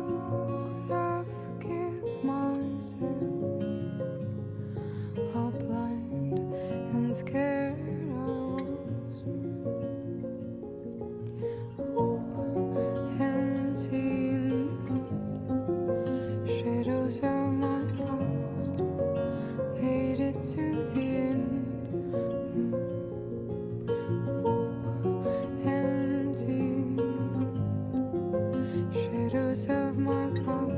[SPEAKER 18] could I forgive myself? How blind and scared I was. Oh, empty shadows of my past made it to the end. Oh, empty shadows of my past,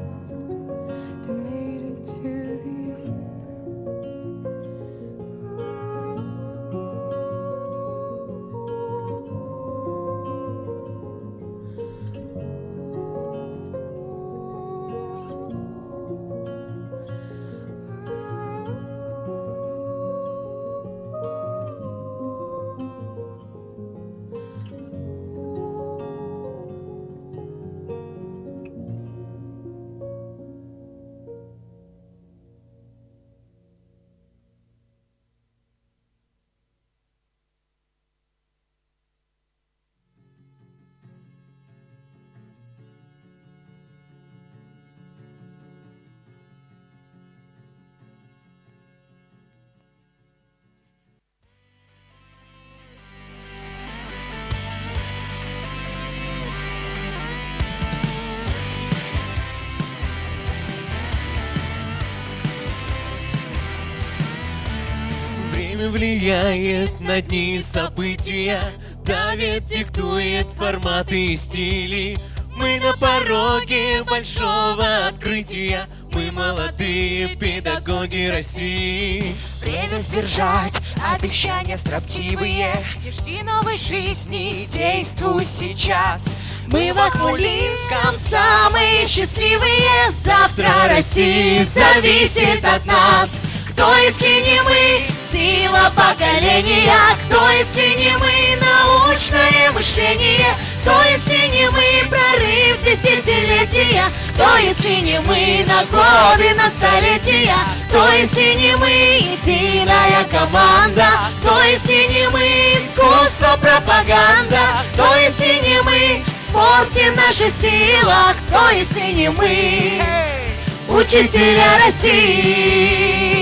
[SPEAKER 18] they made it to the end.
[SPEAKER 19] Время влияет на дни и события, давит, диктует форматы и стили. Мы на пороге большого открытия, мы молодые педагоги России.
[SPEAKER 20] Время сдержать обещания строптивые и жди новой жизни, действуй сейчас. Мы в Акмулинском самые счастливые. Завтра Россия зависит от нас. Кто, если не мы, сила поколения? Кто, если не мы, научное мышление? Кто, если не мы, прорыв десятилетия? Кто, если не мы, на годы, на столетия? Кто, если не мы, единая команда? Кто, если не мы, искусство, пропаганда? Кто, если не мы, в спорте наша сила? Кто, если не мы, учителя России?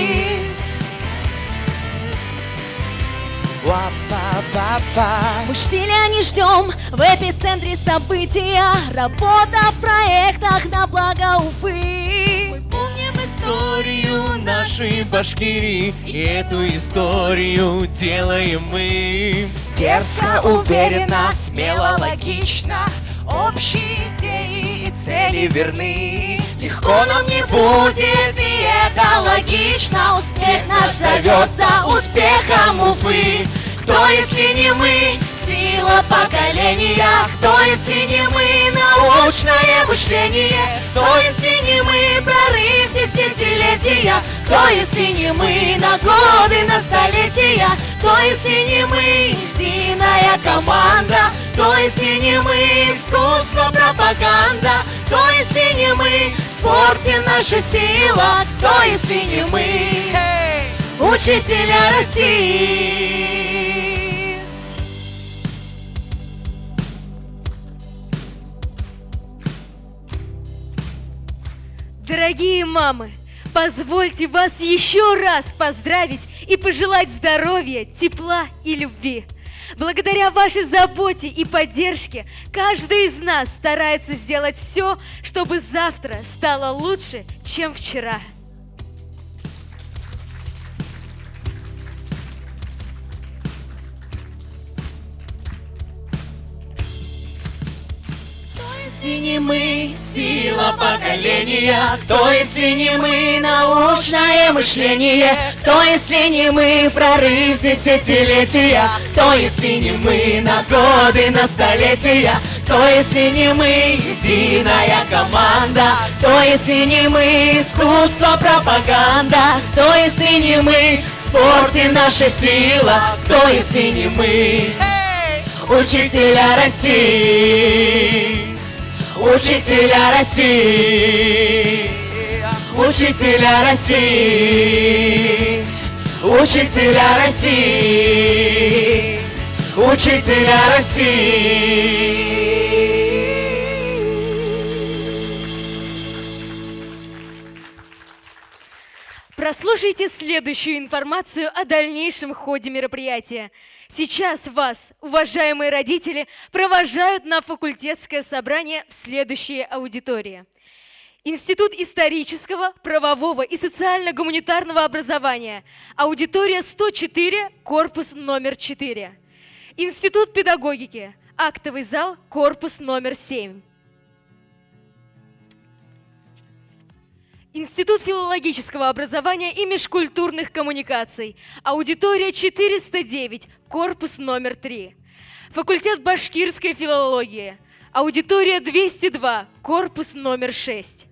[SPEAKER 20] Мы штиля не ждем в эпицентре события, работа в проектах на благо Уфы.
[SPEAKER 19] Мы помним историю нашей Башкирии, и эту историю делаем мы.
[SPEAKER 20] Дерзко, уверенно, смело, логично, общие идеи и цели верны. Легко нам не будет, и это логично. Успех наш зовется успехом Уфы. Кто, если не мы, сила поколения? Кто, если не мы, научное мышление? Кто, если не мы, прорыв десятилетия? Кто, если не мы, на годы, на столетия? Кто, если не мы, единая команда? Кто, если не мы, искусство, пропаганда? Кто, если не мы, в спорте наша сила? Кто, если не мы, учителя России?
[SPEAKER 1] Дорогие мамы, позвольте вас еще раз поздравить и пожелать здоровья, тепла и любви. Благодаря вашей заботе и поддержке каждый из нас старается сделать все, чтобы завтра стало лучше, чем вчера.
[SPEAKER 20] Если не мы, сила поколения, кто если не мы, научное мышление, кто если не мы, прорыв десятилетия, кто если не мы, на годы, на столетия, кто если не мы, единая команда, кто если не мы, искусство, пропаганда, кто если не мы, в спорте наша сила, кто если не мы, учителя России. Учителя России, учителя России, учителя России, учителя России.
[SPEAKER 1] Прослушайте следующую информацию о дальнейшем ходе мероприятия. Сейчас вас, уважаемые родители, провожают на факультетское собрание в следующие аудитории. Институт исторического, правового и социально-гуманитарного образования. Аудитория 104, корпус номер 4. Институт педагогики. Актовый зал, корпус номер 7. Институт филологического образования и межкультурных коммуникаций. Аудитория 409, корпус номер 3. Факультет башкирской филологии. Аудитория 202, корпус номер 6.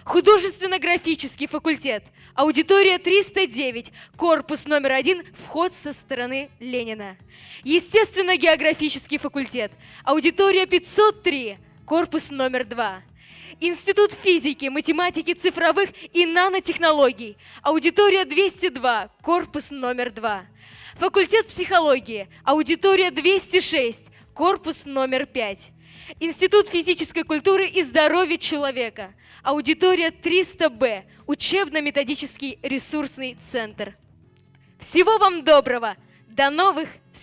[SPEAKER 1] Художественно-графический факультет. Аудитория 309, корпус номер 1, вход со стороны Ленина. Естественно-географический факультет. Аудитория 503, корпус номер 2. Институт физики, математики, цифровых и нанотехнологий. Аудитория 202, корпус номер 2. Факультет психологии. Аудитория 206, корпус номер 5. Институт физической культуры и здоровья человека. Аудитория 300Б. Учебно-методический ресурсный центр. Всего вам доброго! До новых встреч!